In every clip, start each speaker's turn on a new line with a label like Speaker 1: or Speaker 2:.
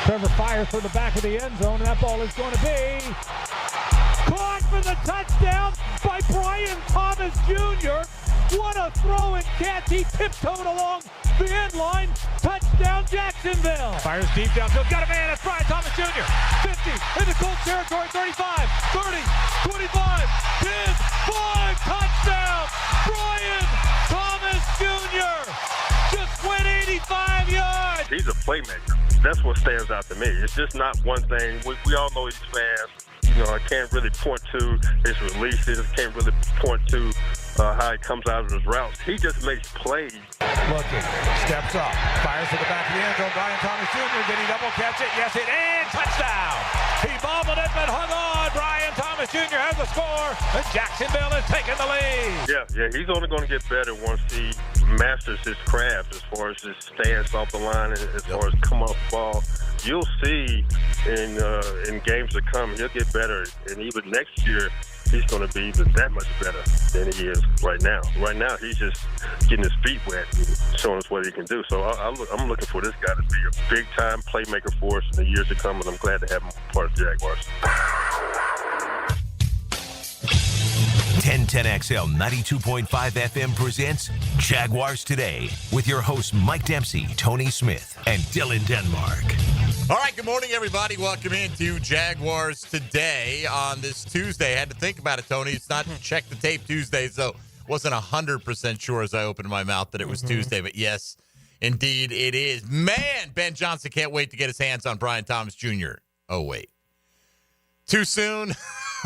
Speaker 1: Trevor fires for the back of the end zone, and that ball is going to be caught for the touchdown by Brian Thomas Jr. What a throw and catch. He tiptoed along the end line. Touchdown, Jacksonville. Fires deep downfield. Got a man. It's Brian Thomas Jr. 50 in the Colts territory. 35, 30, 25, 10, 5. Touchdown, Brian Thomas Jr. Just went 85 yards.
Speaker 2: He's a playmaker. That's what stands out to me. It's just not one thing. We all know he's fast. I can't really point to his releases. Can't really point to how he comes out of his routes. He just makes plays.
Speaker 1: Looking, steps up, fires to the back of the end zone. Brian Thomas Jr. Did he double catch it? Yes, it is. Touchdown. He bobbled it, but hung on. Brian Thomas Jr. has the score, and Jacksonville is taking the lead.
Speaker 2: Yeah, he's only going to get better once he masters his craft as far as his stance off the line and as far as come off the ball. You'll see in games to come, he'll get better, and even next year, he's going to be that much better than he is right now. Right now, he's just getting his feet wet and showing us what he can do. So I'm looking for this guy to be a big-time playmaker for us in the years to come, and I'm glad to have him part of the Jaguars.
Speaker 3: 1010XL 92.5 FM presents Jaguars Today with your hosts Mike Dempsey, Tony Smith, and Dylan Denmark.
Speaker 4: All right, good morning, everybody. Welcome into Jaguars Today on this Tuesday. I had to think about it, Tony. It's not Check the Tape Tuesday, so wasn't 100% sure as I opened my mouth that it was Tuesday. But yes, indeed it is. Man, Ben Johnson can't wait to get his hands on Brian Thomas Jr. Oh, wait. Too soon?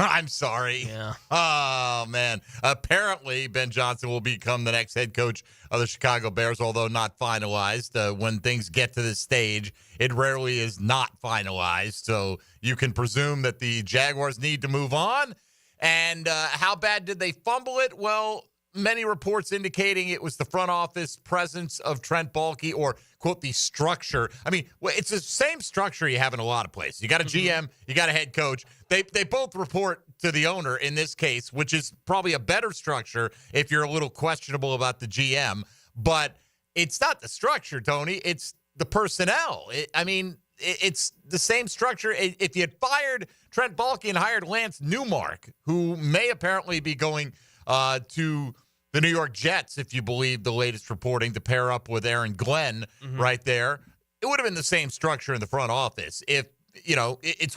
Speaker 4: I'm sorry.
Speaker 5: Yeah.
Speaker 4: Oh, man. Apparently, Ben Johnson will become the next head coach of the Chicago Bears, although not finalized. When things get to this stage, it rarely is not finalized. So you can presume that the Jaguars need to move on. And how bad did they fumble it? Well, many reports indicating it was the front office presence of Trent Baalke, or, quote, the structure. I mean, it's the same structure you have in a lot of places. You got a GM, you got a head coach. They both report to the owner in this case, which is probably a better structure if you're a little questionable about the GM. But it's not the structure, Tony. It's the personnel. It's the same structure. If you had fired Trent Baalke and hired Lance Newmark, who may apparently be going to the New York Jets, if you believe the latest reporting, to pair up with Aaron Glenn right there, it would have been the same structure in the front office. If, it's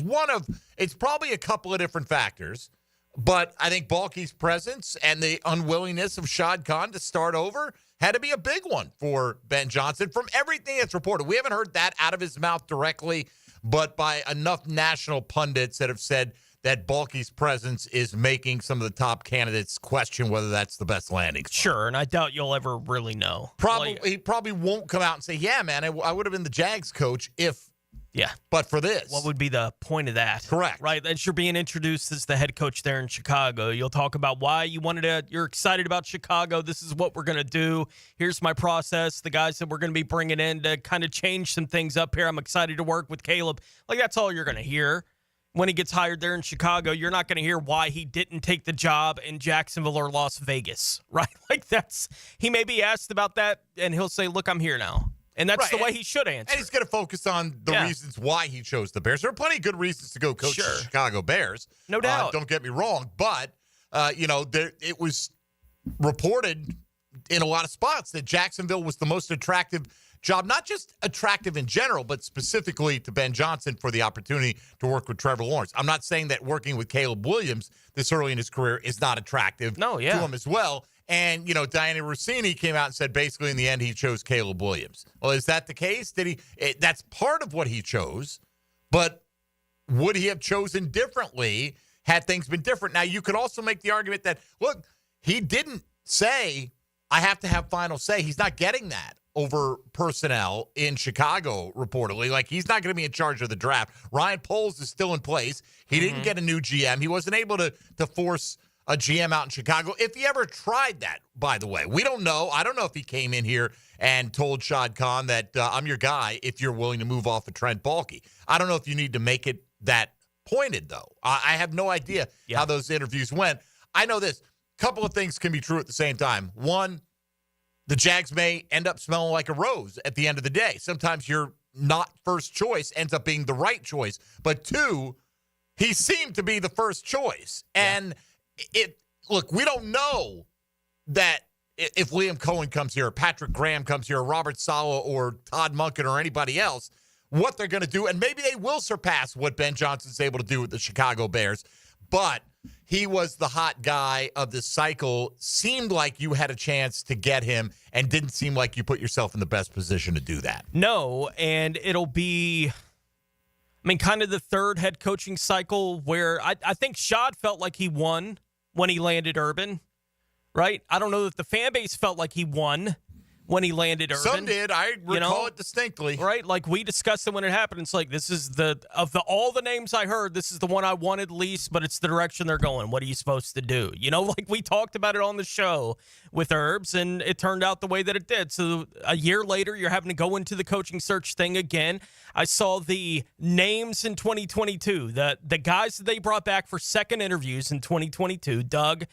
Speaker 4: probably a couple of different factors, but I think Baalke's presence and the unwillingness of Shad Khan to start over had to be a big one for Ben Johnson from everything that's reported. We haven't heard that out of his mouth directly, but by enough national pundits that have said that Baalke's presence is making some of the top candidates question whether that's the best landing spot.
Speaker 5: Sure, and I doubt you'll ever really know.
Speaker 4: He probably won't come out and say, yeah, man, I would have been the Jags coach but for this.
Speaker 5: What would be the point of that?
Speaker 4: Correct.
Speaker 5: Right, as you're being introduced as the head coach there in Chicago, you'll talk about why you're excited about Chicago. This is what we're going to do. Here's my process. The guys that we're going to be bringing in to kind of change some things up here. I'm excited to work with Caleb. That's all you're going to hear. When he gets hired there in Chicago, you're not going to hear why he didn't take the job in Jacksonville or Las Vegas, right? He may be asked about that, and he'll say, look, I'm here now. And that's the way he should answer.
Speaker 4: And he's going to focus on the reasons why he chose the Bears. There are plenty of good reasons to go coach the Chicago Bears.
Speaker 5: No doubt.
Speaker 4: Don't get me wrong. But, it was reported in a lot of spots that Jacksonville was the most attractive job, not just attractive in general, but specifically to Ben Johnson for the opportunity to work with Trevor Lawrence. I'm not saying that working with Caleb Williams this early in his career is not attractive to him as well. And, Diana Rossini came out and said basically in the end he chose Caleb Williams. Well, is that the case? That's part of what he chose, but would he have chosen differently had things been different? Now, you could also make the argument that, look, he didn't say, I have to have final say. He's not getting that over personnel in Chicago, reportedly. He's not going to be in charge of the draft. Ryan Poles is still in place. He didn't get a new GM. He wasn't able to force a GM out in Chicago. If he ever tried that, by the way, we don't know. I don't know if he came in here and told Shad Khan that I'm your guy if you're willing to move off of Trent Baalke. I don't know if you need to make it that pointed, though. I have no idea how those interviews went. I know this. A couple of things can be true at the same time. One, the Jags may end up smelling like a rose at the end of the day. Sometimes you're not first choice ends up being the right choice. But 2, he seemed to be the first choice. And look, we don't know that if Liam Cohen comes here, or Patrick Graham comes here, or Robert Saleh, or Todd Monken, or anybody else, what they're going to do. And maybe they will surpass what Ben Johnson's able to do with the Chicago Bears. But he was the hot guy of this cycle. Seemed like you had a chance to get him, and didn't seem like you put yourself in the best position to do that.
Speaker 5: No, and it'll be, kind of the third head coaching cycle where I think Shad felt like he won when he landed Urban, right? I don't know that the fan base felt like he won when he landed Urban.
Speaker 4: Some did. I recall it distinctly.
Speaker 5: Right? Like, we discussed it when it happened. It's like, this is all the names I heard, this is the one I wanted least, but it's the direction they're going. What are you supposed to do? Like we talked about it on the show with Herbs, and it turned out the way that it did. So a year later, you're having to go into the coaching search thing again. I saw the names in 2022, the guys that they brought back for second interviews in 2022, Doug,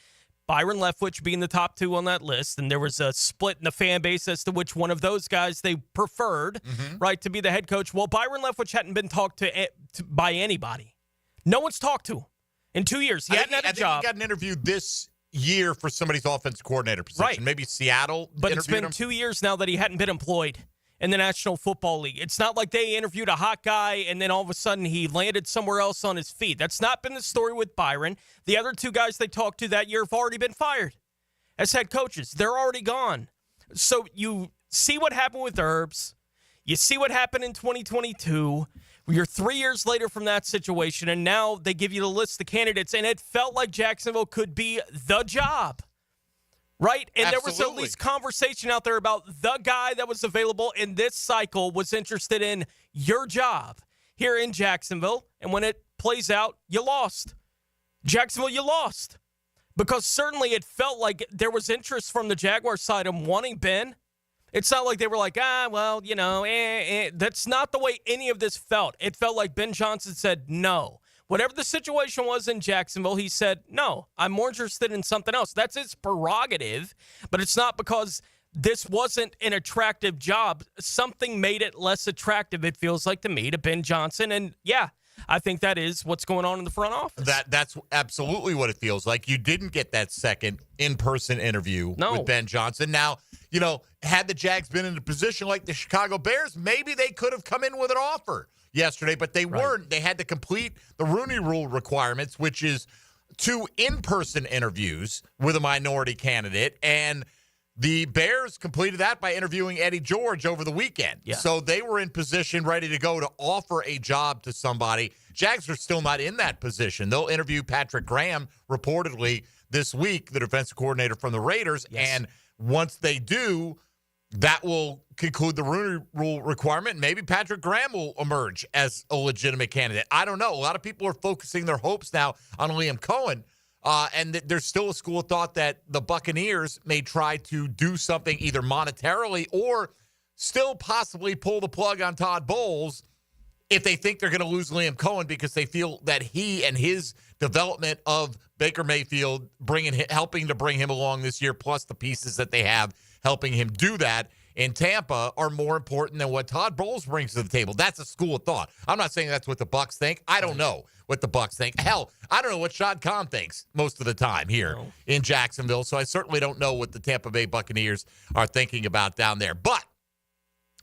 Speaker 5: Byron Leftwich being the top 2 on that list, and there was a split in the fan base as to which one of those guys they preferred, right, to be the head coach. Well, Byron Leftwich hadn't been talked to by anybody. No one's talked to in 2 years. He hadn't had a job.
Speaker 4: I think he got an interview this year for somebody's offensive coordinator position.
Speaker 5: Right.
Speaker 4: Maybe Seattle.
Speaker 5: But it's been
Speaker 4: him.
Speaker 5: 2 years now that he hadn't been employed in the National Football League. It's not like they interviewed a hot guy and then all of a sudden he landed somewhere else on his feet. That's not been the story with Byron. The other 2 guys they talked to that year have already been fired as head coaches. They're already gone. So you see what happened with Herbs. You see what happened in 2022. You're 3 years later from that situation, and now they give you the list of candidates, and it felt like Jacksonville could be the job. Right? And
Speaker 4: Absolutely.
Speaker 5: There was at least conversation out there about the guy that was available in this cycle was interested in your job here in Jacksonville. And when it plays out, you lost. Jacksonville, you lost. Because certainly it felt like there was interest from the Jaguars side in wanting Ben. It's not like they were like, That's not the way any of this felt. It felt like Ben Johnson said no. Whatever the situation was in Jacksonville, he said, no, I'm more interested in something else. That's his prerogative, but it's not because this wasn't an attractive job. Something made it less attractive, it feels like to me, to Ben Johnson. And, yeah, I think that is what's going on in the front office.
Speaker 4: That's absolutely what it feels like. You didn't get that second in-person interview with Ben Johnson. Now, had the Jags been in a position like the Chicago Bears, maybe they could have come in with an offer yesterday, but they weren't. They had to complete the Rooney Rule requirements, which is 2 in-person interviews with a minority candidate, and the Bears completed that by interviewing Eddie George over the weekend. Yeah. So they were in position, ready to go to offer a job to somebody. Jags are still not in that position. They'll interview Patrick Graham, reportedly, this week, the defensive coordinator from the Raiders, and once they do, that will conclude the Rooney Rule requirement. Maybe Patrick Graham will emerge as a legitimate candidate. I don't know. A lot of people are focusing their hopes now on Liam Cohen, and there's still a school of thought that the Buccaneers may try to do something either monetarily or still possibly pull the plug on Todd Bowles if they think they're going to lose Liam Cohen because they feel that he and his development of Baker Mayfield helping to bring him along this year, plus the pieces that they have helping him do that in Tampa, are more important than what Todd Bowles brings to the table. That's a school of thought. I'm not saying that's what the Bucs think. I don't know what the Bucs think. Hell, I don't know what Shad Khan thinks most of the time here in Jacksonville, so I certainly don't know what the Tampa Bay Buccaneers are thinking about down there. But,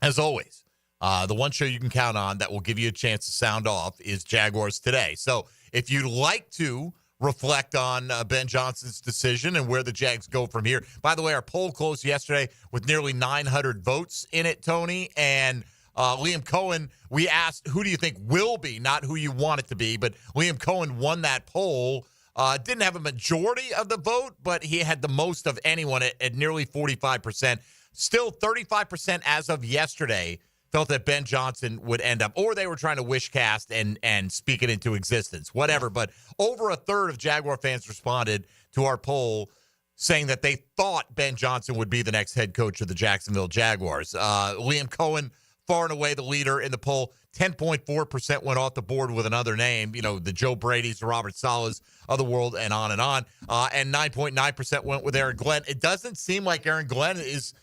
Speaker 4: as always, the one show you can count on that will give you a chance to sound off is Jaguars Today. So if you'd like to reflect on Ben Johnson's decision and where the Jags go from here. By the way, our poll closed yesterday with nearly 900 votes in it, Tony. And Liam Cohen, we asked, who do you think will be, not who you want it to be, but Liam Cohen won that poll. Didn't have a majority of the vote, but he had the most of anyone at nearly 45%. Still 35% as of yesterday felt that Ben Johnson would end up, or they were trying to wish cast and speak it into existence, whatever. But over a third of Jaguar fans responded to our poll saying that they thought Ben Johnson would be the next head coach of the Jacksonville Jaguars. Liam Cohen, far and away the leader in the poll. 10.4% went off the board with another name, the Joe Brady's, the Robert Saleh's of the world, and on and on. And 9.9% went with Aaron Glenn. It doesn't seem like Aaron Glenn is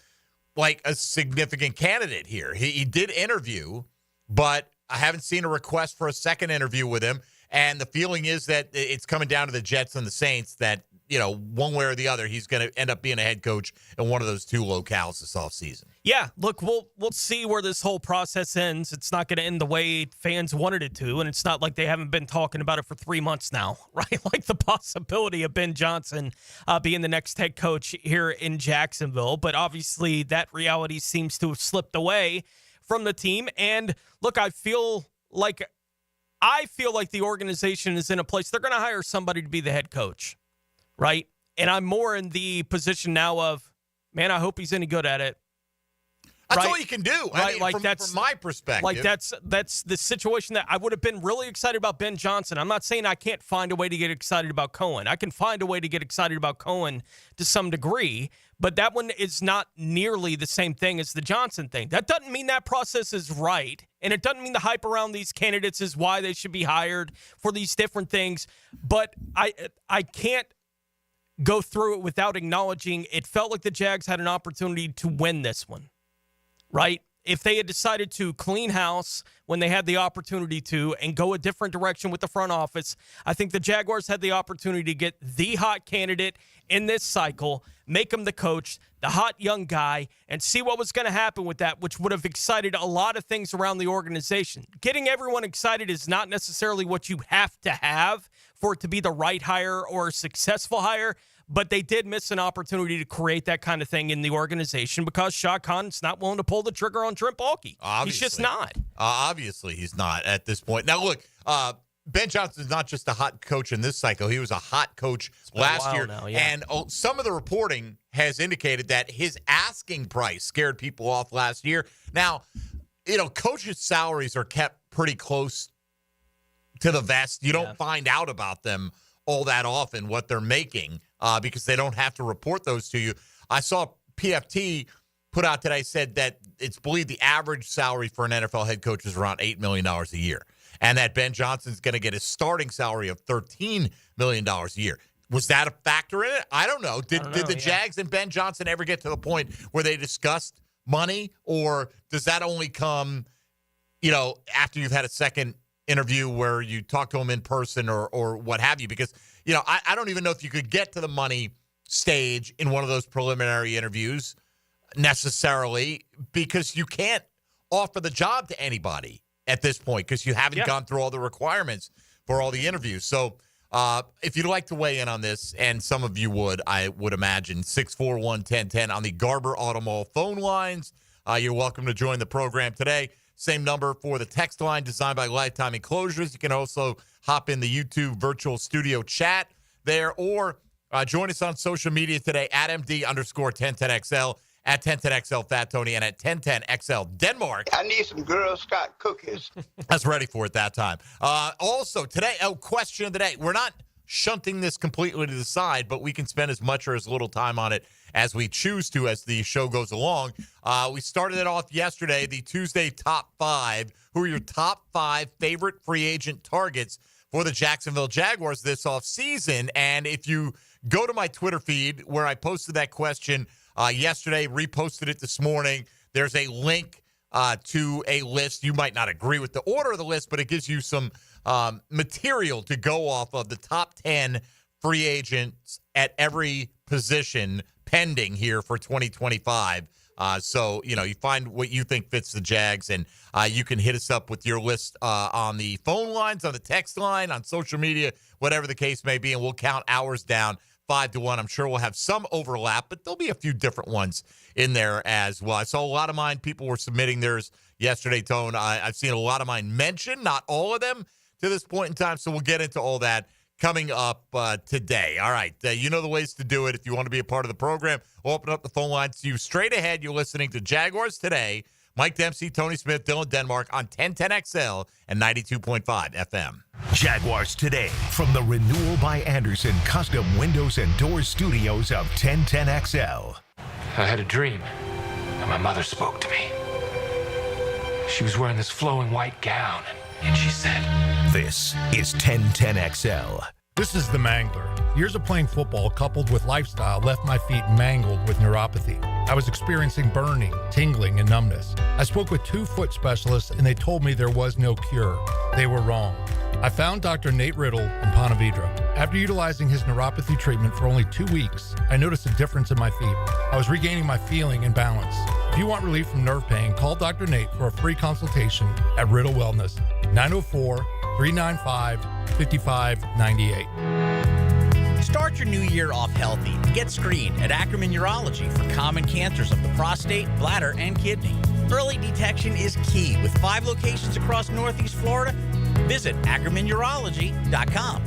Speaker 4: like a significant candidate here. He did interview but I haven't seen a request for a second interview with him. And the feeling is that it's coming down to the Jets and the Saints that, one way or the other, he's going to end up being a head coach in one of those two locales this offseason.
Speaker 5: Yeah, look, we'll see where this whole process ends. It's not going to end the way fans wanted it to, and it's not like they haven't been talking about it for 3 months now, right? Like the possibility of Ben Johnson being the next head coach here in Jacksonville. But obviously that reality seems to have slipped away from the team. And look, I feel like the organization is in a place they're going to hire somebody to be the head coach, right? And I'm more in the position now of, man, I hope he's any good at it.
Speaker 4: That's all you can do.
Speaker 5: Right?
Speaker 4: I mean, from my perspective.
Speaker 5: Like that's the situation that I would have been really excited about Ben Johnson. I'm not saying I can't find a way to get excited about Cohen. I can find a way to get excited about Cohen to some degree, but that one is not nearly the same thing as the Johnson thing. That doesn't mean that process is right, and it doesn't mean the hype around these candidates is why they should be hired for these different things, but I can't go through it without acknowledging it felt like the Jags had an opportunity to win this one. Right? If they had decided to clean house when they had the opportunity to and go a different direction with the front office, I think the Jaguars had the opportunity to get the hot candidate in this cycle, make him the coach, the hot young guy, and see what was going to happen with that, which would have excited a lot of things around the organization. Getting everyone excited is not necessarily what you have to have for it to be the right hire or a successful hire. But they did miss an opportunity to create that kind of thing in the organization because Shad Khan's not willing to pull the trigger on Trent Baalke. He's just not.
Speaker 4: Obviously, he's not at this point. Now, look, Ben Johnson's not just a hot coach in this cycle. He was a hot coach last year.
Speaker 5: Now, yeah.
Speaker 4: And some of the reporting has indicated that his asking price scared people off last year. Now, coaches' salaries are kept pretty close to the vest. You don't find out about them all that often, what they're making, because they don't have to report those to you. I saw PFT put out today, said that it's believed the average salary for an NFL head coach is around $8 million a year, and that Ben Johnson's going to get a starting salary of $13 million a year. Was that a factor in it? I don't know. Did the Jags and Ben Johnson ever get to the point where they discussed money, or does that only come, after you've had a second interview where you talk to him in person or what have you? Because, I don't even know if you could get to the money stage in one of those preliminary interviews necessarily, because you can't offer the job to anybody at this point because you haven't gone through all the requirements for all the interviews. So if you'd like to weigh in on this, and some of you would, I would imagine, 641-1010 on the Garber Auto Mall phone lines. You're welcome to join the program today. Same number for the text line designed by Lifetime Enclosures. You can also hop in the YouTube virtual studio chat there, or join us on social media today at MD_1010XL, at 1010XL Fat Tony, and at 1010XL Denmark.
Speaker 6: I need some Girl Scout cookies.
Speaker 4: I was ready for it that time. Also, today, question of the day. We're not shunting this completely to the side, but we can spend as much or as little time on it as we choose to as the show goes along. We started it off yesterday, the Tuesday top 5. Who are your top 5 favorite free agent targets for the Jacksonville Jaguars this offseason? And if you go to my Twitter feed where I posted that question yesterday, reposted it this morning, there's a link to a list. You might not agree with the order of the list, but it gives you some material to go off of the top 10 free agents at every position pending here for 2025. So, you find what you think fits the Jags, and you can hit us up with your list on the phone lines, on the text line, on social media, whatever the case may be, and we'll count hours down 5-1. I'm sure we'll have some overlap, but there'll be a few different ones in there as well. I saw a lot of mine. People were submitting theirs yesterday, Tone. I've seen a lot of mine mentioned, not all of them to this point in time, so we'll get into all that coming up today. All right, you know the ways to do it. If you want to be a part of the program, we'll open up the phone lines to you straight ahead. You're listening to Jaguars Today. Mike Dempsey, Tony Smith, Dylan Denmark on 1010XL and 92.5 FM.
Speaker 3: Jaguars Today from the Renewal by Anderson Custom Windows and Doors Studios of 1010XL.
Speaker 7: I had a dream, and my mother spoke to me. She was wearing this flowing white gown, and she said,
Speaker 3: This is 1010XL.
Speaker 8: This is the Mangler. Years of playing football coupled with lifestyle left my feet mangled with neuropathy. I was experiencing burning, tingling, and numbness. I spoke with 2 foot specialists, and they told me there was no cure. They were wrong. I found Dr. Nate Riddle in Ponte Vedra. After utilizing his neuropathy treatment for only 2 weeks, I noticed a difference in my feet. I was regaining my feeling and balance. If you want relief from nerve pain, call Dr. Nate for a free consultation at Riddle Wellness, 904-395-5598.
Speaker 9: Start your new year off healthy. Get screened at Ackerman Urology for common cancers of the prostate, bladder, and kidney. Early detection is key with 5 locations across Northeast Florida. Visit AckermanUrology.com.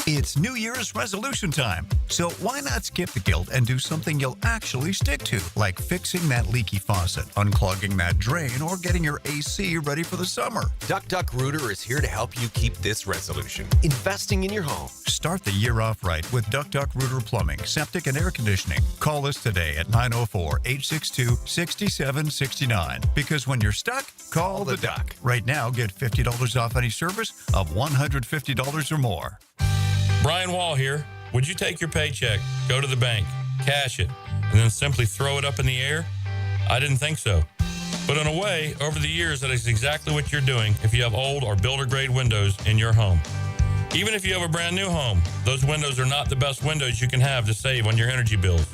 Speaker 10: It's New Year's resolution time, so why not skip the guilt and do something you'll actually stick to, like fixing that leaky faucet, unclogging that drain, or getting your AC ready for the summer.
Speaker 3: Duck Rooter is here to help you keep this resolution. Investing in your home.
Speaker 10: Start the year off right with Duck Rooter Plumbing, Septic, and Air Conditioning. Call us today at 904-862-6769, because when you're stuck, call the Duck. Right now, get $50 off any service of $150 or more.
Speaker 11: Brian Wall here. Would you take your paycheck, go to the bank, cash it, and then simply throw it up in the air? I didn't think so. But in a way, over the years, that is exactly what you're doing if you have old or builder-grade windows in your home. Even if you have a brand new home, those windows are not the best windows you can have to save on your energy bills.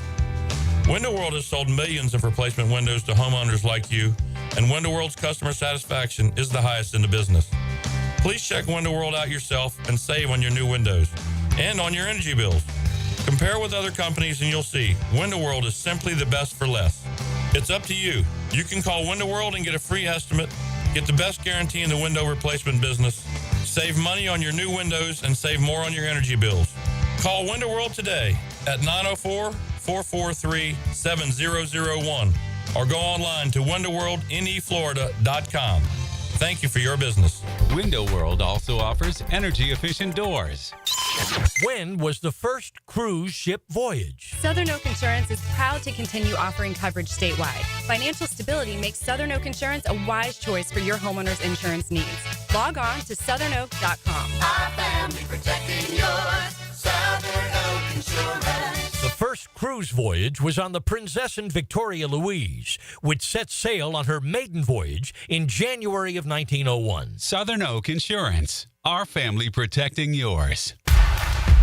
Speaker 11: Window World has sold millions of replacement windows to homeowners like you, and Window World's customer satisfaction is the highest in the business. Please check Window World out yourself and save on your new windows and on your energy bills. Compare with other companies and you'll see Window World is simply the best for less. It's up to you. You can call Window World and get a free estimate, get the best guarantee in the window replacement business, save money on your new windows, and save more on your energy bills. Call Window World today at 904-443-7001 or go online to windowworldneflorida.com. Thank you for your business.
Speaker 12: Window World also offers energy-efficient doors.
Speaker 13: When was the first cruise ship voyage?
Speaker 14: Southern Oak Insurance is proud to continue offering coverage statewide. Financial stability makes Southern Oak Insurance a wise choice for your homeowner's insurance needs. Log on to southernoak.com.
Speaker 15: Our family protecting yours. Southern Oak Insurance.
Speaker 13: The first cruise voyage was on the Princess and Victoria Louise, which set sail on her maiden voyage in January of 1901.
Speaker 12: Southern Oak Insurance. Our family protecting yours.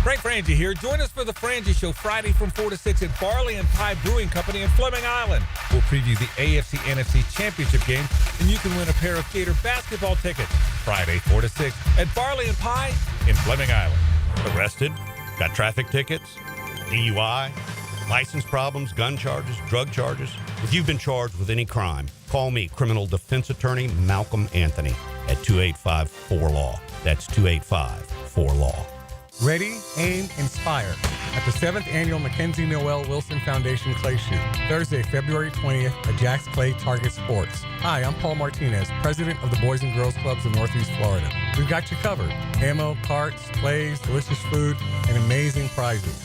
Speaker 1: Frank Frangie here. Join us for the Frangie Show Friday from 4 to 6 at Barley and Pie Brewing Company in Fleming Island. We'll preview the AFC-NFC Championship game, and you can win a pair of Gator basketball tickets. Friday, 4 to 6 at Barley and Pie in Fleming Island.
Speaker 16: Arrested? Got traffic tickets? DUI? License problems? Gun charges? Drug charges? If you've been charged with any crime, call me, criminal defense attorney Malcolm Anthony, at 285-4LAW. That's 285-4LAW.
Speaker 17: Ready, aim, inspire at the 7th Annual Mackenzie Noel Wilson Foundation Clay Shoot, Thursday, February 20th at Jack's Clay Target Sports. Hi, I'm Paul Martinez, president of the Boys and Girls Clubs of Northeast Florida. We've got you covered. Ammo, carts, clays, delicious food, and amazing prizes.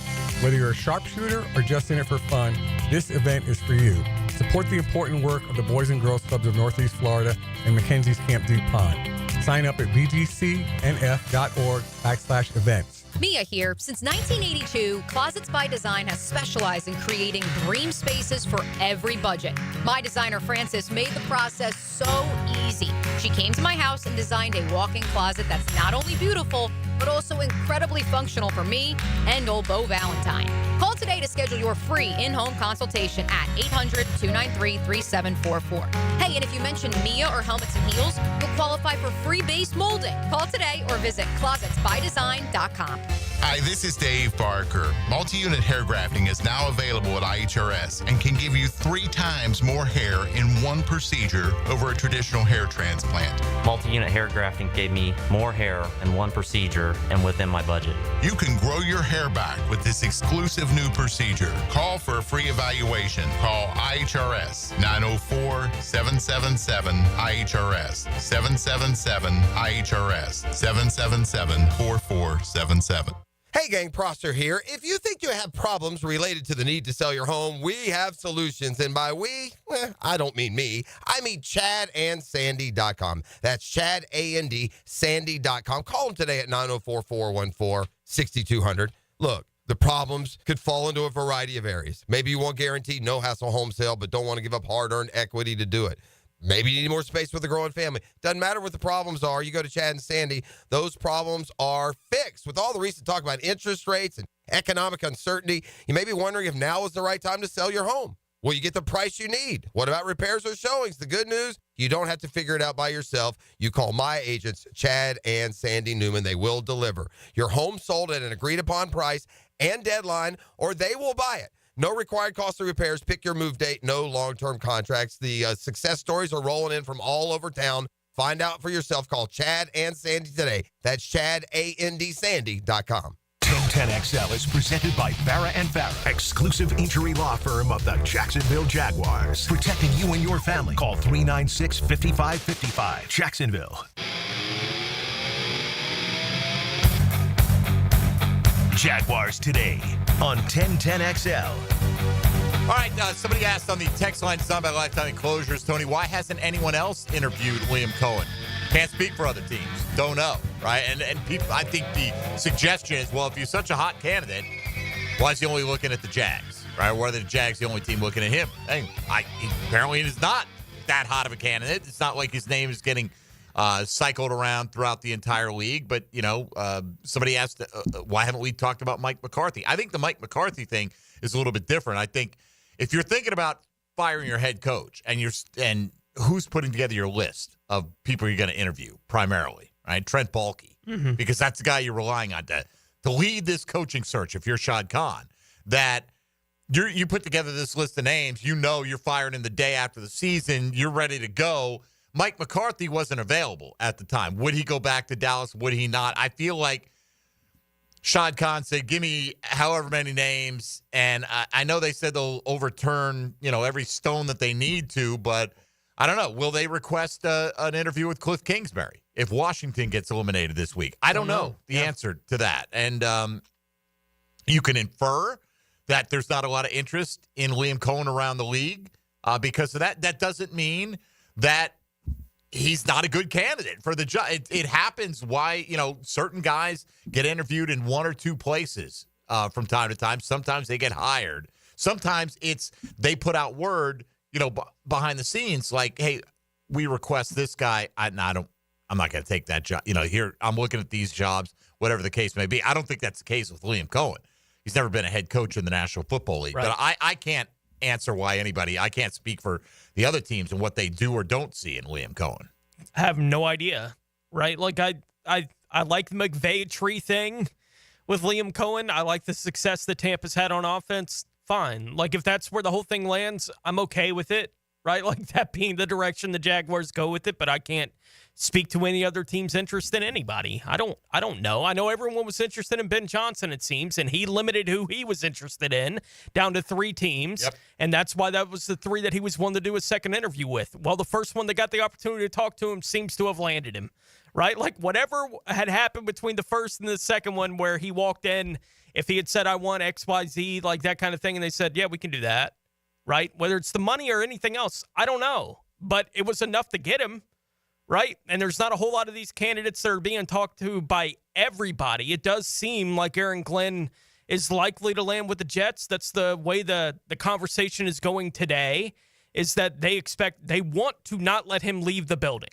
Speaker 17: Whether you're a sharpshooter or just in it for fun, this event is for you. Support the important work of the Boys and Girls Clubs of Northeast Florida and Mackenzie's Camp Deep Pond. Sign up at bgcnf.org/events.
Speaker 18: Mia here. Since 1982, Closets by Design has specialized in creating dream spaces for every budget. My designer, Frances, made the process so easy. She came to my house and designed a walk-in closet that's not only beautiful, but also incredibly functional for me and old Beau Valentine. Call today to schedule your free in-home consultation at 800-293-3744. Hey, and if you mention Mia or Helmets and Heels, you'll qualify for free base molding. Call today or visit closetsbydesign.com.
Speaker 19: Hi, this is Dave Barker. Multi-unit hair grafting is now available at IHRS and can give you 3 times more hair in one procedure over a traditional hair transplant.
Speaker 20: Multi-unit hair grafting gave me more hair in one procedure and within my budget.
Speaker 19: You can grow your hair back with this exclusive new procedure. Call for a free evaluation. Call IHRS 904-777-IHRS 777-IHRS 777-4477.
Speaker 21: Hey gang, Prosser here. If you think you have problems related to the need to sell your home, we have solutions. And by we, I don't mean me. I mean ChadandSandy.com. That's Chad, A-N-D, Sandy.com. Call them today at 904-414-6200. Look, The problems could fall into a variety of areas. Maybe you want guaranteed no-hassle home sale, but don't want to give up hard-earned equity to do it. Maybe you need more space with a growing family. Doesn't matter what the problems are. You go to Chad and Sandy, those problems are fixed. With all the recent talk about interest rates and economic uncertainty, you may be wondering if now is the right time to sell your home. Will you get the price you need? What about repairs or showings? The good news, you don't have to figure it out by yourself. You call my agents, Chad and Sandy Newman. They will deliver. Your home sold at an agreed-upon price and deadline, or they will buy it. No required cost of repairs. Pick your move date. No long-term contracts. The success stories are rolling in from all over town. Find out for yourself. Call Chad and Sandy today. That's ChadAndSandy.com.
Speaker 3: 10XL is presented by Farah and Farah, exclusive injury law firm of the Jacksonville Jaguars. Protecting you and your family. Call 396-5555. Jacksonville. Jaguars Today on 1010XL.
Speaker 4: All right, somebody asked on the text line designed by Lifetime Enclosures, Tony, why hasn't anyone else interviewed Liam Cohen? Can't speak for other teams. Don't know, right? And people, I think the suggestion is, well, if you're such a hot candidate, why is he only looking at the Jags, right? Why are the Jags the only team looking at him? Hey, apparently he's not that hot of a candidate. It's not like his name is getting cycled around throughout the entire league. But, somebody asked, why haven't we talked about Mike McCarthy? I think the Mike McCarthy thing is a little bit different. I think if you're thinking about firing your head coach and who's putting together your list of people you're going to interview primarily, right? Trent Baalke, because that's the guy you're relying on to lead this coaching search. If you're Shad Khan, that you put together this list of names, you're fired in the day after the season, you're ready to go. Mike McCarthy wasn't available at the time. Would he go back to Dallas? Would he not? I feel like Shad Khan said, give me however many names. And I know they said they'll overturn, every stone that they need to, but I don't know. Will they request an interview with Cliff Kingsbury if Washington gets eliminated this week? I don't know the answer to that. And you can infer that there's not a lot of interest in Liam Cohen around the league because of that. That doesn't mean that he's not a good candidate for the job. It happens why, certain guys get interviewed in one or two places from time to time. Sometimes they get hired. Sometimes they put out word, behind the scenes, like, hey, we request this guy. I'm not going to take that job. Here, I'm looking at these jobs, whatever the case may be. I don't think that's the case with Liam Cohen. He's never been a head coach in the National Football League. Right. But I can't answer why I can't speak for the other teams and what they do or don't see in Liam Cohen.
Speaker 5: I have no idea, right? Like, I like the McVay tree thing with Liam Cohen. I like the success that Tampa's had on offense. Fine. Like, if that's where the whole thing lands, I'm okay with it, right? Like, that being the direction the Jaguars go with it, but I can't speak to any other team's interest in anybody. I don't know. I know everyone was interested in Ben Johnson, it seems, and he limited who he was interested in down to 3 teams, and that's why that was the 3 that he was willing to do a second interview with. Well, the first one that got the opportunity to talk to him seems to have landed him, right? Like, whatever had happened between the first and the second one where he walked in, if he had said, I want XYZ, like that kind of thing, and they said, yeah, we can do that, right? Whether it's the money or anything else, I don't know. But it was enough to get him, right? And there's not a whole lot of these candidates that are being talked to by everybody. It does seem like Aaron Glenn is likely to land with the Jets. That's the way the conversation is going today, is that they want to not let him leave the building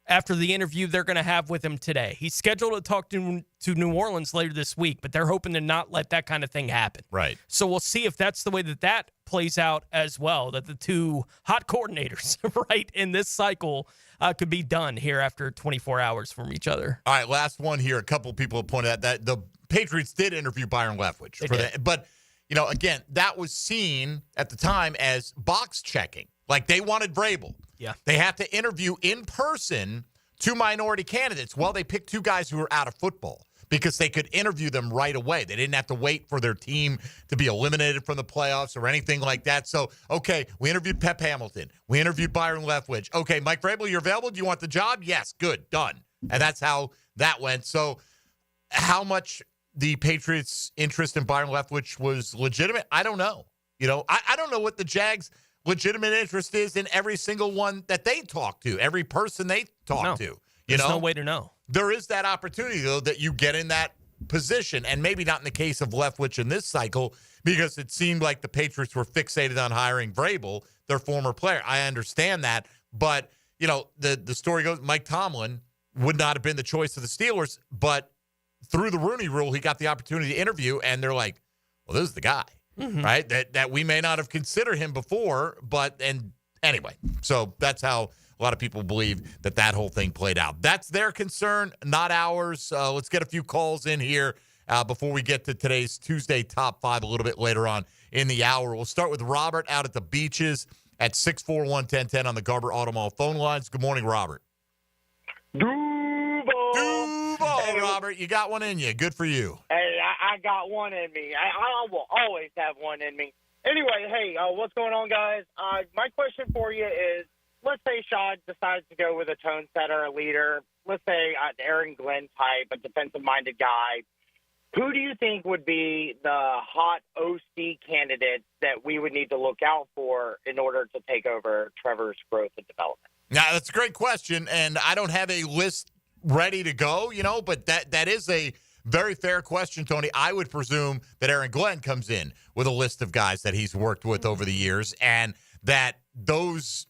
Speaker 5: after the interview they're going to have with him today. He's scheduled to talk to New Orleans later this week, but they're hoping to not let that kind of thing happen.
Speaker 4: Right.
Speaker 5: So we'll see if that's the way that plays out as well, that the two hot coordinators, right, in this cycle could be done here after 24 hours from each other.
Speaker 4: All right, last one here. A couple of people have pointed out that the Patriots did interview Byron Leftwich. But, again, that was seen at the time as box checking. Like, they wanted Vrabel.
Speaker 5: Yeah.
Speaker 4: They have to interview in person 2 minority candidates. Well, they picked 2 guys who were out of football because they could interview them right away. They didn't have to wait for their team to be eliminated from the playoffs or anything like that. So, okay, we interviewed Pep Hamilton. We interviewed Byron Leftwich. Okay, Mike Vrabel, you're available? Do you want the job? Yes, good, done. And that's how that went. So how much the Patriots' interest in Byron Leftwich was legitimate, I don't know. I don't know what the Jags' legitimate interest is in every single one that they talk to, every person they talk to.
Speaker 5: There's no way to know.
Speaker 4: There is that opportunity, though, that you get in that position, and maybe not in the case of Leftwich in this cycle, because it seemed like the Patriots were fixated on hiring Vrabel, their former player. I understand that, but the story goes, Mike Tomlin would not have been the choice of the Steelers, but through the Rooney Rule, he got the opportunity to interview, and they're like, well, this is the guy, right? That we may not have considered him before, and anyway, so that's how a lot of people believe that whole thing played out. That's their concern, not ours. Let's get a few calls in here before we get to today's Tuesday Top 5 a little bit later on in the hour. We'll start with Robert out at the Beaches at 641-1010 on the Garber Auto Mall phone lines. Good morning, Robert. Duval, hey, Robert. You got one in you. Good for you.
Speaker 2: Hey, I got one in me. I will always have one in me. Anyway, hey, what's going on, guys? My question for you is, let's say Shad decides to go with a tone setter, a leader. Let's say Aaron Glenn type, a defensive-minded guy. Who do you think would be the hot OC candidates that we would need to look out for in order to take over Trevor's growth and development?
Speaker 4: Now, that's a great question, and I don't have a list ready to go, but that is a very fair question, Tony. I would presume that Aaron Glenn comes in with a list of guys that he's worked with over the years, and that those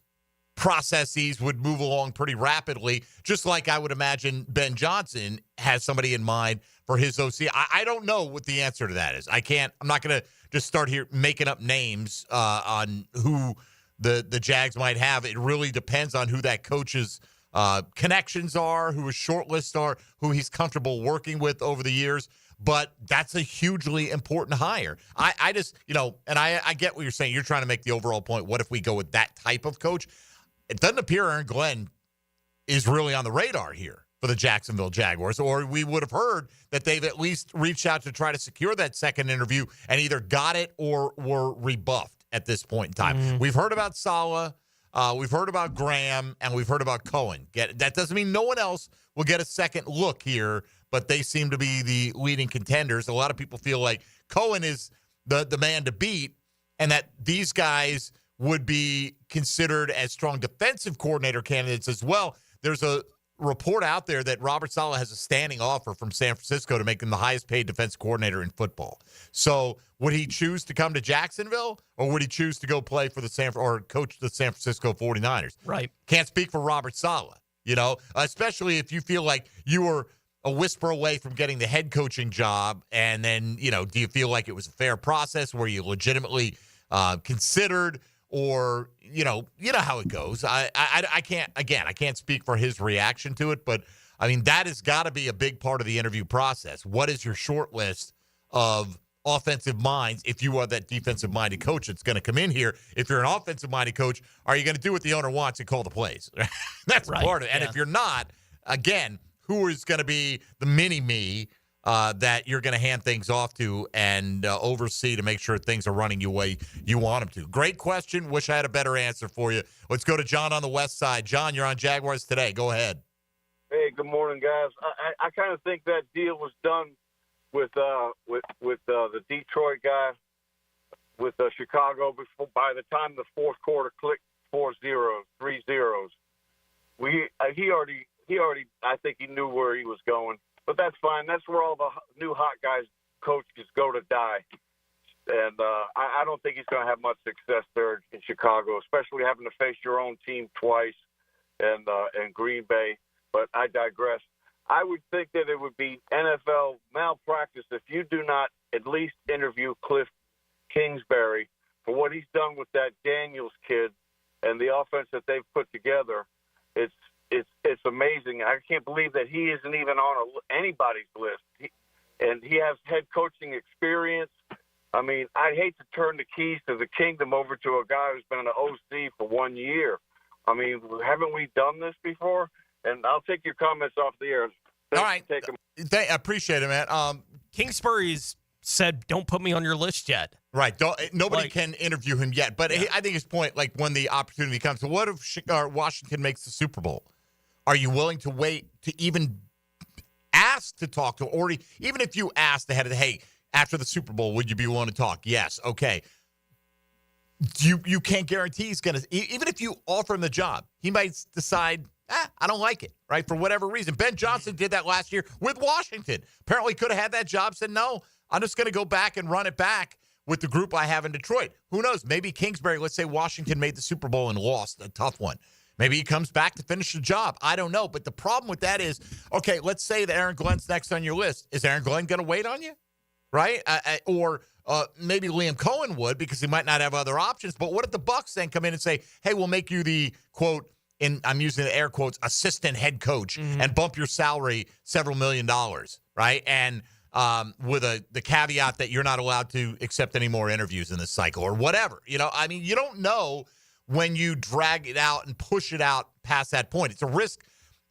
Speaker 4: processes would move along pretty rapidly, just like I would imagine Ben Johnson has somebody in mind for his OC. I don't know what the answer to that is. I'm not going to just start here making up names on who the Jags might have. It really depends on who that coach's connections are, who his short lists are, who he's comfortable working with over the years. But that's a hugely important hire. I just, and I get what you're saying. You're trying to make the overall point. What if we go with that type of coach? It doesn't appear Aaron Glenn is really on the radar here for the Jacksonville Jaguars, or we would have heard that they've at least reached out to try to secure that second interview and either got it or were rebuffed at this point in time. We've heard about Saleh, we've heard about Graham, and we've heard about Cohen. That doesn't mean no one else will get a second look here, but they seem to be the leading contenders. A lot of people feel like Cohen is the man to beat, and that these guys would be considered as strong defensive coordinator candidates as well. There's a report out there that Robert Saleh has a standing offer from San Francisco to make him the highest paid defense coordinator in football. So would he choose to come to Jacksonville, or would he choose to go play for or coach the San Francisco 49ers?
Speaker 5: Right.
Speaker 4: Can't speak for Robert Saleh, especially if you feel like you were a whisper away from getting the head coaching job. And then, do you feel like it was a fair process? Were you legitimately considered? Or, how it goes. I can't speak for his reaction to it, but I mean, that has got to be a big part of the interview process. What is your short list of offensive minds if you are that defensive minded coach that's going to come in here? If you're an offensive minded coach, are you going to do what the owner wants and call the plays? That's right. Part of it. And if you're not, again, who is going to be the mini-me that you're going to hand things off to and oversee to make sure things are running the way you want them to? Great question. Wish I had a better answer for you. Let's go to John on the west side. John, you're on Jaguars Today. Go ahead.
Speaker 22: Hey, good morning, guys. I kind of think that deal was done with the Detroit guy with Chicago before. By the time the fourth quarter clicked 3 zeros, he already I think he knew where he was going. But that's fine. That's where all the new hot guys coaches go to die. And I don't think he's going to have much success there in Chicago, especially having to face your own team twice and Green Bay. But I digress. I would think that it would be NFL malpractice if you do not at least interview Cliff Kingsbury for what he's done with that Daniels kid and the offense that they've put together. It's amazing. I can't believe that he isn't even on anybody's list. He has head coaching experience. I mean, I'd hate to turn the keys to the kingdom over to a guy who's been an OC for 1 year. I mean, haven't we done this before? And I'll take your comments off the air.
Speaker 4: All right. I appreciate it, man.
Speaker 5: Kingsbury's said, don't put me on your list yet.
Speaker 4: Right. Nobody can interview him yet. But yeah. I think his point, like when the opportunity comes, so what if Washington makes the Super Bowl? Are you willing to wait to even ask to talk to, or even if you asked ahead of hey, after the Super Bowl, would you be willing to talk? Yes. Okay. You can't guarantee he's going to, even if you offer him the job, he might decide, I don't like it, right? For whatever reason. Ben Johnson did that last year with Washington. Apparently could have had that job, said, no, I'm just going to go back and run it back with the group I have in Detroit. Who knows? Maybe Kingsbury, let's say Washington made the Super Bowl and lost, a tough one. Maybe he comes back to finish the job. I don't know. But the problem with that is, okay, let's say that Aaron Glenn's next on your list. Is Aaron Glenn going to wait on you? Right? Or maybe Liam Cohen would, because he might not have other options. But what if the Bucs then come in and say, hey, we'll make you the, quote, I'm using the air quotes, assistant head coach, and bump your salary several $1 million, right? And with the caveat that you're not allowed to accept any more interviews in this cycle or whatever. You don't know when you drag it out and push it out past that point. It's a risk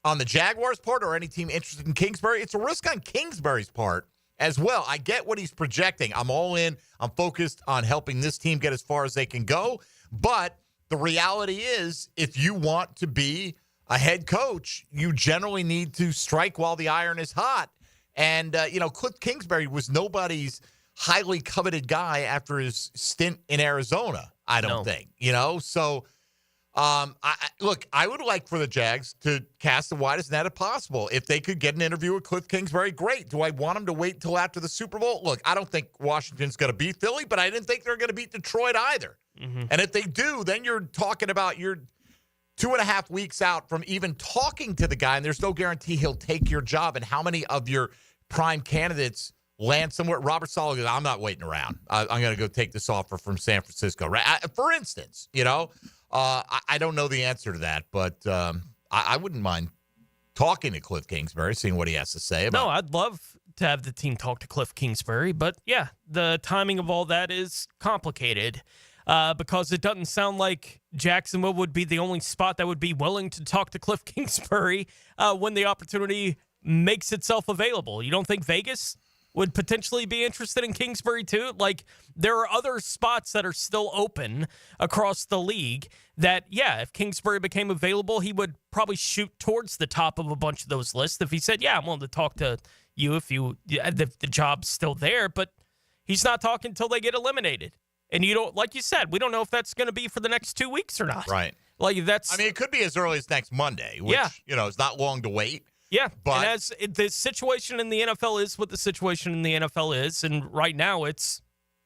Speaker 4: on the Jaguars' part or any team interested in Kingsbury. It's a risk on Kingsbury's part as well. I get what he's projecting. I'm all in. I'm focused on helping this team get as far as they can go. But the reality is, if you want to be a head coach, you generally need to strike while the iron is hot. And, Cliff Kingsbury was nobody's highly coveted guy after his stint in Arizona, I don't think. So, I would like for the Jags to cast the widest net as possible. If they could get an interview with Cliff Kingsbury, great. Do I want them to wait until after the Super Bowl? Look, I don't think Washington's going to beat Philly, but I didn't think they're going to beat Detroit either. And if they do, then you're talking about you're 2.5 weeks out from even talking to the guy, and there's no guarantee he'll take your job. And how many of your prime candidates land somewhere? Robert Saleh goes, I'm not waiting around. I'm going to go take this offer from San Francisco. Right? For instance, I don't know the answer to that, but I wouldn't mind talking to Cliff Kingsbury, seeing what he has to say about it.
Speaker 5: No, I'd love to have the team talk to Cliff Kingsbury, but yeah, the timing of all that is complicated because it doesn't sound like Jacksonville would be the only spot that would be willing to talk to Cliff Kingsbury when the opportunity makes itself available. You don't think Vegas would potentially be interested in Kingsbury too? Like, there are other spots that are still open across the league that, yeah, if Kingsbury became available, he would probably shoot towards the top of a bunch of those lists. If he said, yeah, I'm willing to talk to you if the job's still there, but he's not talking until they get eliminated. And you don't, like you said, we don't know if that's going to be for the next 2 weeks or not.
Speaker 4: Right.
Speaker 5: Like, that's,
Speaker 4: it could be as early as next Monday, which, is not long to wait.
Speaker 5: Yeah,
Speaker 4: but
Speaker 5: and as the situation in the NFL is what the situation in the NFL is, and right now it's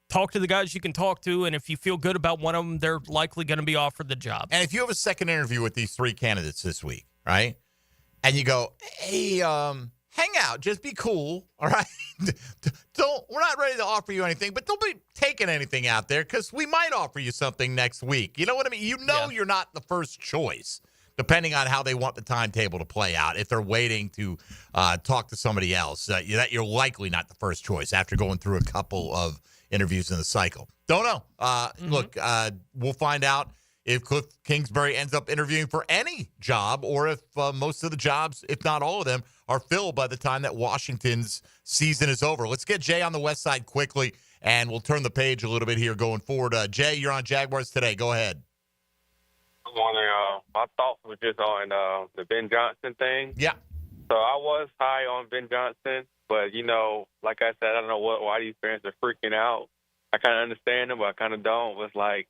Speaker 5: talk to the guys you can talk to, and if you feel good about one of them, they're likely going to be offered the job.
Speaker 4: And if you have a second interview with these 3 candidates this week, right, and you go, hey, hang out, just be cool, all right? We're not ready to offer you anything, but don't be taking anything out there because we might offer you something next week. You know what I mean? You're not the first choice, depending on how they want the timetable to play out. If they're waiting to talk to somebody else, you're likely not the first choice after going through a couple of interviews in the cycle. Don't know. Look, we'll find out if Cliff Kingsbury ends up interviewing for any job or if most of the jobs, if not all of them, are filled by the time that Washington's season is over. Let's get Jay on the west side quickly, and we'll turn the page a little bit here going forward. Jay, you're on Jaguars Today. Go ahead.
Speaker 6: I'm wondering, my thoughts were just on the Ben Johnson thing.
Speaker 4: Yeah.
Speaker 6: So I was high on Ben Johnson, but, like I said, I don't know why these fans are freaking out. I kind of understand them, but I kind of don't. It's like,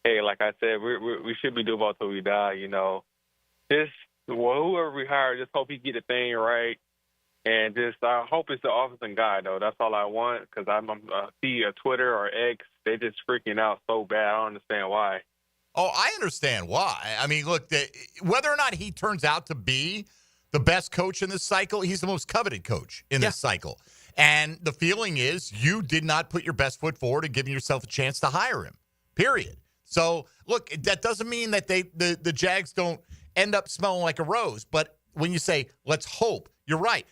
Speaker 6: hey, like I said, we should be doing about till we die, Just whoever we hire, just hope he get the thing right. And just I hope it's the offensive guy, though. That's all I want because I see Twitter or X, they just freaking out so bad. I don't understand why.
Speaker 4: Oh, I understand why. I mean, look, whether or not he turns out to be the best coach in this cycle, he's the most coveted coach in this cycle. And the feeling is you did not put your best foot forward and giving yourself a chance to hire him, period. So, look, that doesn't mean that the Jags don't end up smelling like a rose. But when you say, let's hope, you're right.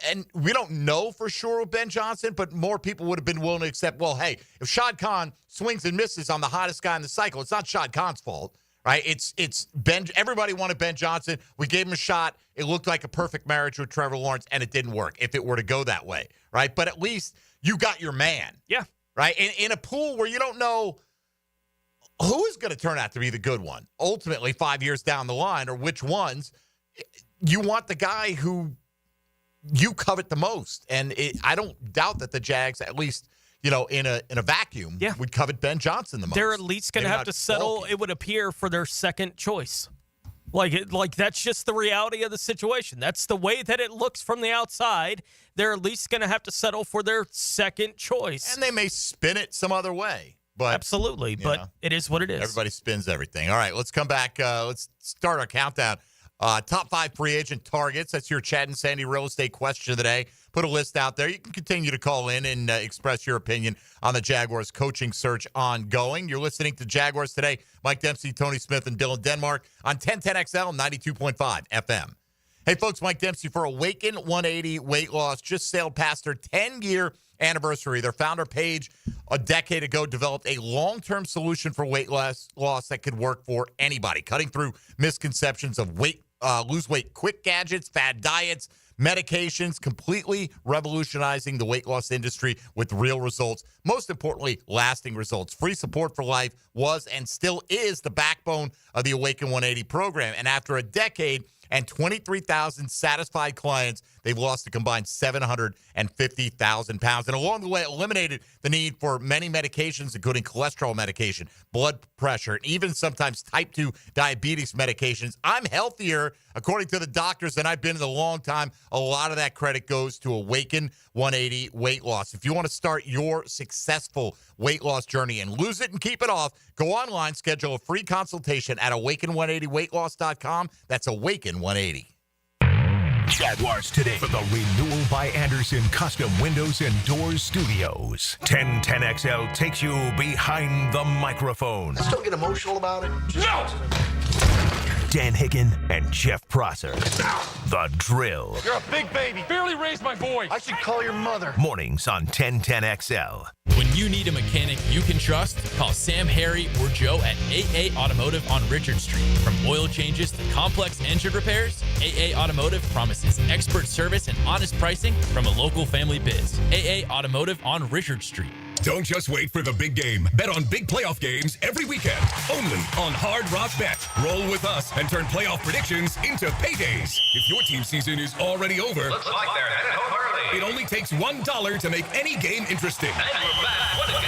Speaker 4: And we don't know for sure with Ben Johnson, but more people would have been willing to accept, well, hey, if Shad Khan swings and misses on the hottest guy in the cycle, it's not Shad Khan's fault, right? It's Ben. Everybody wanted Ben Johnson. We gave him a shot. It looked like a perfect marriage with Trevor Lawrence, and it didn't work if it were to go that way, right? But at least you got your man.
Speaker 5: Yeah.
Speaker 4: Right? In a pool where you don't know who is going to turn out to be the good one, ultimately 5 years down the line, or which ones, you want the guy who you covet the most. And I don't doubt that the Jags, at least, in a vacuum, would covet Ben Johnson the most.
Speaker 5: They're at least going to have to settle, it would appear, for their second choice. Like that's just the reality of the situation. That's the way that it looks from the outside. They're at least going to have to settle for their second choice.
Speaker 4: And they may spin it some other way. But
Speaker 5: absolutely, but it is what it is.
Speaker 4: Everybody spins everything. All right, let's come back. Let's start our countdown. Top 5 free agent targets. That's your Chad and Sandy real estate question of the day. Put a list out there. You can continue to call in and express your opinion on the Jaguars coaching search ongoing. You're listening to Jaguars Today. Mike Dempsey, Tony Smith, and Dylan Denmark on 1010XL 92.5 FM. Hey, folks, Mike Dempsey for Awaken 180 Weight Loss. Just sailed past their 10-year anniversary. Their founder, Paige, a decade ago, developed a long-term solution for weight loss that could work for anybody, cutting through misconceptions of lose weight quick gadgets, fad diets, medications, completely revolutionizing the weight loss industry with real results. Most importantly, lasting results. Free support for life was and still is the backbone of the Awaken 180 program. And after a decade and 23,000 satisfied clients, they've lost a combined 750,000 pounds. And along the way, eliminated the need for many medications, including cholesterol medication, blood pressure, and even sometimes type 2 diabetes medications. I'm healthier, according to the doctors, than I've been in a long time. A lot of that credit goes to Awaken 180 Weight Loss. If you want to start your successful weight loss journey and lose it and keep it off, go online, schedule a free consultation at awaken180weightloss.com. That's Awaken 180.
Speaker 3: Jaguars Today for the Renewal by Anderson Custom Windows and Doors Studios. 1010XL takes you behind the microphone.
Speaker 7: Let's don't get emotional about it. No!
Speaker 3: Dan Hicken and Jeff Prosser. The Drill.
Speaker 7: You're a big baby. Barely raised my boy. I should call your mother.
Speaker 3: Mornings on 1010XL.
Speaker 8: When you need a mechanic you can trust, call Sam, Harry, or Joe at AA Automotive on Richard Street. From oil changes to complex engine repairs, AA Automotive promises expert service and honest pricing from a local family biz. AA Automotive on Richard Street.
Speaker 23: Don't just wait for the big game. Bet on big playoff games every weekend. Only on Hard Rock Bet. Roll with us and turn playoff predictions into paydays. If your team season is already over,
Speaker 15: Looks like they're headed home early.
Speaker 23: it only takes $1 to make any game interesting.
Speaker 15: And we're back. What a game.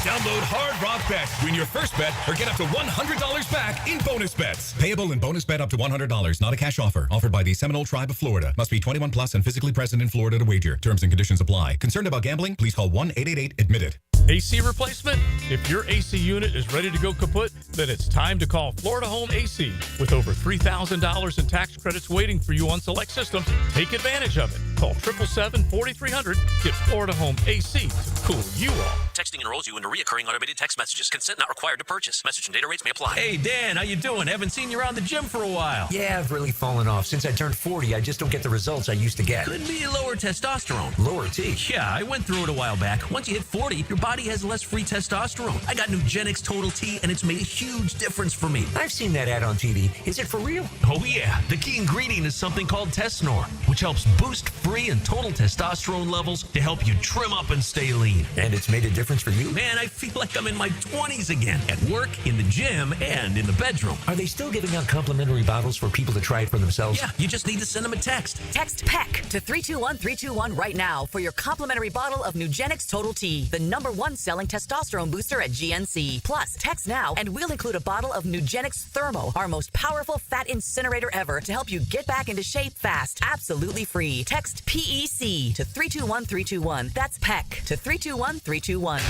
Speaker 23: Download Hard Rock Bet. Win your first bet or get up to $100 back in bonus bets. Payable in bonus bet up to $100. Not a cash offer. Offered by the Seminole Tribe of Florida. Must be 21 plus and physically present in Florida to wager. Terms and conditions apply. Concerned about gambling? Please call 1-888-ADMIT-IT.
Speaker 13: AC replacement? If your AC unit is ready to go kaput, then it's time to call Florida Home AC. With over $3,000 in tax credits waiting for you on select systems, take advantage of it. Call 777-4300. Get Florida Home AC to cool you off.
Speaker 24: Texting enrolls you into reoccurring automated text messages. Consent not required to purchase. Message and data rates may apply.
Speaker 25: Hey, Dan, how you doing? Haven't seen you around the gym for a while.
Speaker 26: Yeah, I've really fallen off. Since I turned 40, I just don't get the results I used to get.
Speaker 25: Could be lower testosterone.
Speaker 26: Lower T?
Speaker 25: Yeah, I went through it a while back. Once you hit 40, your body has less free testosterone. I got Nugenix Total T, and it's made a huge difference for me.
Speaker 26: I've seen that ad on TV. Is it for real?
Speaker 25: Oh, yeah. The key ingredient is something called Tesnor, which helps boost free and total testosterone levels to help you trim up and stay lean.
Speaker 26: And it's made a difference for you?
Speaker 25: Man, I feel like I'm in my 20s again. At work, in the gym, and in the bedroom.
Speaker 26: Are they still giving out complimentary bottles for people to try it for themselves?
Speaker 25: Yeah, you just need to send them a text.
Speaker 27: Text PEC to 321-321 right now for your complimentary bottle of Nugenix Total T, the #1 selling testosterone booster at GNC. Plus, text now and we'll include a bottle of Nugenix Thermo, our most powerful fat incinerator ever, to help you get back into shape fast. Absolutely free. Text PEC to 321-321. That's PEC to 321-321.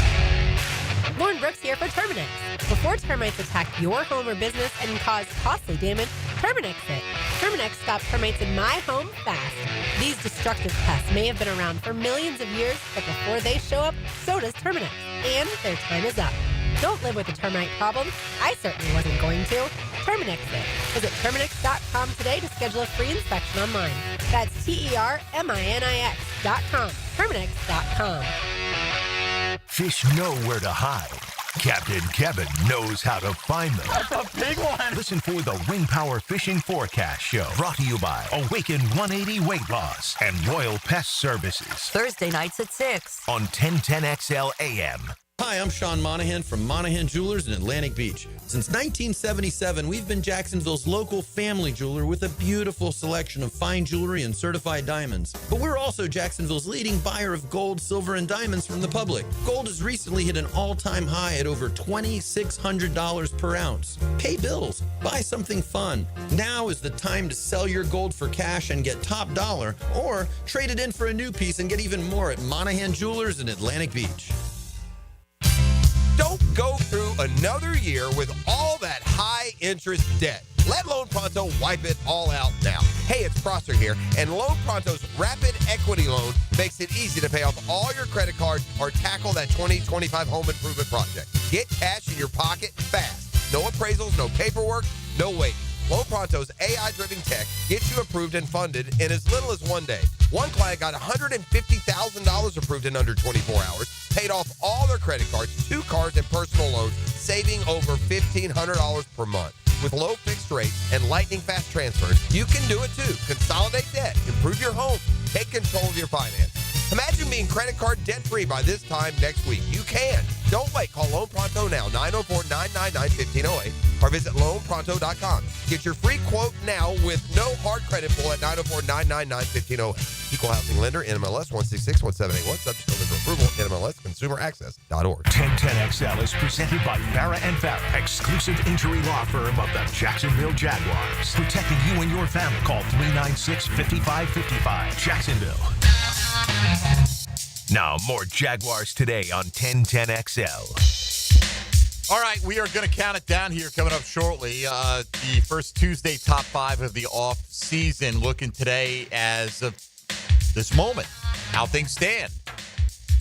Speaker 28: Lauren Brooks here for Terminix. Before termites attack your home or business and cause costly damage, Terminix it. Terminix stops termites in my home fast. These destructive pests may have been around for millions of years, but before they show up, so does Terminix. And their time is up. Don't live with a termite problem. I certainly wasn't going to. Terminix it. Visit Terminix.com today to schedule a free inspection online. That's TERMINIX.com. Terminix.com.
Speaker 3: Fish know where to hide. Captain Kevin knows how to find them.
Speaker 15: That's a big one.
Speaker 3: Listen for the Wing Power Fishing Forecast Show, brought to you by Awaken 180 Weight Loss and Royal Pest Services.
Speaker 27: Thursday nights at 6.
Speaker 3: On 1010XL AM.
Speaker 1: Hi, I'm Sean Monahan from Monahan Jewelers in Atlantic Beach. Since 1977, we've been Jacksonville's local family jeweler with a beautiful selection of fine jewelry and certified diamonds. But we're also Jacksonville's leading buyer of gold, silver, and diamonds from the public. Gold has recently hit an all-time high at over $2,600 per ounce. Pay bills. Buy something fun. Now is the time to sell your gold for cash and get top dollar, or trade it in for a new piece and get even more at Monahan Jewelers in Atlantic Beach.
Speaker 21: Don't go through another year with all that high-interest debt. Let Loan Pronto wipe it all out now. Hey, it's Prosser here, and Loan Pronto's Rapid Equity Loan makes it easy to pay off all your credit cards or tackle that 2025 home improvement project. Get cash in your pocket fast. No appraisals, no paperwork, no waiting. Loan Pronto's AI-driven tech gets you approved and funded in as little as 1 day. One client got $150,000 approved in under 24 hours, paid off all their credit cards, 2 cars, and personal loans, saving over $1,500 per month. With low fixed rates and lightning fast transfers, you can do it too. Consolidate debt, improve your home, take control of your finances. Imagine being credit card debt-free by this time next week. You can. Don't wait. Call Loan Pronto now, 904-999-1508, or visit loanpronto.com. Get your free quote now with no hard credit pull at 904-999-1508. Equal housing lender, NMLS 166178. Subject to lender approval, NMLSconsumeraccess.org.
Speaker 3: 1010XL is presented by Farah and Farah, exclusive injury law firm of the Jacksonville Jaguars. Protecting you and your family. Call 396-5555. Jacksonville. Now, more Jaguars Today on 1010XL.
Speaker 4: All right, we are going to count it down here coming up shortly. The first Tuesday top 5 of the off season, looking today as of this moment, how things stand.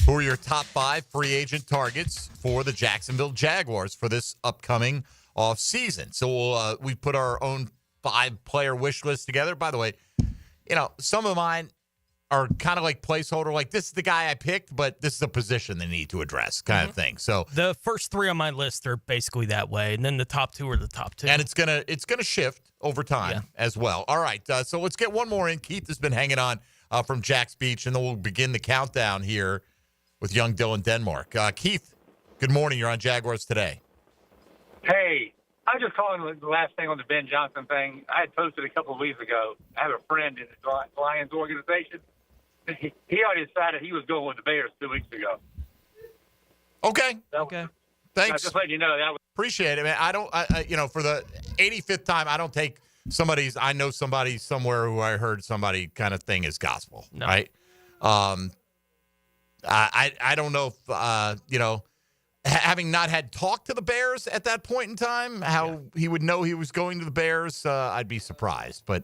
Speaker 4: Who are your top 5 free agent targets for the Jacksonville Jaguars for this upcoming off season? So we put our own 5-player wish list together. By the way, you know, some of mine are kind of like placeholder, like this is the guy I picked, but this is a position they need to address kind of thing. So
Speaker 5: the first 3 on my list are basically that way, and then the top 2 are the top 2.
Speaker 4: And it's gonna shift over time as well. All right, so let's get one more in. Keith has been hanging on from Jack's Beach, and then we'll begin the countdown here with young Dylan Denmark. Keith, good morning. You're on Jaguars Today.
Speaker 9: Hey, I was just calling the last thing on the Ben Johnson thing. I had posted a couple of weeks ago. I have a friend in the Lions organization. He already decided he was going with the Bears 2 weeks ago.
Speaker 4: Okay. Thanks.
Speaker 9: Just letting you know that.
Speaker 4: Appreciate it, man. I for the 85th time, I don't take I know somebody somewhere who I heard somebody kind of thing as gospel, right? I don't know if, having not had talked to the Bears at that point in time, how he would know he was going to the Bears, I'd be surprised, but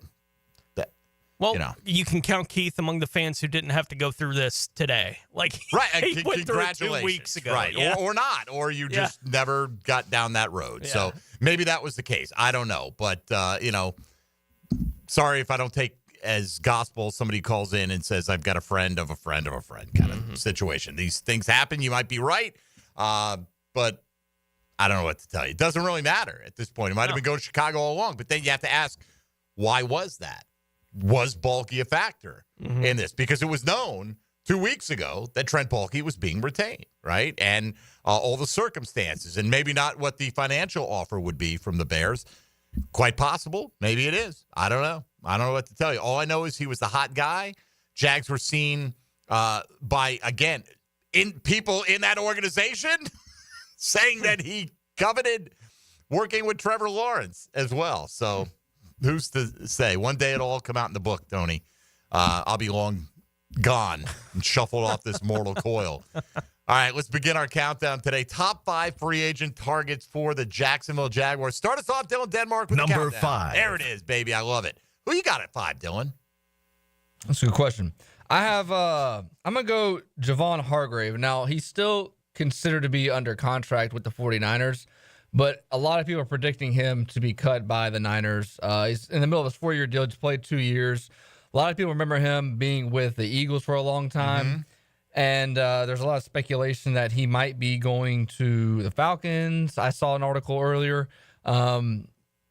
Speaker 5: you can count Keith among the fans who didn't have to go through this today. Like,
Speaker 4: right?
Speaker 5: He went through it
Speaker 4: Congratulations.
Speaker 5: 2 weeks ago,
Speaker 4: right?
Speaker 5: Yeah.
Speaker 4: Or not, or you just never got down that road.
Speaker 5: Yeah.
Speaker 4: So maybe that was the case. I don't know, but sorry if I don't take as gospel. Somebody calls in and says, "I've got a friend of a friend of a friend," kind of situation. These things happen. You might be right, but I don't know what to tell you. It doesn't really matter at this point. It might have been going to Chicago all along, but then you have to ask, why was that? Was Baalke a factor in this? Because it was known 2 weeks ago that Trent Baalke was being retained, right? And all the circumstances, and maybe not what the financial offer would be from the Bears. Quite possible. Maybe it is. I don't know. I don't know what to tell you. All I know is he was the hot guy. Jags were seen by, again, people in that organization saying that he coveted working with Trevor Lawrence as well. So who's to say? One day it'll all come out in the book, Tony. I'll be long gone and shuffled off this mortal coil. All right, let's begin our countdown today. Top 5 free agent targets for the Jacksonville Jaguars. Start us off, Dylan Denmark, with
Speaker 3: Number
Speaker 4: the countdown.
Speaker 3: 5.
Speaker 4: There it is, baby. I love it. Who you got at 5, Dylan?
Speaker 10: That's a good question. I have, I'm going to go Javon Hargrave. Now, he's still considered to be under contract with the 49ers, but a lot of people are predicting him to be cut by the Niners. He's in the middle of his 4-year deal. He's played 2 years. A lot of people remember him being with the Eagles for a long time. And there's a lot of speculation that he might be going to the Falcons. I saw an article earlier.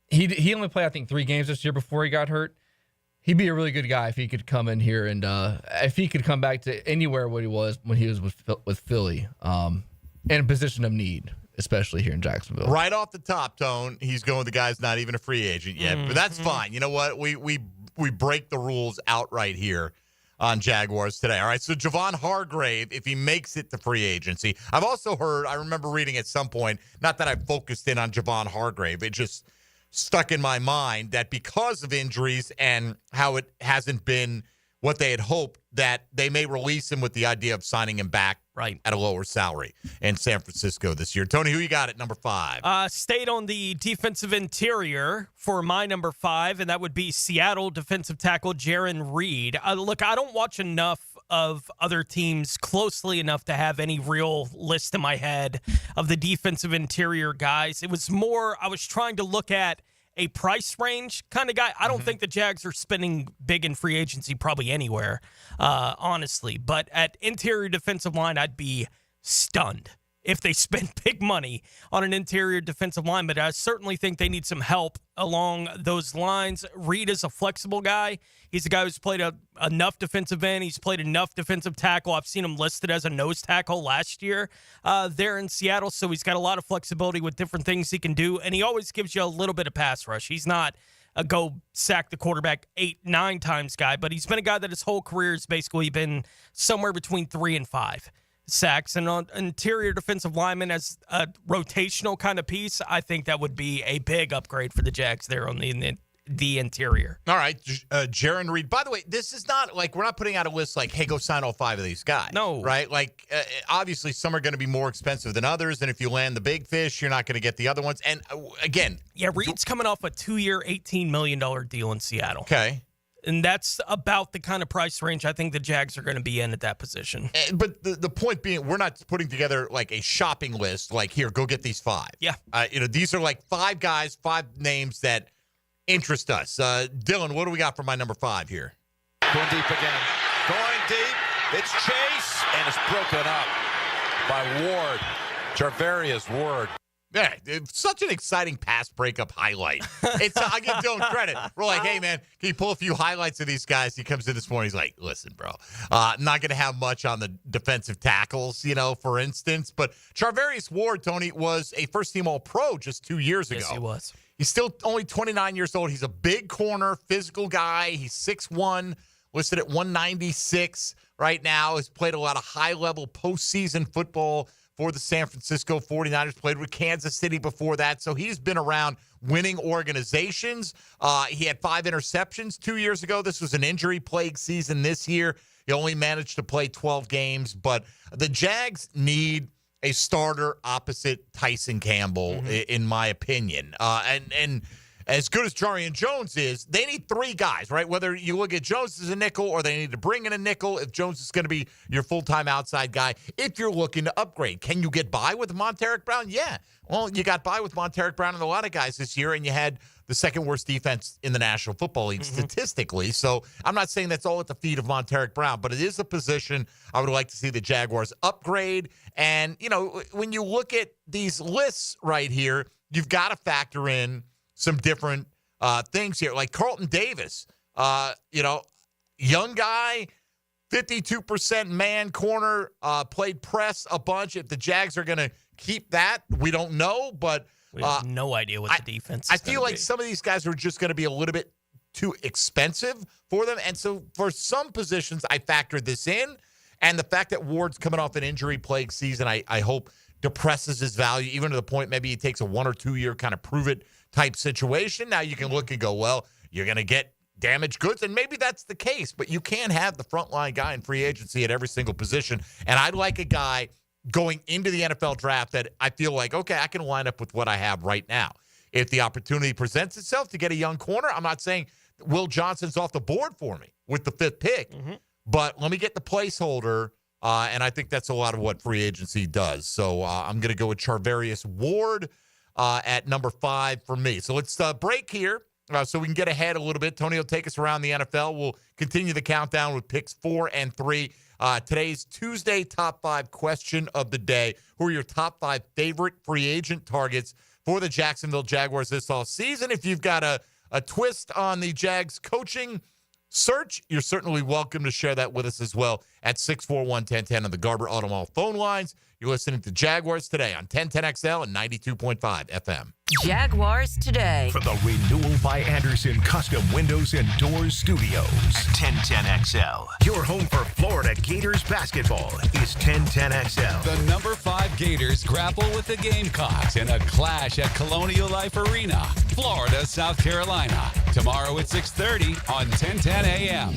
Speaker 10: He only played, I think, 3 games this year before he got hurt. He'd be a really good guy if he could come in here and if he could come back to anywhere what he was when he was with Philly. in a position of need, especially here in Jacksonville.
Speaker 4: Right off the top, Tone, he's going with the guy's not even a free agent yet, but that's fine. You know what? We break the rules outright here on Jaguars Today. All right, so Javon Hargrave, if he makes it to free agency. I've also heard, I remember reading at some point, not that I focused in on Javon Hargrave, it just stuck in my mind that because of injuries and how it hasn't been what they had hoped, that they may release him with the idea of signing him back at a lower salary in San Francisco this year. Tony, who you got at number 5?
Speaker 5: Stayed on the defensive interior for my number 5, and that would be Seattle defensive tackle Jaron Reed. Look, I don't watch enough of other teams closely enough to have any real list in my head of the defensive interior guys. It was more, I was trying to look at a price range kind of guy. I don't think the Jags are spending big in free agency probably anywhere, honestly. But at interior defensive line, I'd be stunned if they spend big money on an interior defensive line. But I certainly think they need some help along those lines. Reed is a flexible guy. He's a guy who's played enough defensive end. He's played enough defensive tackle. I've seen him listed as a nose tackle last year there in Seattle. So he's got a lot of flexibility with different things he can do. And he always gives you a little bit of pass rush. He's not a go sack the quarterback 8-9 times guy, but he's been a guy that his whole career has basically been somewhere between 3 and 5 sacks. And on interior defensive lineman as a rotational kind of piece, I think that would be a big upgrade for the Jags there on the interior.
Speaker 4: All right, Jaron Reed. By the way, this is not like we're not putting out a list like, hey, go sign all 5 of these guys.
Speaker 5: No.
Speaker 4: Right? Like, obviously, some are going to be more expensive than others, and if you land the big fish, you're not going to get the other ones. And, again.
Speaker 5: Yeah, Reed's coming off a 2-year, $18 million deal in Seattle.
Speaker 4: Okay.
Speaker 5: And that's about the kind of price range I think the Jags are going to be in at that position.
Speaker 4: But the point being, we're not putting together like a shopping list, like, here, go get these 5.
Speaker 5: Yeah.
Speaker 4: These are like 5 guys, 5 names that interest us. Dylan, what do we got for my number 5 here?
Speaker 11: Going deep again. Going deep. It's Chase, and it's broken up by Ward. Charvarius Ward.
Speaker 4: Yeah, it's such an exciting pass breakup highlight. I give Dylan credit. We're like, hey, man, can you pull a few highlights of these guys? He comes in this morning. He's like, listen, bro, not going to have much on the defensive tackles, for instance. But Charvarius Ward, Tony, was a first-team All-Pro just 2 years ago.
Speaker 5: Yes, he was.
Speaker 4: He's still only 29 years old. He's a big corner, physical guy. He's 6'1", listed at 196 right now. Has played a lot of high-level postseason football for the San Francisco 49ers, played with Kansas City before that. So he's been around winning organizations. He had 5 interceptions 2 years ago. This was an injury-plagued season this year. He only managed to play 12 games. But the Jags need a starter opposite Tyson Campbell, in my opinion. And as good as Jarian Jones is, they need 3 guys, right? Whether you look at Jones as a nickel or they need to bring in a nickel, if Jones is going to be your full-time outside guy, if you're looking to upgrade. Can you get by with Monteric Brown? Yeah. Well, you got by with Monteric Brown and a lot of guys this year, and you had the second-worst defense in the National Football League statistically. So I'm not saying that's all at the feet of Monteric Brown, but it is a position I would like to see the Jaguars upgrade. And, when you look at these lists right here, you've got to factor in some different things here. Like Carlton Davis, young guy, 52% man corner, played press a bunch. If the Jags are going to keep that, we don't know, but
Speaker 5: we have no idea what the defense is.
Speaker 4: I feel like some of these guys are just going to be a little bit too expensive for them. And so for some positions, I factored this in. And the fact that Ward's coming off an injury-plagued season, I hope depresses his value, even to the point maybe he takes a 1 or 2 year kind of prove-it type situation. Now you can look and go, well, you're going to get damaged goods, and maybe that's the case, but you can't have the frontline guy in free agency at every single position. And I'd like a guy going into the NFL draft that I feel like, okay, I can line up with what I have right now. If the opportunity presents itself to get a young corner, I'm not saying Will Johnson's off the board for me with the 5th pick, but let me get the placeholder, and I think that's a lot of what free agency does. So I'm going to go with Charvarius Ward at number 5 for me. So let's break here so we can get ahead a little bit. Tony will take us around the NFL. We'll continue the countdown with picks 4 and 3. Today's Tuesday top 5 question of the day. Who are your top 5 favorite free agent targets for the Jacksonville Jaguars this offseason? If you've got a twist on the Jags coaching search, you're certainly welcome to share that with us as well at 641-1010 on the Garber Automall phone lines. You're listening to Jaguars Today on 1010XL and 92.5 FM.
Speaker 27: Jaguars Today.
Speaker 3: From the Renewal by Anderson Custom Windows and Doors Studios. 1010XL. Your home for Florida Gators basketball is 1010XL.
Speaker 2: The number 5 Gators grapple with the Gamecocks in a clash at Colonial Life Arena, Florida, South Carolina. Tomorrow at 6:30 on 1010 AM.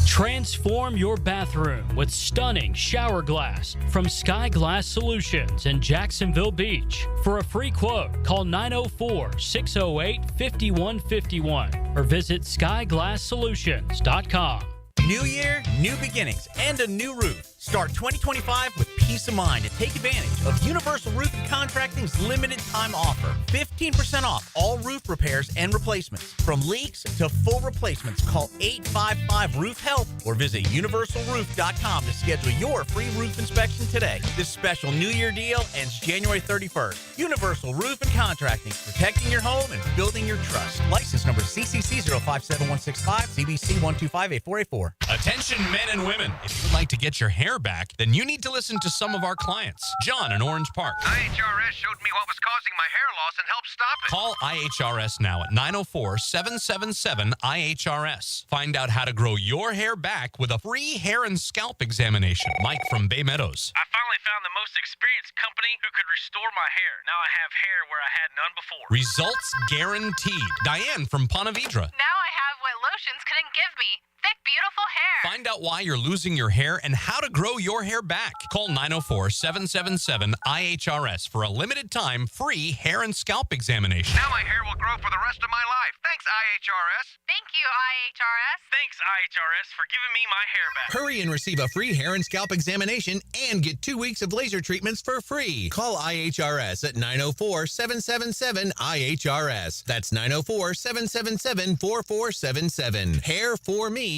Speaker 12: Transform your bathroom with stunning shower glass from Sky Glass Solutions in Jacksonville Beach. For a free quote, call 904-608-5151 or visit skyglasssolutions.com.
Speaker 14: New year, new beginnings, and a new roof. Start 2025 with peace of mind and take advantage of Universal Roof and Contracting's limited time offer. 15% off all roof repairs and replacements. From leaks to full replacements, call 855-ROOF-HELP or visit universalroof.com to schedule your free roof inspection today. This special New Year deal ends January 31st. Universal Roof and Contracting, protecting your home and building your trust. License number CCC 057165, CBC 1258484.
Speaker 16: Attention men and women. If you'd like to get your hair back, then you need to listen to some of our clients. John in Orange Park.
Speaker 17: IHRS showed me what was causing my hair loss and helped stop it.
Speaker 16: Call IHRS now at 904-777-IHRS. Find out how to grow your hair back with a free hair and scalp examination. Mike from Bay Meadows.
Speaker 17: I finally found the most experienced company who could restore my hair. Now I have hair where I had none before.
Speaker 16: Results guaranteed. Diane from Ponte Vedra.
Speaker 18: Now I have what lotions couldn't give me. Thick, beautiful hair.
Speaker 16: Find out why you're losing your hair and how to grow your hair back. Call 904-777-IHRS for a limited time free hair and scalp examination.
Speaker 17: Now my hair will grow for the rest of my life. Thanks, IHRS.
Speaker 18: Thank you, IHRS.
Speaker 17: Thanks, IHRS, for giving me my hair back.
Speaker 16: Hurry and receive a free hair and scalp examination and get 2 weeks of laser treatments for free. Call IHRS at 904-777-IHRS. That's 904-777-4477. Hairforme.com.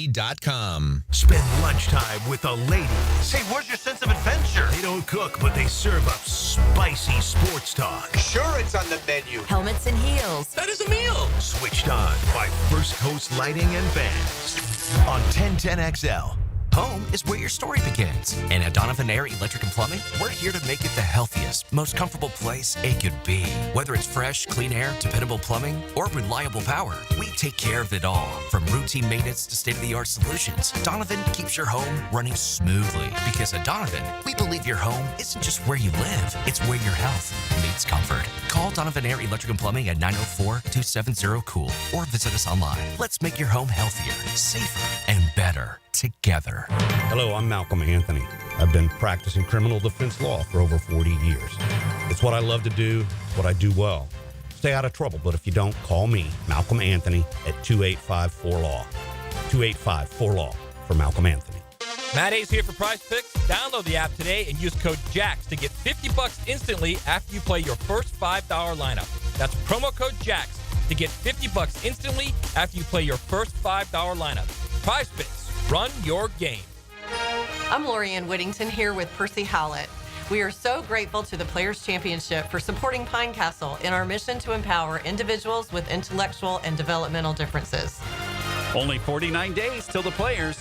Speaker 3: Spend lunchtime with the ladies.
Speaker 17: Hey, where's your sense of adventure?
Speaker 3: They don't cook, but they serve up spicy sports talk.
Speaker 17: Sure, it's on the menu.
Speaker 27: Helmets and heels.
Speaker 17: That is a meal.
Speaker 3: Switched on by First Coast Lighting and Fans on 1010XL.
Speaker 24: Home is where your story begins. And at Donovan Air Electric and Plumbing, we're here to make it the healthiest, most comfortable place it could be. Whether it's fresh, clean air, dependable plumbing, or reliable power, we take care of it all. From routine maintenance to state-of-the-art solutions, Donovan keeps your home running smoothly. Because at Donovan, we believe your home isn't just where you live, it's where your health meets comfort. Call Donovan Air Electric and Plumbing at 904-270-COOL or visit us online. Let's make your home healthier, safer, and better together.
Speaker 19: Hello, I'm Malcolm Anthony. I've been practicing criminal defense law for over 40 years. It's what I love to do, what I do well. Stay out of trouble, but if you don't, call me, Malcolm Anthony, at 2854-LAW. 2854-LAW for Malcolm Anthony.
Speaker 20: Matt A's here for Prize Picks. Download the app today and use code JAX to get $50 instantly after you play your first $5 lineup. That's promo code JAX to get $50 instantly after you play your first $5 lineup. Prize Picks. Run your game.
Speaker 29: I'm Lorianne Whittington here with Percy Howlett. We are so grateful to the Players Championship for supporting Pine Castle in our mission to empower individuals with intellectual and developmental differences.
Speaker 2: Only 49 days till the Players.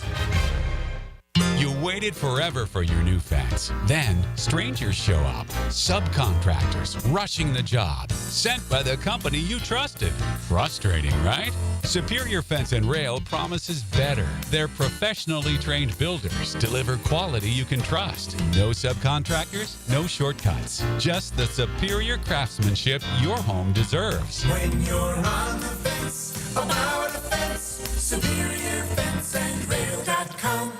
Speaker 2: You waited forever for your new fence. Then strangers show up. Subcontractors rushing the job. Sent by the company you trusted. Frustrating, right? Superior Fence and Rail promises better. Their professionally trained builders deliver quality you can trust. No subcontractors, no shortcuts. Just the superior craftsmanship your home deserves.
Speaker 15: When you're on the fence, about the fence, superiorfenceandrail.com.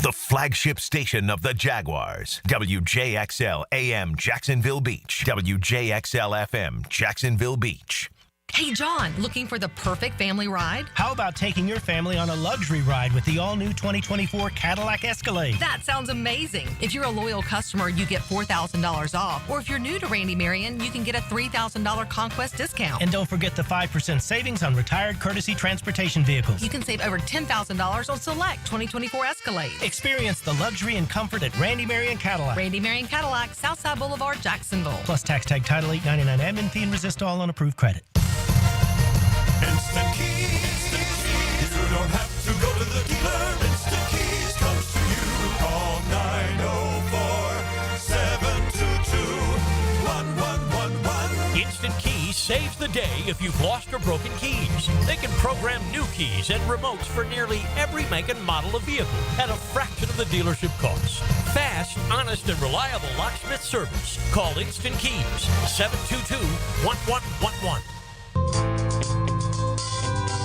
Speaker 3: The flagship station of the Jaguars. WJXL AM Jacksonville Beach. WJXL FM Jacksonville Beach.
Speaker 27: Hey, John, looking for the perfect family ride?
Speaker 30: How about taking your family on a luxury ride with the all-new 2024 Cadillac Escalade?
Speaker 27: That sounds amazing. If you're a loyal customer, you get $4,000 off. Or if you're new to Randy Marion, you can get a $3,000 Conquest discount.
Speaker 30: And don't forget the 5% savings on retired courtesy transportation vehicles.
Speaker 27: You can save over $10,000 on select 2024 Escalades.
Speaker 30: Experience the luxury and comfort at Randy Marion Cadillac.
Speaker 27: Randy Marion Cadillac, Southside Boulevard, Jacksonville.
Speaker 30: Plus tax tag title $8.99 admin fee and resist all on approved credit.
Speaker 15: Instant Keys. You don't have to go to the dealer. Instant Keys comes to you. Call
Speaker 1: if you've lost or broken keys. They can program new keys and remotes for nearly every make and model of vehicle at a fraction of the dealership cost. Fast, honest, and reliable locksmith service. Call Instant Keys, 722-1111.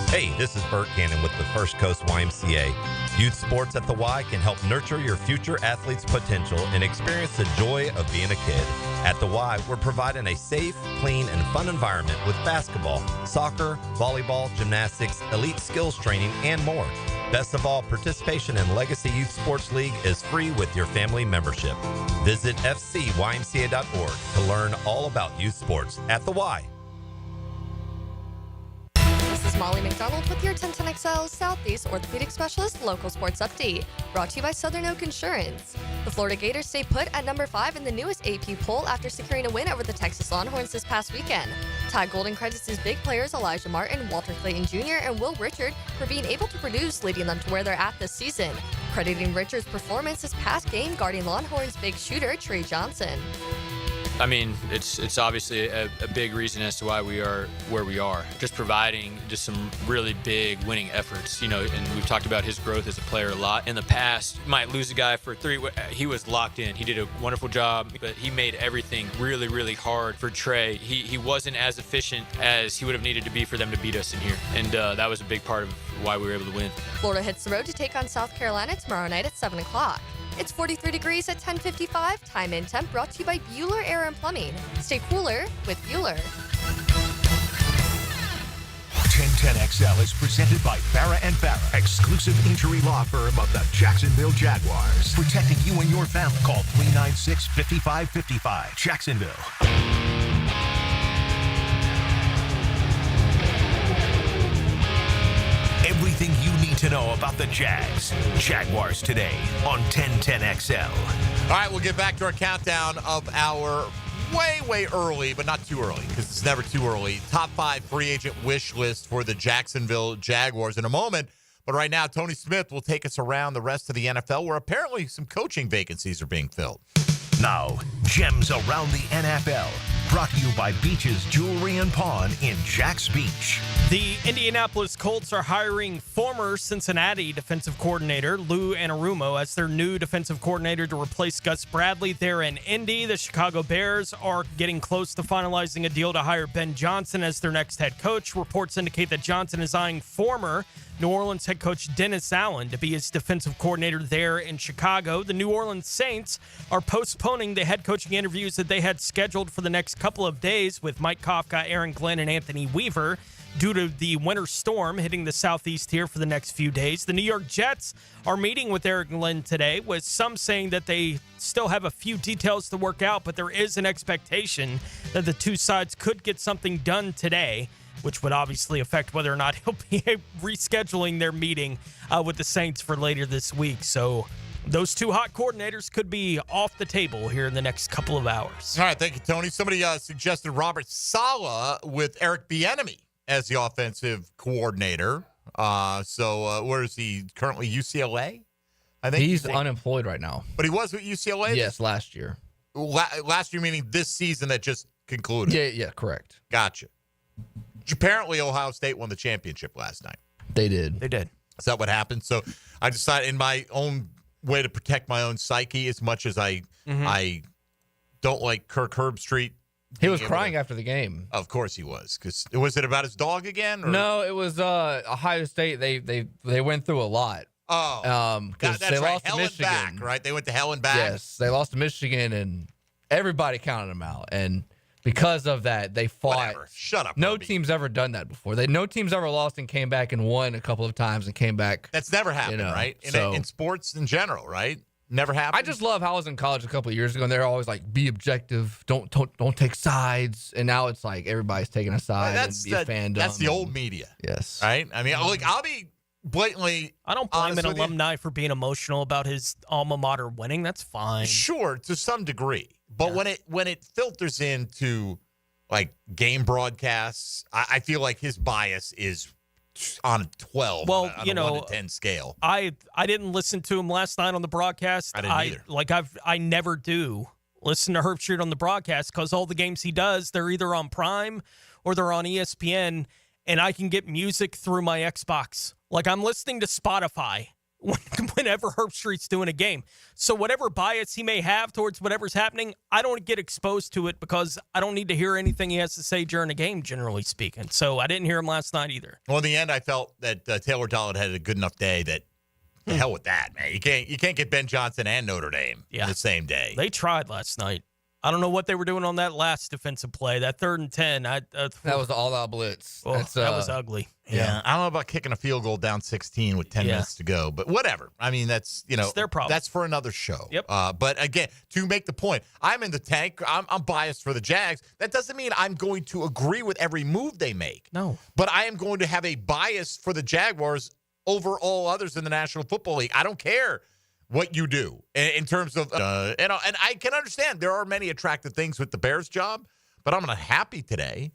Speaker 6: Hey, this is Bert Cannon with the First Coast YMCA. Youth sports at the Y can help nurture your future athlete's potential and experience the joy of being a kid. At the Y, we're providing a safe, clean, and fun environment with basketball, soccer, volleyball, gymnastics, elite skills training, and more. Best of all, participation in Legacy Youth Sports League is free with your family membership. Visit fcymca.org to learn all about youth sports at the Y.
Speaker 7: This is Molly McDonald with your 1010XL Southeast Orthopedic Specialist Local Sports Update, brought to you by Southern Oak Insurance. The Florida Gators stay put at number 5 in the newest AP poll after securing a win over the Texas Longhorns this past weekend. Ty Golden credits his big players Elijah Martin, Walter Clayton Jr., and Will Richard for being able to produce, leading them to where they're at this season, crediting Richard's performance this past game guarding Longhorns' big shooter Trey Johnson.
Speaker 8: I mean, it's obviously a big reason as to why we are where we are. Just providing just some really big winning efforts, and we've talked about his growth as a player a lot. In the past, you might lose a guy for 3. He was locked in. He did a wonderful job, but he made everything really, really hard for Trey. He wasn't as efficient as he would have needed to be for them to beat us in here, and that was a big part of why we were able to win.
Speaker 7: Florida hits the road to take on South Carolina tomorrow night at 7 o'clock. It's 43 degrees at 10:55. Time and temp brought to you by Bueller Air and Plumbing. Stay cooler with Bueller.
Speaker 3: 1010XL is presented by Farrah & Farrah, exclusive injury law firm of the Jacksonville Jaguars. Protecting you and your family. Call 396-5555. Jacksonville. Everything you need to know about the Jags. Jaguars Today on 1010XL.
Speaker 4: All right, we'll get back to our countdown of our way early, but not too early because it's never too early. Top 5 free agent wish list for the Jacksonville Jaguars in a moment. But right now, Tony Smith will take us around the rest of the NFL where apparently some coaching vacancies are being filled.
Speaker 3: Now, Gems Around the NFL. Brought to you by Beach's Jewelry and Pawn in Jax Beach.
Speaker 5: The Indianapolis Colts are hiring former Cincinnati defensive coordinator Lou Anarumo as their new defensive coordinator to replace Gus Bradley there in Indy. The Chicago Bears are getting close to finalizing a deal to hire Ben Johnson as their next head coach. Reports indicate that Johnson is eyeing former New Orleans head coach Dennis Allen to be his defensive coordinator there in Chicago. The New Orleans Saints are postponing the head coaching interviews that they had scheduled for the next couple of days with Mike Kafka, Aaron Glenn, and Anthony Weaver due to the winter storm hitting the southeast here for the next few days. The New York Jets are meeting with Aaron Glenn today, with some saying that they still have a few details to work out, but there is an expectation that the two sides could get something done today, which would obviously affect whether or not he'll be rescheduling their meeting with the Saints for later this week. So those two hot coordinators could be off the table here in the next couple of hours.
Speaker 4: All right, thank you, Tony. Somebody suggested Robert Saleh with Eric Bieniemy as the offensive coordinator. So where is he currently? UCLA? I think
Speaker 10: he's unemployed right now.
Speaker 4: But he was with UCLA?
Speaker 10: Yes, last year.
Speaker 4: Last year meaning this season that just concluded?
Speaker 10: Yeah, correct.
Speaker 4: Gotcha. Apparently, Ohio State won the championship last night.
Speaker 10: They did.
Speaker 4: Is that what happened? So I decided in my own way to protect my own psyche, as much as I don't like Kirk Herbstreit.
Speaker 10: He was crying after the game.
Speaker 4: Of course he was. Because was it about his dog again? Or?
Speaker 10: No, it was Ohio State. They went through a lot.
Speaker 4: Oh,
Speaker 10: because
Speaker 4: that's
Speaker 10: they
Speaker 4: right.
Speaker 10: lost to
Speaker 4: Hell and
Speaker 10: Michigan.
Speaker 4: back, right? They went to hell and back.
Speaker 10: Yes, they lost to Michigan, and everybody counted them out. And because of that, they fought.
Speaker 4: Whatever. Shut up.
Speaker 10: No
Speaker 4: Herbie.
Speaker 10: team's ever done that before. No team's ever lost and came back and won a couple of times and came back.
Speaker 4: That's never happened, right? In sports in general, right? Never happened.
Speaker 10: I just love how I was in college a couple of years ago, and they're always like, "Be objective, don't take sides." And now it's like everybody's taking a side and be a fandom.
Speaker 4: That's the old media.
Speaker 10: Yes,
Speaker 4: right. I mean, I'll be blatantly.
Speaker 5: I don't blame an alumni for being emotional about his alma mater winning. That's fine.
Speaker 4: Sure, to some degree, but when it filters into like game broadcasts, I feel like his bias is on a 12.
Speaker 5: Well,
Speaker 4: on a 1 to 10 scale.
Speaker 5: I didn't listen to him last night on the broadcast.
Speaker 4: I didn't either.
Speaker 5: I never do listen to Herbstreit on the broadcast because all the games he does, they're either on Prime or they're on ESPN, and I can get music through my Xbox. Like, I'm listening to Spotify whenever Herbstreit's doing a game. So whatever bias he may have towards whatever's happening, I don't get exposed to it because I don't need to hear anything he has to say during a game, generally speaking. So I didn't hear him last night either.
Speaker 4: Well, in the end, I felt that Taylor Dollard had a good enough day that the hell with that, man. You can't get Ben Johnson and Notre Dame in the same day.
Speaker 5: They tried last night. I don't know what they were doing on that last defensive play, that 3rd and 10.
Speaker 10: That was the all-out blitz.
Speaker 5: Oh, that was ugly.
Speaker 4: Yeah, I don't know about kicking a field goal down 16 with 10 minutes to go, but whatever. I mean, that's
Speaker 5: it's their problem.
Speaker 4: That's for another show.
Speaker 5: Yep.
Speaker 4: But again, to make the point, I'm in the tank. I'm biased for the Jags. That doesn't mean I'm going to agree with every move they make.
Speaker 5: No.
Speaker 4: But I am going to have a bias for the Jaguars over all others in the National Football League. I don't care what you do in terms of, and I can understand there are many attractive things with the Bears job, but I'm not happy today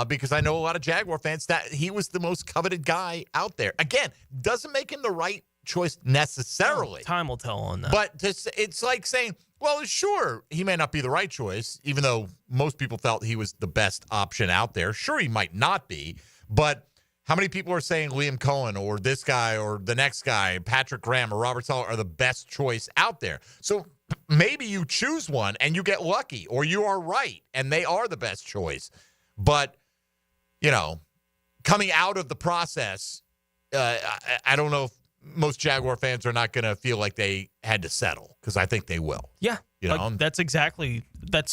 Speaker 4: because I know a lot of Jaguar fans that he was the most coveted guy out there. Again, doesn't make him the right choice necessarily.
Speaker 5: Time will tell on that.
Speaker 4: But it's like saying, well, sure, he may not be the right choice, even though most people felt he was the best option out there. Sure, he might not be, but how many people are saying Liam Cohen or this guy or the next guy, Patrick Graham or Robert Saleh, are the best choice out there? So maybe you choose one and you get lucky, or you are right and they are the best choice. But, coming out of the process, I don't know if most Jaguar fans are not going to feel like they had to settle, because I think they will.
Speaker 5: Yeah. That's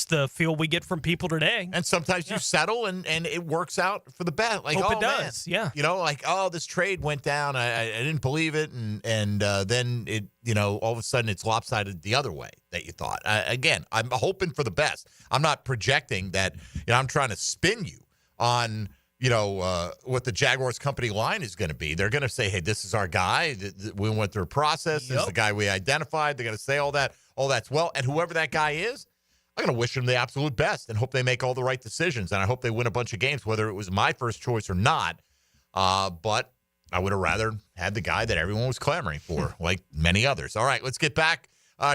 Speaker 5: the feel we get from people today.
Speaker 4: And sometimes you settle and it works out for the best. Like,
Speaker 5: Hope it
Speaker 4: does.
Speaker 5: Man.
Speaker 4: Yeah. This trade went down. I didn't believe it. And then it, all of a sudden it's lopsided the other way that you thought. Again, I'm hoping for the best. I'm not projecting that, I'm trying to spin you on, what the Jaguars company line is going to be. They're going to say, hey, this is our guy. We went through a process. This is the guy we identified. They're going to say all that's well. And whoever that guy is, I'm going to wish them the absolute best and hope they make all the right decisions. And I hope they win a bunch of games, whether it was my first choice or not. But I would have rather had the guy that everyone was clamoring for, like many others. All right, let's get back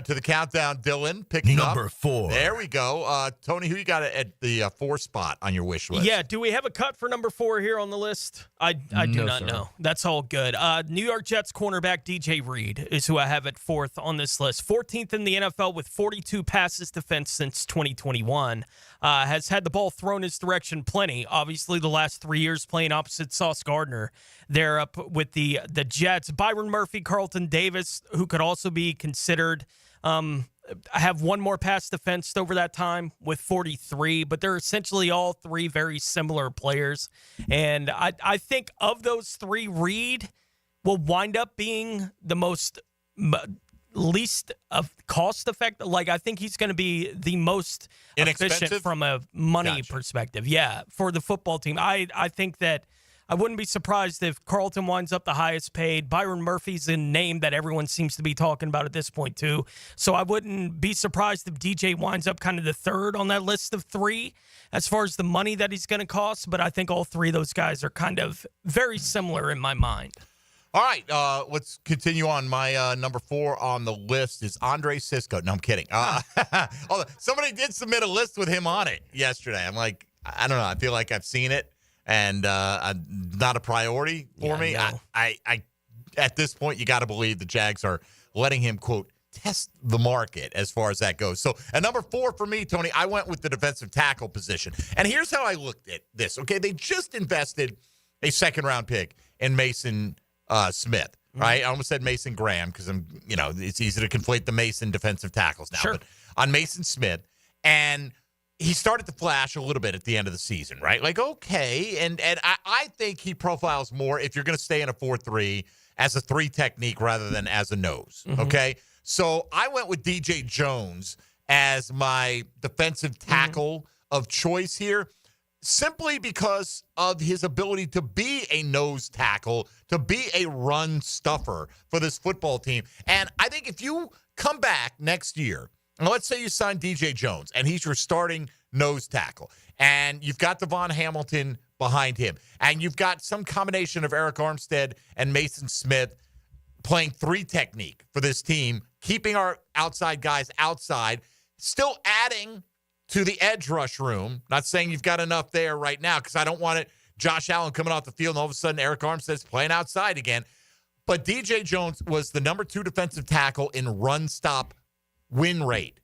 Speaker 4: to the countdown. Dylan picking
Speaker 3: Number 4.
Speaker 4: There we go. Tony, who you got at the 4 spot on your wish list?
Speaker 5: Yeah, do we have a cut for number 4 here on the list? I do not know. That's all good. New York Jets cornerback DJ Reed is who I have at 4th on this list. 14th in the NFL with 42 passes defense since 2021. Has had the ball thrown his direction plenty. Obviously, the last 3 years playing opposite Sauce Gardner. They're up with the Jets. Byron Murphy, Carlton Davis, who could also be considered. I have one more pass defense over that time with 43, but they're essentially all 3 very similar players. And I think of those 3, Reed will wind up being the most least of cost effective. Like, I think he's going to be the most efficient from a money perspective. Yeah, for the football team. I think that I wouldn't be surprised if Carlton winds up the highest paid. Byron Murphy's a name that everyone seems to be talking about at this point, too. So I wouldn't be surprised if DJ winds up kind of the 3rd on that list of 3 as far as the money that he's going to cost. But I think all 3 of those guys are kind of very similar in my mind.
Speaker 4: All right, let's continue on. My number 4 on the list is Andre Sisco. No, I'm kidding. Somebody did submit a list with him on it yesterday. I'm like, I don't know. I feel like I've seen it. And not a priority for me.
Speaker 5: No.
Speaker 4: I at this point, you got to believe the Jags are letting him, quote, test the market as far as that goes. So at number 4 for me, Tony, I went with the defensive tackle position. And here's how I looked at this. Okay, they just invested a 2nd-round pick in Mason Smith. Right? I almost said Mason Graham because it's easy to conflate the Mason defensive tackles now.
Speaker 5: Sure.
Speaker 4: But on Mason Smith, and he started to flash a little bit at the end of the season, right? Like, okay. And I think he profiles more if you're going to stay in a 4-3 as a 3 technique rather than as a nose, okay? So I went with DJ Jones as my defensive tackle of choice here, simply because of his ability to be a nose tackle, to be a run stuffer for this football team. And I think if you come back next year, now, let's say you sign DJ Jones, and he's your starting nose tackle, and you've got Devon Hamilton behind him, and you've got some combination of Eric Armstead and Mason Smith playing 3 technique for this team, keeping our outside guys outside, still adding to the edge rush room. Not saying you've got enough there right now because I don't want it. Josh Allen coming off the field and all of a sudden Eric Armstead's playing outside again. But DJ Jones was the number 2 defensive tackle in run stop win rate.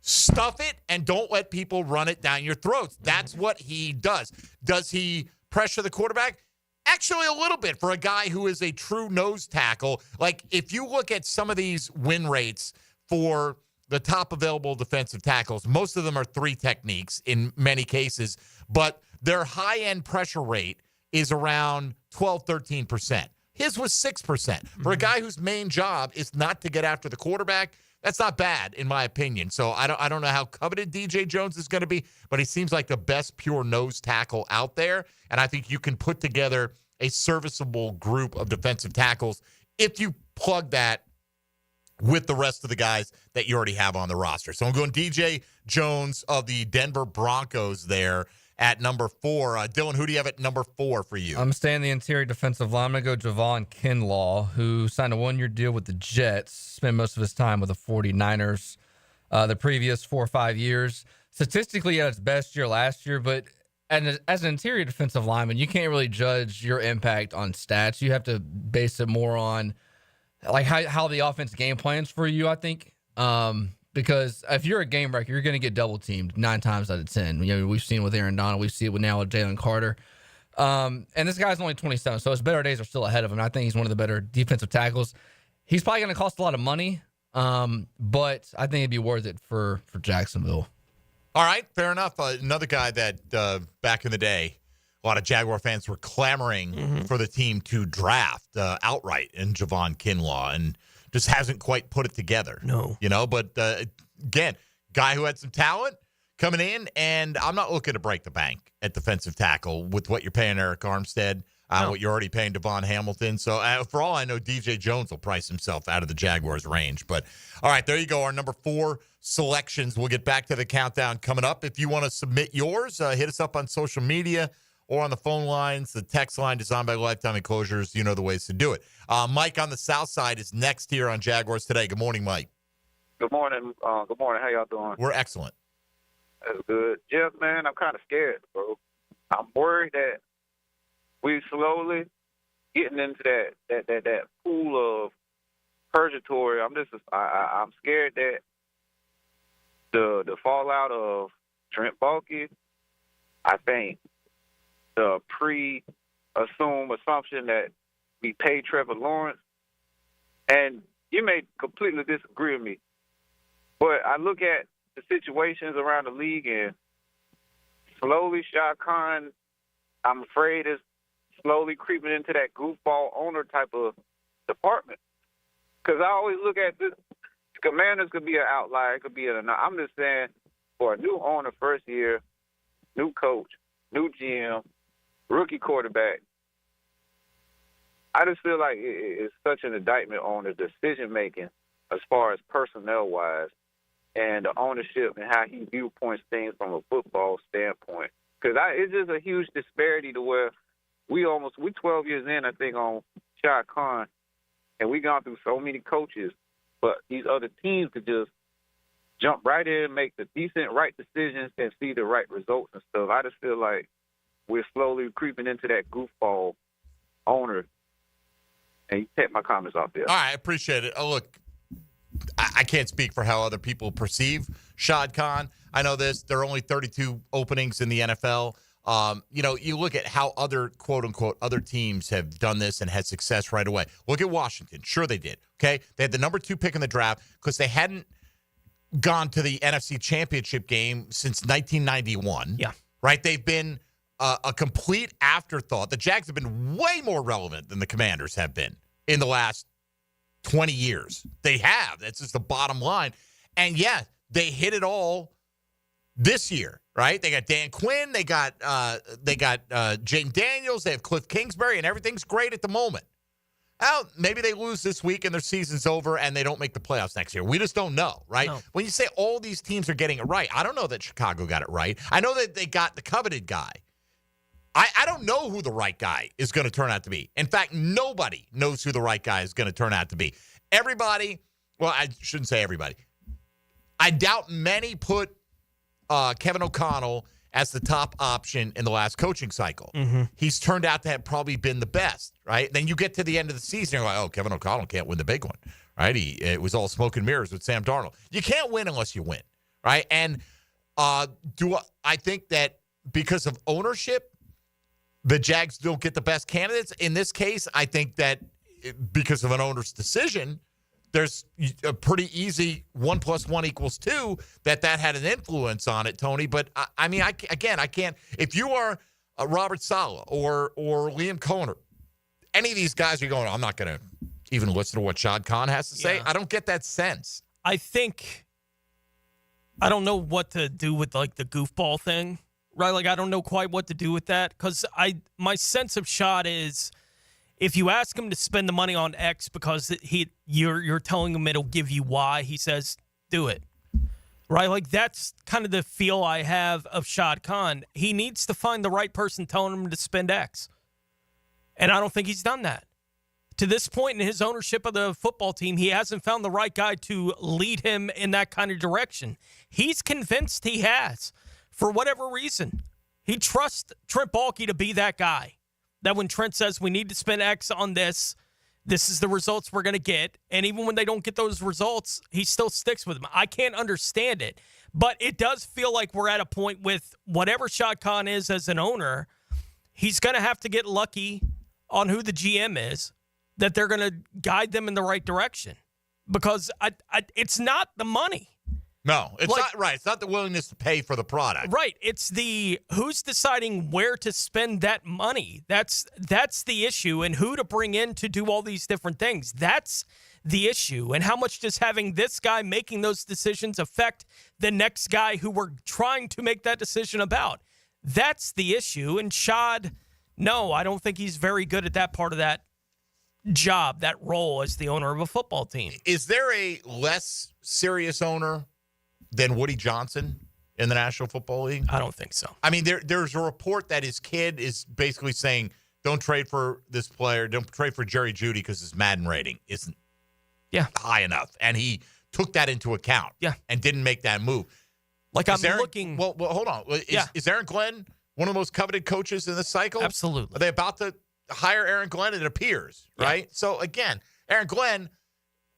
Speaker 4: Stuff it and don't let people run it down your throats. That's what he does. Does he pressure the quarterback? Actually, a little bit for a guy who is a true nose tackle. Like, if you look at some of these win rates for the top available defensive tackles, most of them are 3 techniques in many cases, but their high-end pressure rate is around 12, 13%. His was 6%. For a guy whose main job is not to get after the quarterback, that's not bad, in my opinion. So I don't know how coveted DJ Jones is going to be, but he seems like the best pure nose tackle out there. And I think you can put together a serviceable group of defensive tackles if you plug that with the rest of the guys that you already have on the roster. So I'm going DJ Jones of the Denver Broncos there at number 4. Dylan, who do you have at number 4 for you?
Speaker 10: I'm staying the interior defensive line. I'm going to go Javon Kinlaw, who signed a 1-year deal with the Jets, spent most of his time with the 49ers the previous 4 or 5 years. Statistically, he had his best year last year, but as an interior defensive lineman, you can't really judge your impact on stats. You have to base it more on like how the offense game plans for you, I think. Because if you're a game wrecker, you're going to get double teamed 9 times out of 10. You know, we've seen it with Aaron Donald. We see it now with Jalen Carter. And this guy's only 27, so his better days are still ahead of him. I think he's one of the better defensive tackles. He's probably going to cost a lot of money, but I think it'd be worth it for Jacksonville.
Speaker 4: All right, fair enough. Another guy that back in the day, a lot of Jaguar fans were clamoring for the team to draft outright in Javon Kinlaw, and just hasn't quite put it together.
Speaker 5: No.
Speaker 4: You know, but again, guy who had some talent coming in, and I'm not looking to break the bank at defensive tackle with what you're paying Eric Armstead, what you're already paying Devon Hamilton. So for all I know, DJ Jones will price himself out of the Jaguars range. But all right, there you go. Our number 4 selections. We'll get back to the countdown coming up. If you want to submit yours, hit us up on social media or on the phone lines, the text line designed by Lifetime Enclosures. You know the ways to do it. Mike on the south side is next here on Jaguars Today. Good morning, Mike.
Speaker 9: Good morning. Good morning. How y'all doing?
Speaker 4: We're excellent.
Speaker 9: That's good. Jeff, man, I'm kind of scared, bro. I'm worried that we slowly getting into that pool of purgatory. I'm scared that the fallout of Trent Baalke, I think the assumption that we pay Trevor Lawrence, and you may completely disagree with me, but I look at the situations around the league and slowly Shad Khan, I'm afraid, is slowly creeping into that goofball owner type of department. Because I always look at this, the Commanders could be an outlier, it could be I'm just saying, for a new owner, first year, new coach, new GM, rookie quarterback, I just feel like it's such an indictment on the decision-making as far as personnel-wise and the ownership and how he viewpoints things from a football standpoint. Because it's just a huge disparity to where we 12 years in, I think, on Shad Khan, and we gone through so many coaches, but these other teams could just jump right in, make the decent, right decisions, and see the right results and stuff. I just feel like we're slowly creeping into that goofball owner. And you take my comments off there.
Speaker 4: All right, I appreciate it. Oh, look, I can't speak for how other people perceive Shad Khan. I know this. There are only 32 openings in the NFL. You look at how other, quote-unquote, other teams have done this and had success right away. Look at Washington. Sure they did, okay? They had the number 2 pick in the draft because they hadn't gone to the NFC Championship game since 1991.
Speaker 5: Yeah.
Speaker 4: Right? They've been a complete afterthought. The Jags have been way more relevant than the Commanders have been in the last 20 years. They have. That's just the bottom line. And, yeah, they hit it all this year, right? They got Dan Quinn. They got Jaden Daniels. They have Cliff Kingsbury, and everything's great at the moment. Well, maybe they lose this week and their season's over and they don't make the playoffs next year. We just don't know, right? No. When you say all these teams are getting it right, I don't know that Chicago got it right. I know that they got the coveted guy. I don't know who the right guy is going to turn out to be. In fact, nobody knows who the right guy is going to turn out to be. Everybody, well, I shouldn't say everybody. I doubt many put Kevin O'Connell as the top option in the last coaching cycle.
Speaker 5: Mm-hmm.
Speaker 4: He's turned out to have probably been the best, right? Then you get to the end of the season, you're like, oh, Kevin O'Connell can't win the big one, right? It was all smoke and mirrors with Sam Darnold. You can't win unless you win, right? And I think that because of ownership, the Jags don't get the best candidates. In this case, I think that because of an owner's decision, there's a pretty easy 1 + 1 = 2 that had an influence on it, Tony. But I can't. If you are Robert Saleh or Liam Cohner, any of these guys are going, I'm not going to even listen to what Shad Khan has to say.
Speaker 5: Yeah.
Speaker 4: I don't get that sense.
Speaker 5: I don't know what to do with like the goofball thing, right? Like I don't know quite what to do with that because my sense of Shad is, if you ask him to spend the money on X because you're telling him it'll give you Y, he says, do it. Right? Like, that's kind of the feel I have of Shad Khan. He needs to find the right person telling him to spend X. And I don't think he's done that. To this point in his ownership of the football team, he hasn't found the right guy to lead him in that kind of direction. He's convinced he has, for whatever reason. He trusts Trent Baalke to be that guy. That when Trent says we need to spend X on this is the results we're going to get. And even when they don't get those results, he still sticks with them. I can't understand it. But it does feel like we're at a point with whatever Shad Khan is as an owner, he's going to have to get lucky on who the GM is, that they're going to guide them in the right direction. Because it's not the money.
Speaker 4: No, it's not right. It's not the willingness to pay for the product.
Speaker 5: Right. It's the who's deciding where to spend that money. That's the issue, and who to bring in to do all these different things. That's the issue. And how much does having this guy making those decisions affect the next guy who we're trying to make that decision about? That's the issue. And Shad, no, I don't think he's very good at that part of that job, that role as the owner of a football team.
Speaker 4: Is there a less serious owner than Woody Johnson in the National Football League?
Speaker 5: I don't think so.
Speaker 4: I mean, there's a report that his kid is basically saying, don't trade for this player, don't trade for Jerry Jeudy because his Madden rating isn't high enough. And he took that into account and didn't make that move.
Speaker 5: Like
Speaker 4: is
Speaker 5: I'm looking.
Speaker 4: Well, hold on. Is Aaron Glenn one of the most coveted coaches in this cycle?
Speaker 5: Absolutely.
Speaker 4: Are they about to hire Aaron Glenn? It appears, right? So, again, Aaron Glenn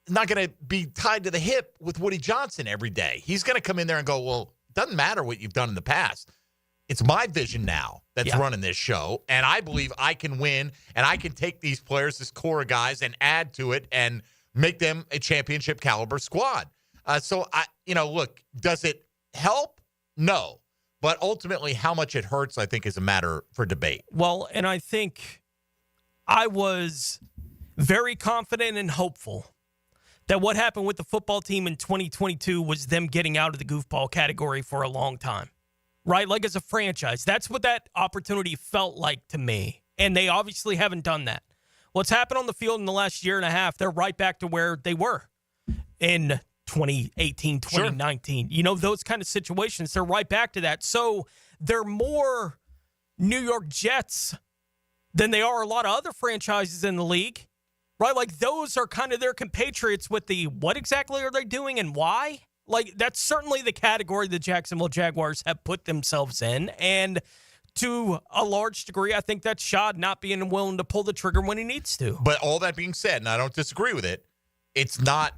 Speaker 4: not going to be tied to the hip with Woody Johnson every day. He's going to come in there and go, well, it doesn't matter what you've done in the past. It's my vision now that's running this show, and I believe I can win, and I can take these players, this core of guys, and add to it and make them a championship caliber squad. Look, does it help? No. But ultimately, how much it hurts, I think, is a matter for debate.
Speaker 5: Well, and I think I was very confident and hopeful that what happened with the football team in 2022 was them getting out of the goofball category for a long time, right? Like as a franchise. That's what that opportunity felt like to me. And they obviously haven't done that. What's happened on the field in the last year and a half, they're right back to where they were in 2018, 2019. Sure. You know, those kind of situations, they're right back to that. So they're more New York Jets than they are a lot of other franchises in the league. Right, like those are kind of their compatriots with the what exactly are they doing and why? Like that's certainly the category the Jacksonville Jaguars have put themselves in. And to a large degree, I think that's Shad not being willing to pull the trigger when he needs to.
Speaker 4: But all that being said, and I don't disagree with it, it's not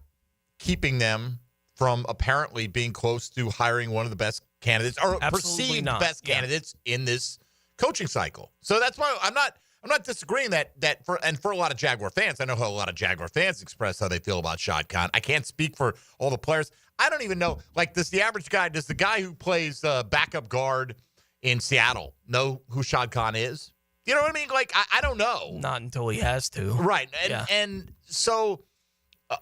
Speaker 4: keeping them from apparently being close to hiring one of the best candidates or perceived best candidates in this coaching cycle. So that's why I'm not disagreeing that for a lot of Jaguar fans, I know how a lot of Jaguar fans express how they feel about Shad Khan. I can't speak for all the players. I don't even know, like, does the guy who plays backup guard in Seattle know who Shad Khan is? You know what I mean? Like, I don't know.
Speaker 5: Not until he has to.
Speaker 4: Right. And so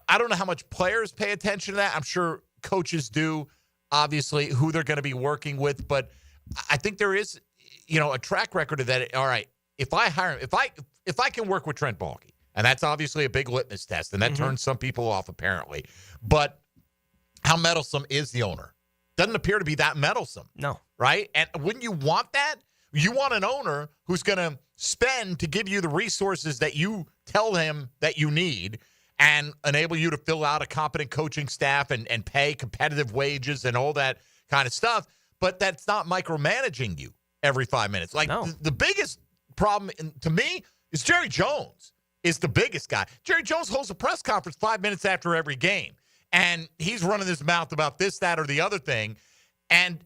Speaker 4: I don't know how much players pay attention to that. I'm sure coaches do, obviously, who they're going to be working with. But I think there is, a track record of that. All right. If I hire him, if I can work with Trent Baalke, and that's obviously a big litmus test, and that turns some people off apparently. But how meddlesome is the owner? Doesn't appear to be that meddlesome.
Speaker 5: No.
Speaker 4: Right? And wouldn't you want that? You want an owner who's going to spend to give you the resources that you tell him that you need and enable you to fill out a competent coaching staff and pay competitive wages and all that kind of stuff. but that's not micromanaging you every 5 minutes. Like, the biggest problem to me is Jerry Jones is the biggest guy. Jerry Jones holds a press conference 5 minutes after every game, and he's running his mouth about this, that, or the other thing. And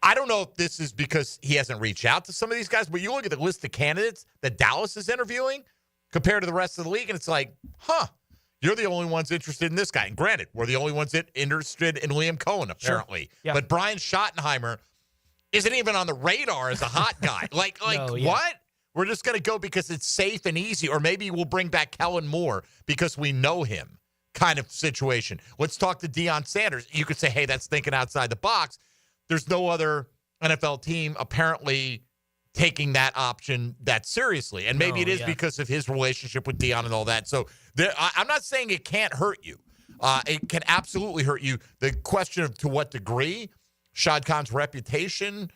Speaker 4: I don't know if this is because he hasn't reached out to some of these guys, but you look at the list of candidates that Dallas is interviewing compared to the rest of the league, and it's like, you're the only ones interested in this guy. And granted, we're the only ones interested in Liam Cohen, apparently. Sure. Yeah. But Brian Schottenheimer isn't even on the radar as a hot guy. What? We're just going to go because it's safe and easy, or maybe we'll bring back Kellen Moore because we know him kind of situation. Let's talk to Deion Sanders. You could say, hey, that's thinking outside the box. There's no other NFL team apparently taking that option that seriously. And maybe it is because of his relationship with Deion and all that. So I'm not saying it can't hurt you. It can absolutely hurt you. The question of to what degree Shad Khan's reputation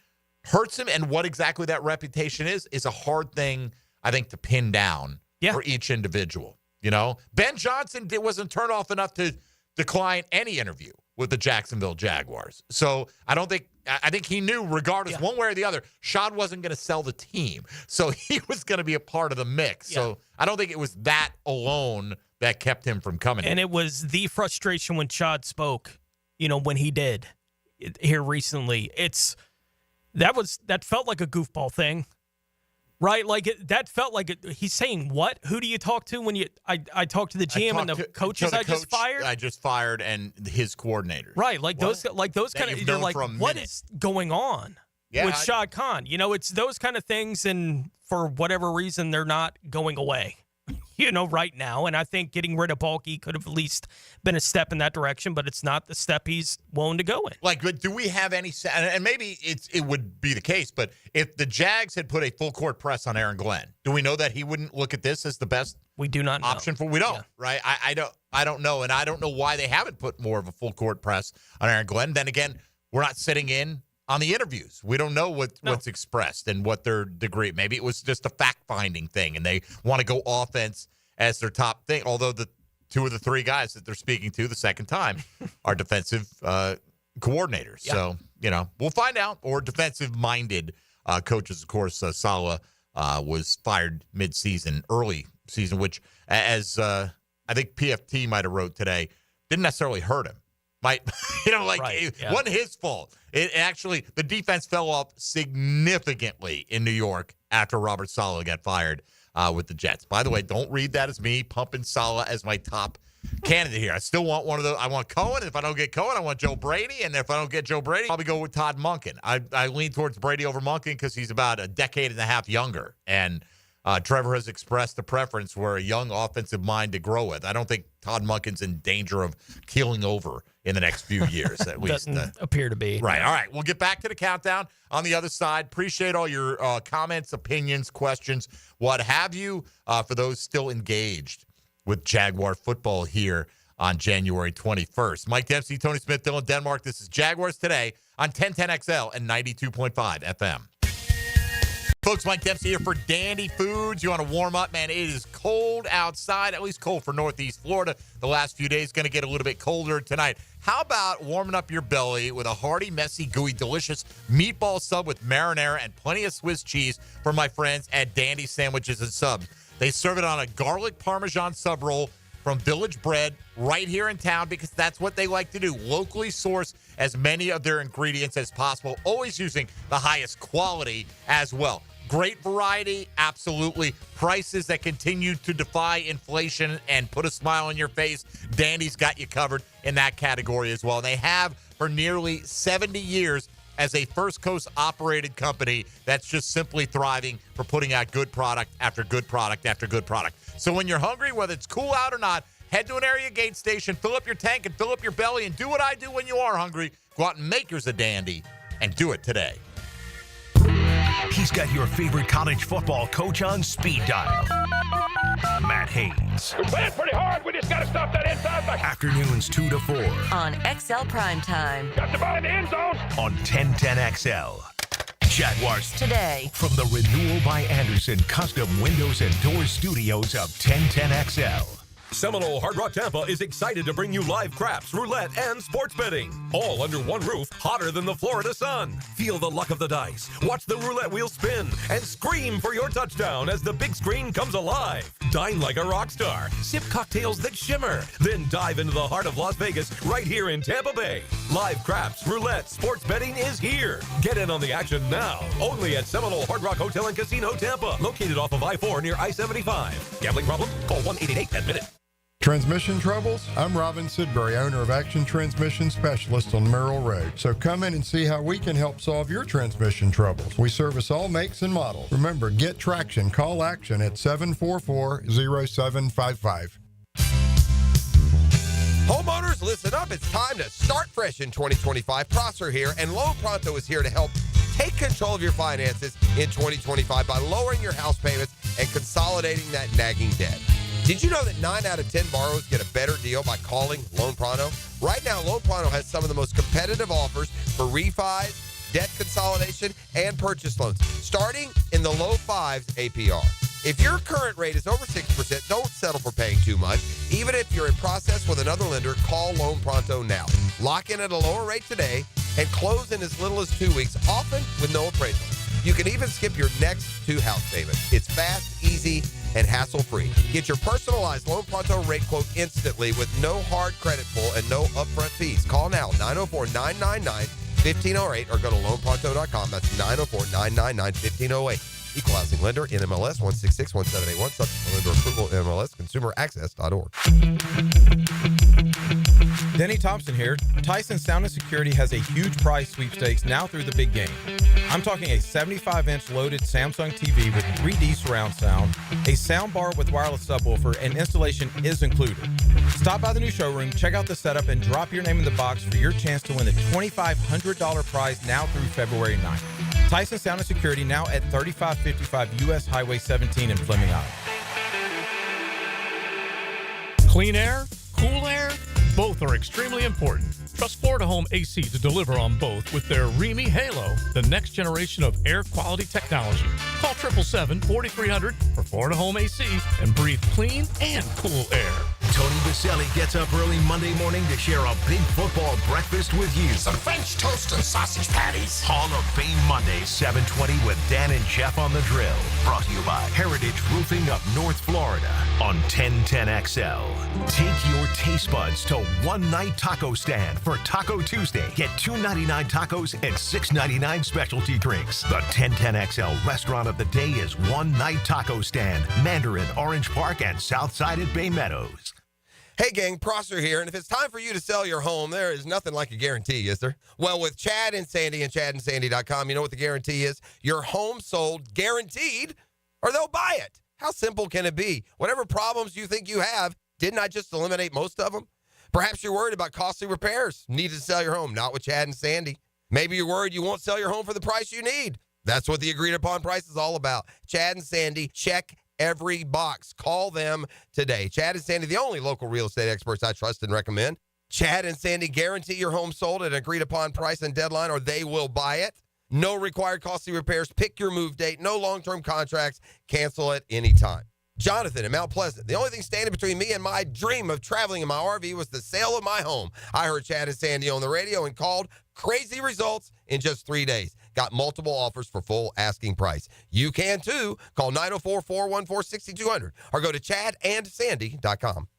Speaker 4: hurts him and what exactly that reputation is a hard thing, I think, to pin down for each individual. You know, Ben Johnson wasn't turned off enough to decline any interview with the Jacksonville Jaguars. So I think he knew regardless, one way or the other, Shad wasn't going to sell the team. So he was going to be a part of the mix. Yeah. So I don't think it was that alone that kept him from coming.
Speaker 5: And it was the frustration when Shad spoke, when he did here recently. That felt like a goofball thing. Right, that felt like he's saying what? Who do you talk to when I talk to the GM and the coaches I just fired?
Speaker 4: I just fired and his coordinators.
Speaker 5: Right, those kind of. You're like, what is going on with Shad Khan? It's those kind of things, and for whatever reason, they're not going away. Right now. And I think getting rid of Balky could have at least been a step in that direction, but it's not the step he's willing to go in.
Speaker 4: But do we have any, and maybe it would be the case, but if the Jags had put a full court press on Aaron Glenn, do we know that he wouldn't look at this as the best
Speaker 5: we do not know.
Speaker 4: Option for? We don't, right? I don't know, and I don't know why they haven't put more of a full court press on Aaron Glenn. Then again, we're not sitting in on the interviews. We don't know what's expressed and what their degree. Maybe it was just a fact-finding thing, and they want to go offense as their top thing, although the two of the three guys that they're speaking to the second time are defensive coordinators. Yeah. So, we'll find out. Or defensive-minded coaches, of course. Saleh was fired mid-season, early season, which, as I think PFT might have wrote today, didn't necessarily hurt him. It wasn't his fault. It actually, the defense fell off significantly in New York after Robert Saleh got fired with the Jets. By the way, don't read that as me pumping Saleh as my top candidate here. I still want one of those. I want Cohen. If I don't get Cohen, I want Joe Brady. And if I don't get Joe Brady, I'll probably go with Todd Monken. I lean towards Brady over Monken because he's about a decade and a half younger. And Trevor has expressed a preference for a young offensive mind to grow with. I don't think Todd Monken's in danger of keeling over in the next few years, at least.
Speaker 5: Doesn't appear to be.
Speaker 4: Right. All right. We'll get back to the countdown on the other side. Appreciate all your comments, opinions, questions, what have you, for those still engaged with Jaguar football here on January 21st. Mike Dempsey, Tony Smith, Dylan Denmark. This is Jaguars Today on 1010XL and 92.5 FM. Folks, Mike Dempsey here for Dandy Foods. You want to warm up, man? It is cold outside, at least cold for Northeast Florida. The last few days going to get a little bit colder tonight. How about warming up your belly with a hearty, messy, gooey, delicious meatball sub with marinara and plenty of Swiss cheese from my friends at Dandy Sandwiches and Subs. They serve it on a garlic Parmesan sub roll from Village Bread right here in town because that's what they like to do. Locally source as many of their ingredients as possible, always using the highest quality as well. Great variety, absolutely. Prices that continue to defy inflation and put a smile on your face. Dandy's got you covered in that category as well. They have for nearly 70 years as a First Coast operated company that's just simply thriving for putting out good product after good product after good product. So when you're hungry, whether it's cool out or not, head to an area gate station, fill up your tank and fill up your belly, and do what I do when you are hungry. Go out and make yours a Dandy and do it today.
Speaker 3: He's got your favorite college football coach on speed dial. Matt Haynes.
Speaker 11: We're playing pretty hard. We just got to stop that inside back.
Speaker 3: Afternoons 2 to 4.
Speaker 27: On XL Primetime.
Speaker 11: Got the ball in the end zone.
Speaker 3: On 1010XL. Jaguars
Speaker 27: Today.
Speaker 3: From the Renewal by Anderson Custom Windows and Doors Studios of 1010XL.
Speaker 12: Seminole Hard Rock Tampa is excited to bring you live craps, roulette, and sports betting. All under one roof, hotter than the Florida sun. Feel the luck of the dice, watch the roulette wheel spin, and scream for your touchdown as the big screen comes alive. Dine like a rock star, sip cocktails that shimmer, then dive into the heart of Las Vegas right here in Tampa Bay. Live craps, roulette, sports betting is here. Get in on the action now. Only at Seminole Hard Rock Hotel and Casino Tampa, located off of I-4 near I-75. Gambling problem? Call 1-888-10-MINUTE.
Speaker 13: Transmission troubles? I'm Robin Sidbury, owner of Action Transmission Specialist on Merrill Road. So come in and see how we can help solve your transmission troubles. We service all makes and models. Remember, get traction. Call Action at 744-0755.
Speaker 14: Homeowners, listen up. It's time to start fresh in 2025. Prosser here, and Loan Pronto is here to help take control of your finances in 2025 by lowering your house payments and consolidating that nagging debt. Did you know that 9 out of 10 borrowers get a better deal by calling Loan Pronto? Right now, Loan Pronto has some of the most competitive offers for refis, debt consolidation, and purchase loans, starting in the low 5s APR. If your current rate is over 6%, don't settle for paying too much. Even if you're in process with another lender, call Loan Pronto now. Lock in at a lower rate today and close in as little as 2 weeks, often with no appraisal. You can even skip your next 2 house payments. It's fast, easy, and hassle-free. Get your personalized Loan Pronto rate quote instantly with no hard credit pull and no upfront fees. Call now, 904-999-1508, or go to loanpronto.com. That's 904-999-1508. Equal housing lender, NMLS 1661781, subject to lender approval, NMLS, consumeraccess.org.
Speaker 18: Denny Thompson here. Tyson Sound & Security has a huge prize sweepstakes now through the big game. I'm talking a 75-inch loaded Samsung TV with 3D surround sound, a sound bar with wireless subwoofer, and installation is included. Stop by the new showroom, check out the setup, and drop your name in the box for your chance to win the $2,500 prize now through February 9th. Tyson Sound & Security now at 3555 U.S. Highway 17 in Fleming, Iowa.
Speaker 21: Clean air, cool air, both are extremely important. Trust Florida Home AC to deliver on both with their Remy Halo, the next generation of air quality technology. Call 777-4300 for Florida Home AC and breathe clean and cool air.
Speaker 3: Tony Baselli gets up early Monday morning to share a big football breakfast with you.
Speaker 15: Some French toast and sausage patties.
Speaker 3: Hall of Fame Mondays, 7:20 with Dan and Jeff on the Drill. Brought to you by Heritage Roofing of North Florida on 1010XL. Take your taste buds to One Night Taco Stand for Taco Tuesday. Get $2.99 tacos and $6.99 specialty drinks. The 1010XL restaurant of the day is One Night Taco Stand, Mandarin, Orange Park, and Southside at Bay Meadows.
Speaker 14: Hey gang, Prosser here, and if it's time for you to sell your home, there is nothing like a guarantee, is there? Well, with Chad and Sandy and ChadandSandy.com, you know what the guarantee is? Your home sold guaranteed, or they'll buy it. How simple can it be? Whatever problems you think you have, didn't I just eliminate most of them? Perhaps you're worried about costly repairs, need to sell your home, not with Chad and Sandy. Maybe you're worried you won't sell your home for the price you need. That's what the agreed upon price is all about. Chad and Sandy, check every box. Call them today. Chad and Sandy, the only local real estate experts I trust and recommend. Chad and Sandy guarantee your home sold at an agreed upon price and deadline, or they will buy it. No required costly repairs. Pick your move date. No long-term contracts. Cancel at any time. Jonathan in Mount Pleasant. The only thing standing between me and my dream of traveling in my RV was the sale of my home. I heard Chad and Sandy on the radio and called. Crazy results in just 3 days. Got multiple offers for full asking price. You can too. Call 904-414-6200 or go to chadandsandy.com.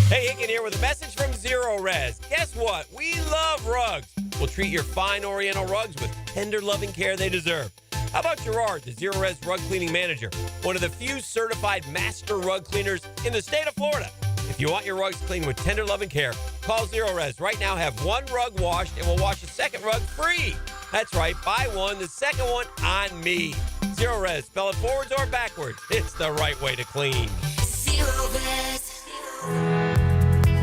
Speaker 22: Hey, Hicken here with a message from Zero Res. Guess what? We love rugs. We'll treat your fine Oriental rugs with tender, loving care they deserve. How about Gerard, the Zero Res rug cleaning manager, one of the few certified master rug cleaners in the state of Florida? If you want your rugs cleaned with tender, loving care, call Zero Res. Right now, have one rug washed and we'll wash the second rug free. That's right, buy one, the second one on me. Zero Res, spell it forwards or backwards. It's the right way to clean.
Speaker 15: Zero Res.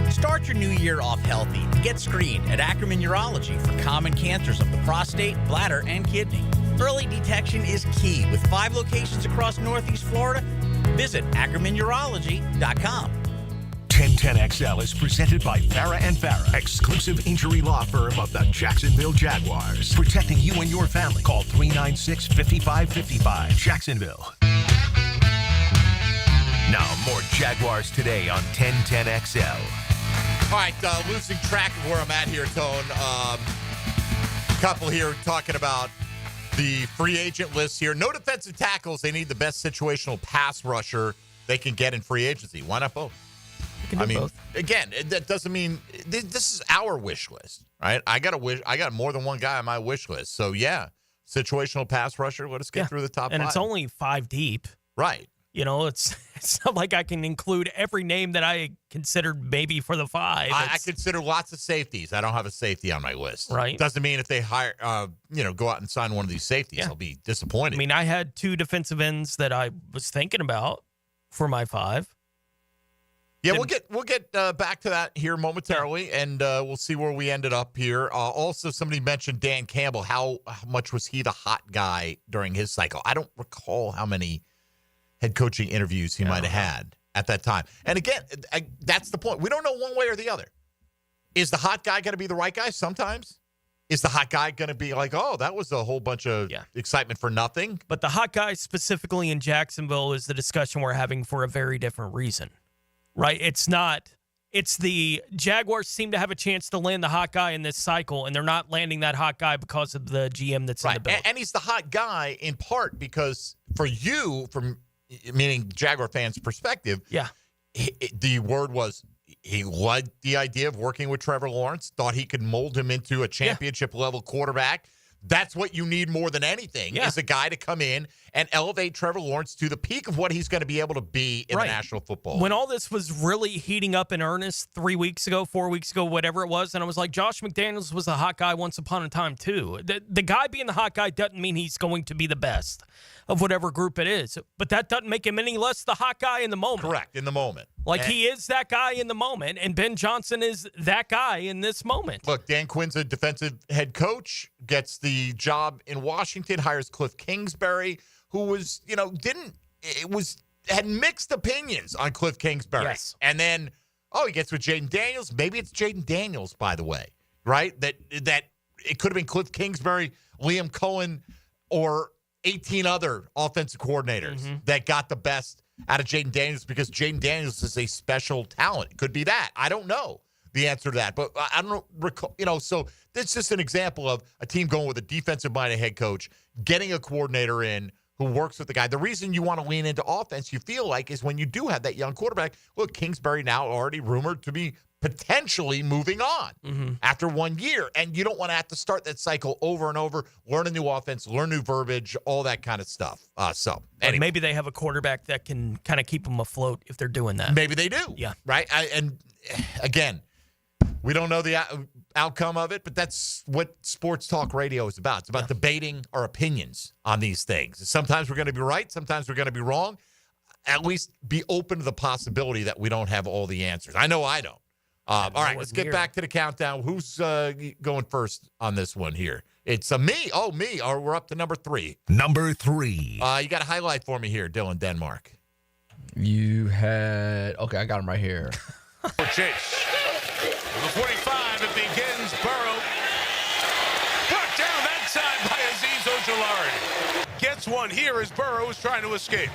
Speaker 23: Start your new year off healthy. Get screened at Ackerman Urology for common cancers of the prostate, bladder, and kidney. Early detection is key with 5 locations across Northeast Florida. Visit AckermanUrology.com.
Speaker 3: 1010XL is presented by Farah & Farah, exclusive injury law firm of the Jacksonville Jaguars. Protecting you and your family. Call 396-5555. Jacksonville. Now more Jaguars Today on 1010XL.
Speaker 4: All right, losing track of where I'm at here, Tone. Couple here talking about the free agent list here. No defensive tackles. They need the best situational pass rusher they can get in free agency. Why not both? I mean, both. Again, that doesn't mean this is our wish list, right? I got more than one guy on my wish list. So yeah, situational pass rusher. Let us get through the top
Speaker 5: and
Speaker 4: 5.
Speaker 5: It's only 5 deep,
Speaker 4: right?
Speaker 5: You know, it's not like I can include every name that I considered maybe for the 5.
Speaker 4: I consider lots of safeties. I don't have a safety on my list.
Speaker 5: Right.
Speaker 4: Doesn't mean if they hire, go out and sign one of these safeties, I'll be disappointed.
Speaker 5: I mean, I had 2 defensive ends that I was thinking about for my 5.
Speaker 4: Yeah, we'll get back to that here momentarily, and we'll see where we ended up here. Also, somebody mentioned Dan Campbell. How much was he the hot guy during his cycle? I don't recall how many head coaching interviews he might have had at that time. And again, that's the point. We don't know one way or the other. Is the hot guy going to be the right guy sometimes? Is the hot guy going to be like, oh, that was a whole bunch of excitement for nothing?
Speaker 5: But the hot guy specifically in Jacksonville is the discussion we're having for a very different reason, right? It's the Jaguars seem to have a chance to land the hot guy in this cycle, and they're not landing that hot guy because of the GM that's in the building.
Speaker 4: And he's the hot guy in part because for you, meaning Jaguar fans' perspective, the word was he liked the idea of working with Trevor Lawrence, thought he could mold him into a championship-level quarterback. That's what you need more than anything is a guy to come in and elevate Trevor Lawrence to the peak of what he's going to be able to be in the National Football League.
Speaker 5: When all this was really heating up in earnest 3 weeks ago, 4 weeks ago, whatever it was, and I was like, Josh McDaniels was a hot guy once upon a time too. The guy being the hot guy doesn't mean he's going to be the best of whatever group it is, but that doesn't make him any less the hot guy in the moment.
Speaker 4: Correct, in the moment.
Speaker 5: He is that guy in the moment, and Ben Johnson is that guy in this moment.
Speaker 4: Look, Dan Quinn's a defensive head coach, gets the job in Washington, hires Cliff Kingsbury, who was, had mixed opinions on Cliff Kingsbury.
Speaker 5: Yes.
Speaker 4: And then, he gets with Jaden Daniels. Maybe it's Jaden Daniels, by the way, right? That it could have been Cliff Kingsbury, Liam Cohen, or 18 other offensive coordinators that got the best out of Jaden Daniels because Jaden Daniels is a special talent. It could be that. I don't know the answer to that, but I don't recall, so that's just an example of a team going with a defensive-minded head coach, getting a coordinator in who works with the guy. The reason you want to lean into offense, you feel like, is when you do have that young quarterback. Look, Kingsbury now already rumored to be potentially moving on after 1 year, and you don't want to have to start that cycle over and over, learn a new offense, learn new verbiage, all that kind of stuff. Anyway.
Speaker 5: Maybe they have a quarterback that can kind of keep them afloat if they're doing that.
Speaker 4: Maybe they do.
Speaker 5: Yeah.
Speaker 4: Right? And again, we don't know the outcome of it, but that's what sports talk radio is about. It's about debating our opinions on these things. Sometimes we're going to be right. Sometimes we're going to be wrong. At least be open to the possibility that we don't have all the answers. I know I don't. All right, let's get back to the countdown. Who's going first on this one here? It's me. Oh, me. We're up to number 3.
Speaker 3: Number 3.
Speaker 4: You got a highlight for me here, Dylan Denmark.
Speaker 10: You had... Okay, I got him right here.
Speaker 11: For Chase. The 45, it begins. Burrow. Brought down that side by Azeez Ojulari. Gets one here as Burrow is trying to escape.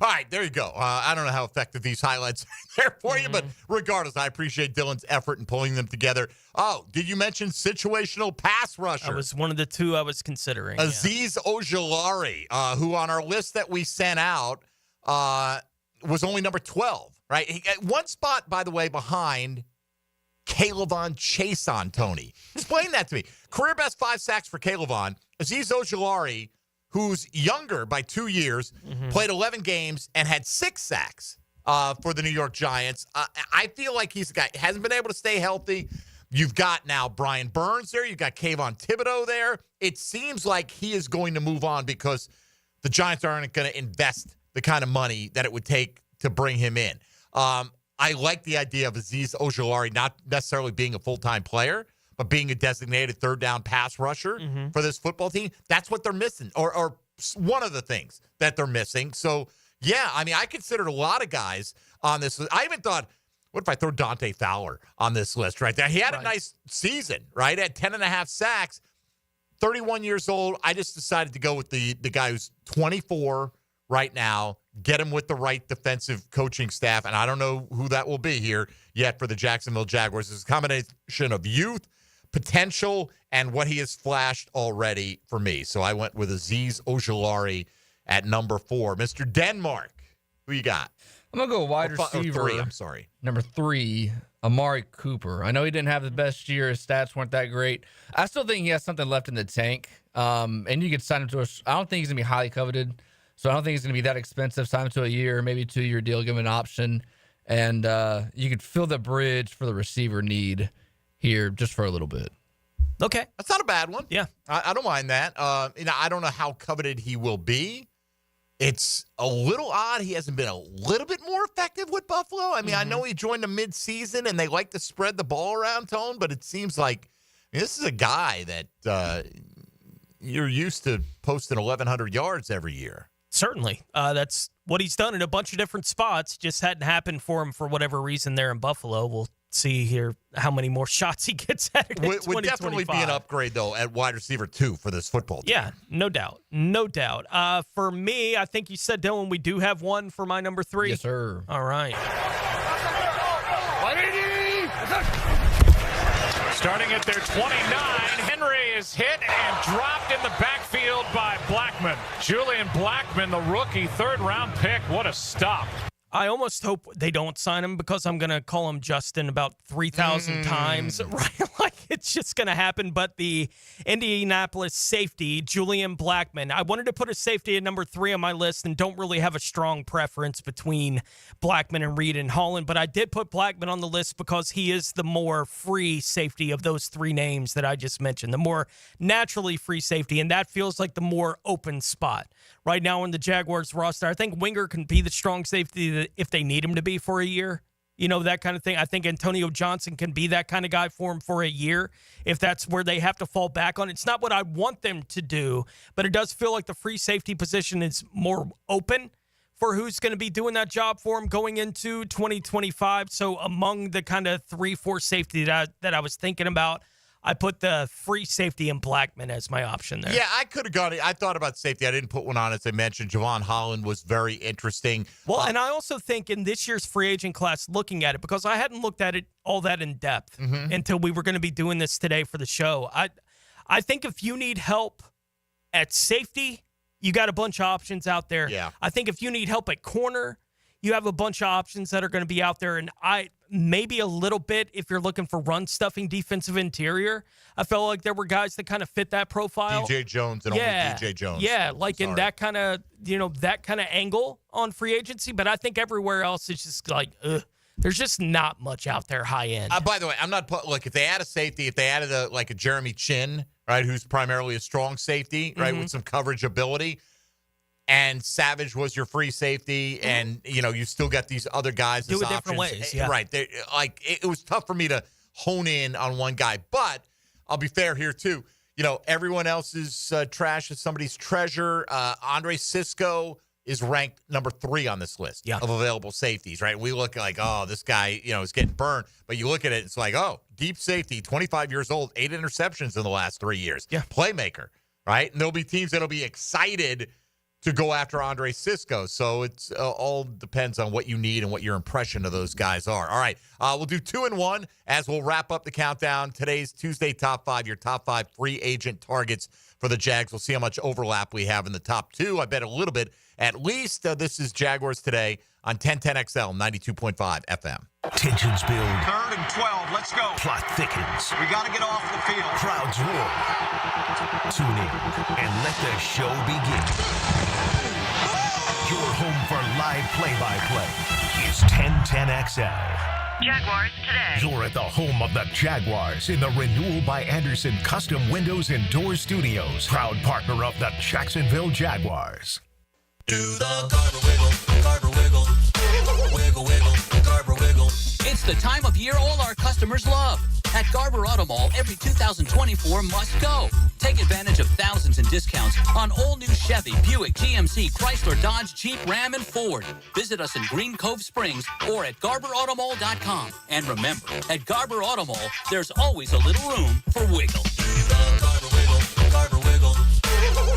Speaker 4: All right, there you go. I don't know how effective these highlights are there for you, but regardless, I appreciate Dylan's effort in pulling them together. Oh, did you mention situational pass rusher?
Speaker 5: That was one of the 2 I was considering.
Speaker 4: Azeez Ojulari, who on our list that we sent out was only number 12, right? He got one spot, by the way, behind Kaylavon Chason, Tony. Explain that to me. Career best 5 sacks for Kaylavon. Azeez Ojulari, who's younger by 2 years, played 11 games and had 6 sacks for the New York Giants. I feel like he's a guy hasn't been able to stay healthy. You've got now Brian Burns there. You've got Kayvon Thibodeau there. It seems like he is going to move on because the Giants aren't going to invest the kind of money that it would take to bring him in. I like the idea of Azeez Ojulari not necessarily being a full-time player, but being a designated third-down pass rusher for this football team. That's what they're missing, or one of the things that they're missing. So, yeah, I mean, I considered a lot of guys on this list. I even thought, what if I throw Dante Fowler on this list right there? He had a nice season, right? At 10.5 sacks, 31 years old. I just decided to go with the guy who's 24 right now. get him with the right defensive coaching staff, and I don't know who that will be here yet for the Jacksonville Jaguars. It's a combination of youth, potential, and what he has flashed already for me. So I went with Azeez Ojulari at number 4. Mr. Denmark, who you got?
Speaker 10: I'm going to go wide receiver.
Speaker 4: 3, I'm sorry.
Speaker 10: Number 3, Amari Cooper. I know he didn't have the best year. His stats weren't that great. I still think he has something left in the tank. And you could sign him to I don't think he's going to be highly coveted. So I don't think he's going to be that expensive. Sign him to a year, maybe 2-year deal, give him an option. And you could fill the bridge for the receiver need here just for a little bit.
Speaker 5: Okay.
Speaker 4: That's not a bad one.
Speaker 5: Yeah.
Speaker 4: I don't mind that. I don't know how coveted he will be. It's a little odd he hasn't been a little bit more effective with Buffalo. I mean, I know he joined the midseason, and they like to spread the ball around, Tone, but it seems like this is a guy that you're used to posting 1,100 yards every year.
Speaker 5: Certainly. That's what he's done in a bunch of different spots. Just hadn't happened for him for whatever reason there in Buffalo. We'll see here how many more shots he gets at it in 2025.
Speaker 4: Would definitely be an upgrade, though, at wide receiver 2 for this football team.
Speaker 5: Yeah, no doubt. No doubt. For me, I think you said, Dylan, we do have one for my number 3.
Speaker 10: Yes, sir.
Speaker 5: All right.
Speaker 11: Starting at their 29, Henry is hit and dropped in the backfield by Blackman. Julian Blackman, the rookie, 3rd-round pick. What a stop.
Speaker 5: I almost hope they don't sign him because I'm going to call him Justin about 3,000 times. Right? Like, it's just going to happen. But the Indianapolis safety, Julian Blackman, I wanted to put a safety at number 3 on my list and don't really have a strong preference between Blackman and Reed and Holland. But I did put Blackman on the list because he is the more free safety of those 3 names that I just mentioned, the more naturally free safety. And that feels like the more open spot right now in the Jaguars roster. I think Winger can be the strong safety that if they need him to be for a year, you know, that kind of thing. I think Antonio Johnson can be that kind of guy for him for a year if that's where they have to fall back on. It's not what I want them to do, but it does feel like the free safety position is more open for who's going to be doing that job for him going into 2025. So among the kind of 3-4 safety that I was thinking about, I put the free safety and Blackman as my option there.
Speaker 4: Yeah, I could have gone. I thought about safety. I didn't put one on, as I mentioned. Javon Holland was very interesting.
Speaker 5: Well, and I also think in this year's free agent class, looking at it, because I hadn't looked at it all that in depth until we were going to be doing this today for the show. I think if you need help at safety, you got a bunch of options out there.
Speaker 4: Yeah.
Speaker 5: I think if you need help at corner, you have a bunch of options that are going to be out there. And maybe a little bit if you're looking for run stuffing defensive interior. I felt like there were guys that kind of fit that profile.
Speaker 4: DJ Jones and only DJ Jones.
Speaker 5: Yeah, like in that kind of, that kind of angle on free agency. But I think everywhere else it's just like, there's just not much out there high end.
Speaker 4: By the way, I'm not look, if they add a safety, if they added a Jeremy Chin, right, who's primarily a strong safety, right, with some coverage ability, and Savage was your free safety, and you still got these other guys
Speaker 5: do
Speaker 4: as
Speaker 5: it
Speaker 4: options.
Speaker 5: different ways, yeah.
Speaker 4: Right? It was tough for me to hone in on one guy, but I'll be fair here too. Everyone else's trash is somebody's treasure. Andre Sisco is ranked number 3 on this list of available safeties. Right? We look like, oh, this guy, is getting burned, but you look at it, it's like, oh, deep safety, 25 years old, 8 interceptions in the last 3 years.
Speaker 5: Yeah,
Speaker 4: playmaker. Right? And there'll be teams that'll be excited to go after Andre Sisco. So it's all depends on what you need and what your impression of those guys are. All right, we'll do 2 and 1 as we'll wrap up the countdown. Today's Tuesday Top 5, your top 5 free agent targets for the Jags. We'll see how much overlap we have in the top 2. I bet a little bit at least. This is Jaguars Today on 1010XL, 92.5 FM.
Speaker 3: Tensions build.
Speaker 2: 3rd and 12. Let's go.
Speaker 3: Plot thickens.
Speaker 2: We got to get off the field.
Speaker 3: Crowds roar. Tune in and let the show begin. Your home for live play-by-play is 1010XL.
Speaker 16: Jaguars Today.
Speaker 3: You're at the home of the Jaguars in the Renewal by Anderson Custom Windows and Doors Studios. Proud partner of the Jacksonville Jaguars.
Speaker 15: Do the Garber wiggle, Garber wiggle, wiggle, wiggle, Garber wiggle.
Speaker 17: It's the time of year all our customers love. At Garber Auto Mall, every 2024 must go. Take advantage of thousands in discounts on all new Chevy, Buick, GMC, Chrysler, Dodge, Jeep, Ram, and Ford. Visit us in Green Cove Springs or at GarberAutomall.com. And remember, at Garber Auto Mall, there's always a little room for wiggle.
Speaker 15: Garber wiggle, Garber wiggle,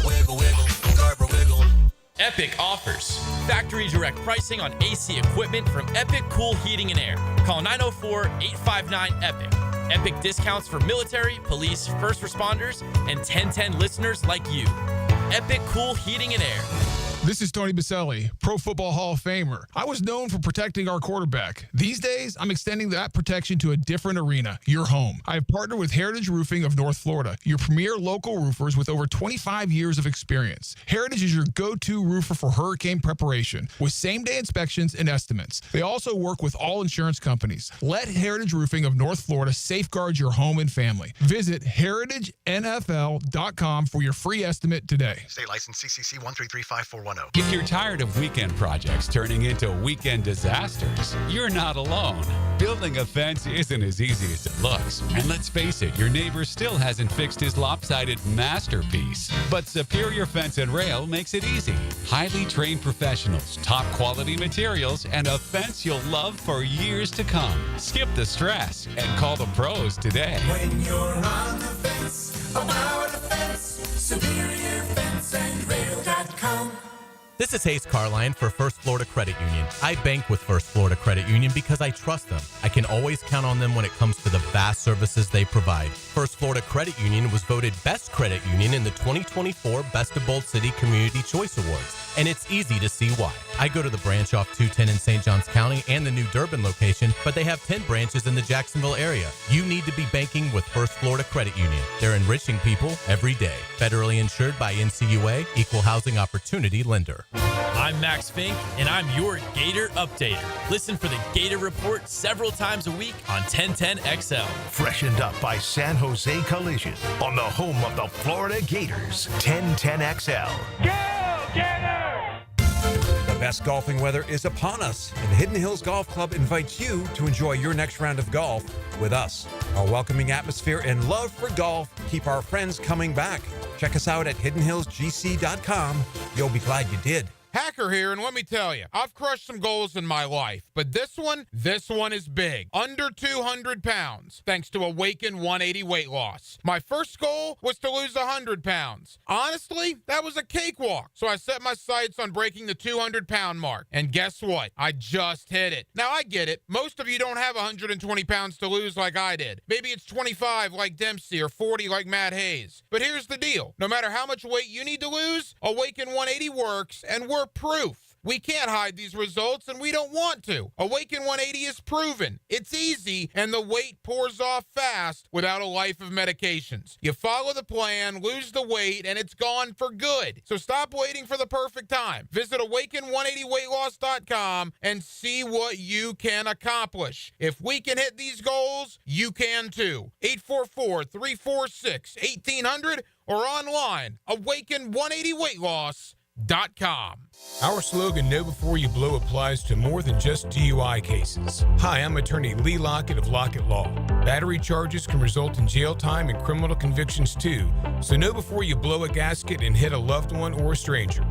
Speaker 15: wiggle, wiggle, Garber wiggle.
Speaker 1: Epic offers factory direct pricing on AC equipment from Epic Cool Heating and Air. Call 904-859-EPIC. Epic discounts for military, police, first responders, and 1010 listeners like you. Epic Cool Heating and Air.
Speaker 16: This is Tony Baselli, Pro Football Hall of Famer. I was known for protecting our quarterback. These days, I'm extending that protection to a different arena, your home. I have partnered with Heritage Roofing of North Florida, your premier local roofers with over 25 years of experience. Heritage is your go-to roofer for hurricane preparation with same-day inspections and estimates. They also work with all insurance companies. Let Heritage Roofing of North Florida safeguard your home and family. Visit heritagenfl.com for your free estimate today.
Speaker 19: State license CCC 1335410.
Speaker 20: If you're tired of weekend projects turning into weekend disasters, you're not alone. Building a fence isn't as easy as it looks. And let's face it, your neighbor still hasn't fixed his lopsided masterpiece. But Superior Fence and Rail makes it easy. Highly trained professionals, top quality materials, and a fence you'll love for years to come. Skip the stress and call the pros today.
Speaker 15: When you're on the fence, about the fence, SuperiorFenceandRail.com.
Speaker 24: This is Hayes Carline for First Florida Credit Union. I bank with First Florida Credit Union because I trust them. I can always count on them when it comes to the vast services they provide. First Florida Credit Union was voted Best Credit Union in the 2024 Best of Bold City Community Choice Awards, and it's easy to see why. I go to the branch off 210 in St. Johns County and the new Durbin location, but they have 10 branches in the Jacksonville area. You need to be banking with First Florida Credit Union. They're enriching people every day. Federally insured by NCUA, Equal Housing Opportunity Lender.
Speaker 1: I'm Max Fink, and I'm your Gator Updater. Listen for the Gator Report several times a week on 1010XL.
Speaker 3: Freshened up by San Jose Collision on the home of the Florida Gators, 1010XL.
Speaker 25: The best golfing weather is upon us, and Hidden Hills Golf Club invites you to enjoy your next round of golf with us. Our welcoming atmosphere and love for golf keep our friends coming back. Check us out at hiddenhillsgc.com. You'll be glad you did.
Speaker 11: Hacker here, and let me tell you, I've crushed some goals in my life, but this one is big. Under 200 pounds, thanks to Awaken 180 weight loss. My first goal was to lose 100 pounds. Honestly, that was a cakewalk, so I set my sights on breaking the 200-pound mark, and guess what? I just hit it. Now, I get it. Most of you don't have 120 pounds to lose like I did. Maybe it's 25 like Dempsey or 40 like Matt Hayes. But here's the deal. No matter how much weight you need to lose, Awaken 180 works, and we're proof. We can't hide these results, and we don't want to. Awaken 180 is proven. It's easy, and the weight pours off fast without a life of medications. You follow the plan, lose the weight, and it's gone for good. So stop waiting for the perfect time. Visit awaken180weightloss.com and see what you can accomplish. If we can hit these goals, you can too. 844-346-1800 or online, awaken180weightloss.com.
Speaker 26: Our slogan, Know Before You Blow, applies to more than just DUI cases. Hi, I'm attorney Lee Lockett of Lockett Law. Battery charges can result in jail time and criminal convictions too, so know before you blow a gasket and hit a loved one or a stranger.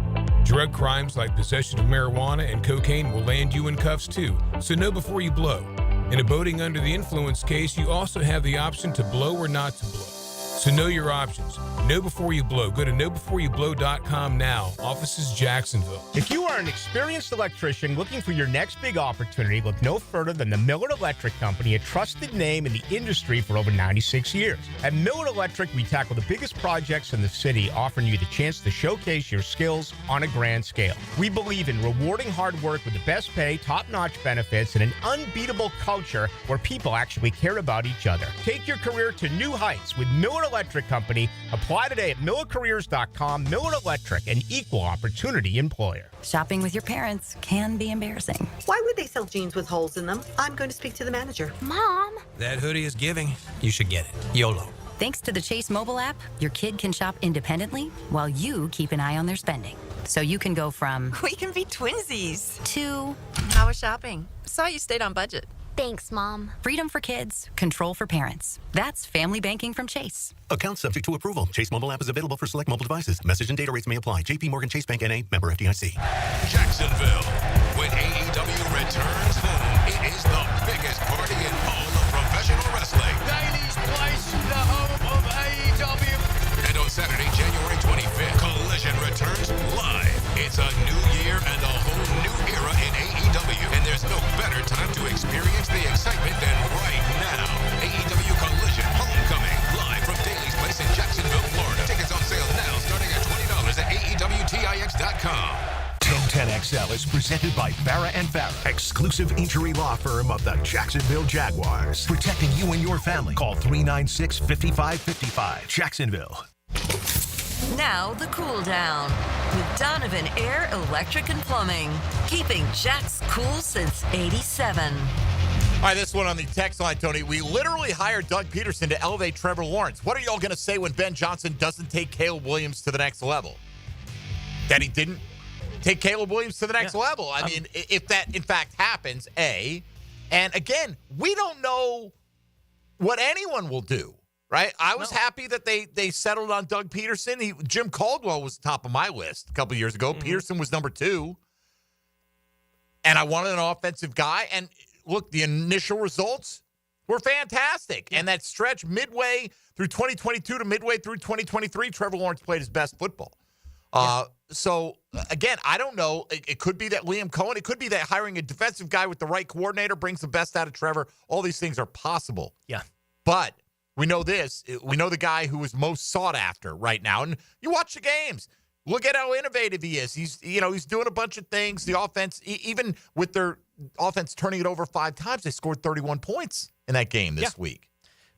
Speaker 26: Drug crimes like possession of marijuana and cocaine will land you in cuffs too, so know before you blow. In a boating under the influence case, you also have the option to blow or not to blow. So know your options. Know before you blow. Go to knowbeforeyouBlow.com now. Offices Jacksonville.
Speaker 28: If you are an experienced electrician looking for your next big opportunity, look no further than the Miller Electric Company, a trusted name in the industry for over 96 years. At Miller Electric, we tackle the biggest projects in the city, offering you the chance to showcase your skills on a grand scale. We believe in rewarding hard work with the best pay, top-notch benefits, and an unbeatable culture where people actually care about each other. Take your career to new heights with Miller Electric Company. Apply today at millercareers.com. Miller Electric, an equal opportunity employer.
Speaker 29: Shopping with your parents can be embarrassing.
Speaker 30: Why would they sell jeans with holes in them? I'm going to speak to the manager.
Speaker 29: Mom!
Speaker 24: That hoodie is giving. You should get it. YOLO.
Speaker 29: Thanks to the Chase mobile app, your kid can shop independently while you keep an eye on their spending. So you can go from...
Speaker 31: We can be twinsies.
Speaker 29: ...to...
Speaker 31: How was shopping? Saw you stayed on budget.
Speaker 29: Thanks, Mom. Freedom for kids, control for parents. That's family banking from Chase.
Speaker 32: Account subject to approval. Chase mobile app is available for select mobile devices. Message and data rates may apply. JP Morgan Chase Bank N.A. member FDIC.
Speaker 12: Jacksonville. When AEW returns home, it is the biggest party in all of professional wrestling.
Speaker 15: Daily's Place, the home of AEW.
Speaker 12: And on Saturday, January 25th, Collision returns live. It's a new
Speaker 3: Presented by Farah and Farah, exclusive injury law firm of the Jacksonville Jaguars. Protecting you and your family. Call 396-5555. Jacksonville.
Speaker 31: Now the cool down with Donovan Air, Electric and Plumbing. Keeping Jack's cool since 87.
Speaker 4: All right, this one on the text line, Tony. We literally hired Doug Peterson to elevate Trevor Lawrence. What are y'all going to say when Ben Johnson doesn't take Caleb Williams to the next level? That he didn't take Caleb Williams to the next level. I mean, if that, in fact, happens, A. And, again, we don't know what anyone will do, right? I was happy that they settled on Doug Peterson. Jim Caldwell was top of my list a couple years ago. Peterson was number 2. And I wanted an offensive guy. And, look, the initial results were fantastic. And that stretch midway through 2022 to midway through 2023, Trevor Lawrence played his best football. So, again, I don't know. It could be that Liam Cohen. It could be that hiring a defensive guy with the right coordinator brings the best out of Trevor. All these things are possible.
Speaker 5: Yeah.
Speaker 4: But we know this. We know the guy who is most sought after right now. And you watch the games. Look at how innovative he is. He's doing a bunch of things. The offense, even with their offense turning it over 5 times, they scored 31 points in that game this week.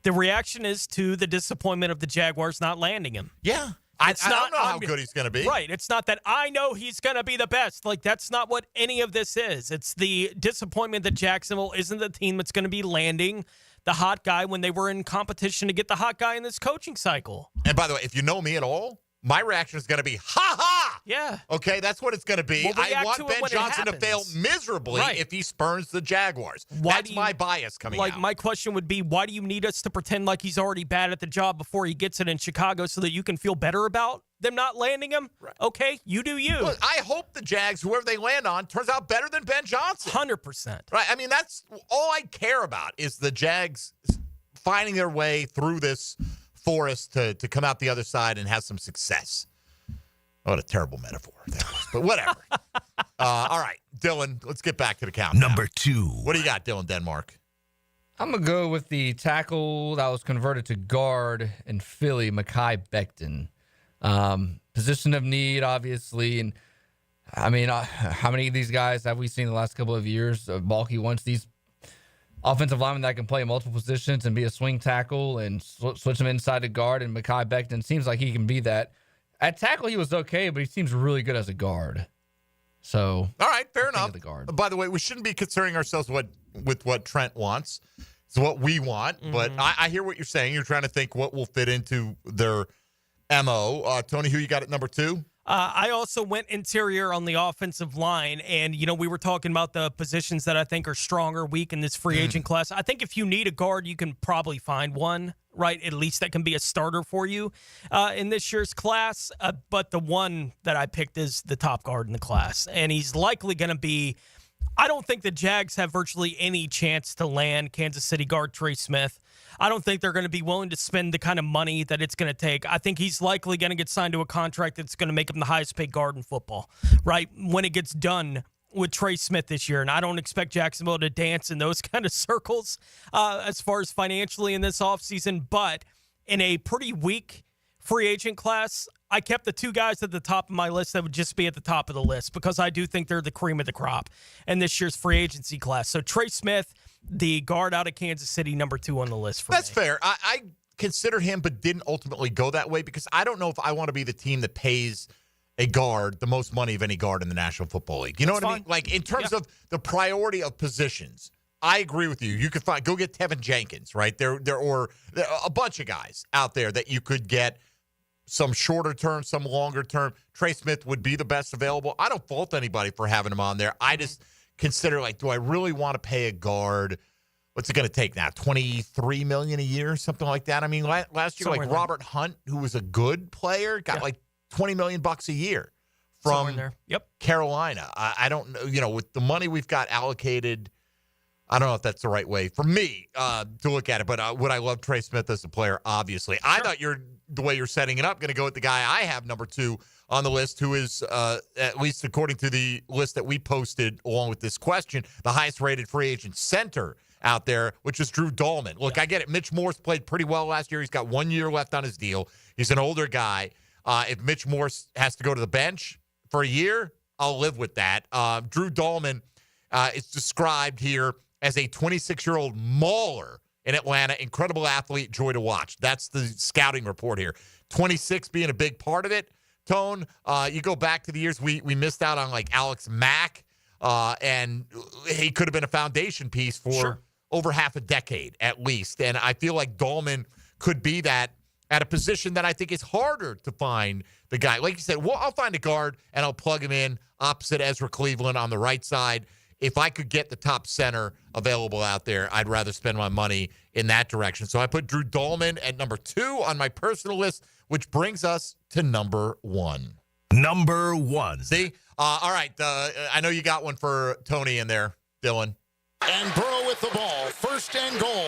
Speaker 5: The reaction is to the disappointment of the Jaguars not landing him.
Speaker 4: Yeah. I don't know how good he's going to be.
Speaker 5: Right. It's not that I know he's going to be the best. Like, that's not what any of this is. It's the disappointment that Jacksonville isn't the team that's going to be landing the hot guy when they were in competition to get the hot guy in this coaching cycle.
Speaker 4: And by the way, if you know me at all, my reaction is going to be, ha-ha!
Speaker 5: Yeah.
Speaker 4: Okay, that's what it's going to be.
Speaker 5: We'll
Speaker 4: I want Ben Johnson to fail miserably if he spurns the Jaguars. That's my bias coming out.
Speaker 5: My question would be, why do you need us to pretend like he's already bad at the job before he gets it in Chicago so that you can feel better about them not landing him? Right. Okay, you do you.
Speaker 4: Look, I hope the Jags, whoever they land on, turns out better than Ben Johnson.
Speaker 5: 100%.
Speaker 4: Right? I mean, that's all I care about is the Jags finding their way through this forest to come out the other side and have some success. What a terrible metaphor that was, but whatever. All right, Dylan, let's get back to the countdown.
Speaker 3: Number 2.
Speaker 4: What do you got, Dylan Denmark?
Speaker 6: I'm going to go with the tackle that was converted to guard in Philly, Mekhi Becton. Position of need, obviously. And, I mean, how many of these guys have we seen the last couple of years? Bulky ones, these offensive linemen that can play multiple positions and be a swing tackle and switch them inside to guard. And Mekhi Becton seems like he can be that. At tackle, he was okay, but he seems really good as a guard. So,
Speaker 4: all right, fair enough.
Speaker 6: The guard.
Speaker 4: By the way, we shouldn't be concerning ourselves with what Trent wants. It's what we want. Mm-hmm. But I hear what you're saying. You're trying to think what will fit into their MO. Tony, who you got at number 2?
Speaker 5: I also went interior on the offensive line, and, we were talking about the positions that I think are strong or weak in this free agent class. I think if you need a guard, you can probably find one, right? At least that can be a starter for you in this year's class. But the one that I picked is the top guard in the class, and he's likely going to be – I don't think the Jags have virtually any chance to land Kansas City guard Trey Smith. I don't think they're going to be willing to spend the kind of money that it's going to take. I think he's likely going to get signed to a contract that's going to make him the highest paid guard in football, right, when it gets done with Trey Smith this year. And I don't expect Jacksonville to dance in those kind of circles as far as financially in this offseason. But in a pretty weak free agent class, I kept the 2 guys at the top of my list that would just be at the top of the list because I do think they're the cream of the crop in this year's free agency class. So Trey Smith, the guard out of Kansas City, number 2 on the list for
Speaker 4: That's fair. I considered him but didn't ultimately go that way because I don't know if I want to be the team that pays a guard the most money of any guard in the National Football League. You know what I mean? Like in terms of the priority of positions, I agree with you. You could go get Tevin Jenkins, right? There are a bunch of guys out there that you could get. Some shorter term, some longer term. Trey Smith would be the best available. I don't fault anybody for having him on there. I just consider, do I really want to pay a guard? What's it going to take now? $23 million a year, something like that. I mean, last year, somewhere Robert Hunt, who was a good player, got $20 million a year from Carolina. I don't know. With the money we've got allocated, I don't know if that's the right way for me to look at it. But would I love Trey Smith as a player? Obviously, I thought the way you're setting it up, going to go with the guy I have number 2 on the list, who is, at least according to the list that we posted along with this question, the highest rated free agent center out there, which is Drew Dahlman. Look, I get it. Mitch Morse played pretty well last year. He's got 1 year left on his deal. He's an older guy. If Mitch Morse has to go to the bench for a year, I'll live with that. Drew Dahlman is described here as a 26-year-old mauler in Atlanta. Incredible athlete, joy to watch. That's the scouting report here. 26 being a big part of it. Tone, you go back to the years we missed out on like Alex Mack, and he could have been a foundation piece for over half a decade at least. And I feel like Dahlman could be that at a position that I think is harder to find the guy. Like you said, well, I'll find a guard and I'll plug him in opposite Ezra Cleveland on the right side. If I could get the top center available out there, I'd rather spend my money in that direction. So I put Drew Dahlman at number 2 on my personal list, which brings us to number 1.
Speaker 3: Number 1.
Speaker 4: See? All right. I know you got one for Tony in there, Dylan.
Speaker 2: And Burrow with the ball. First and goal.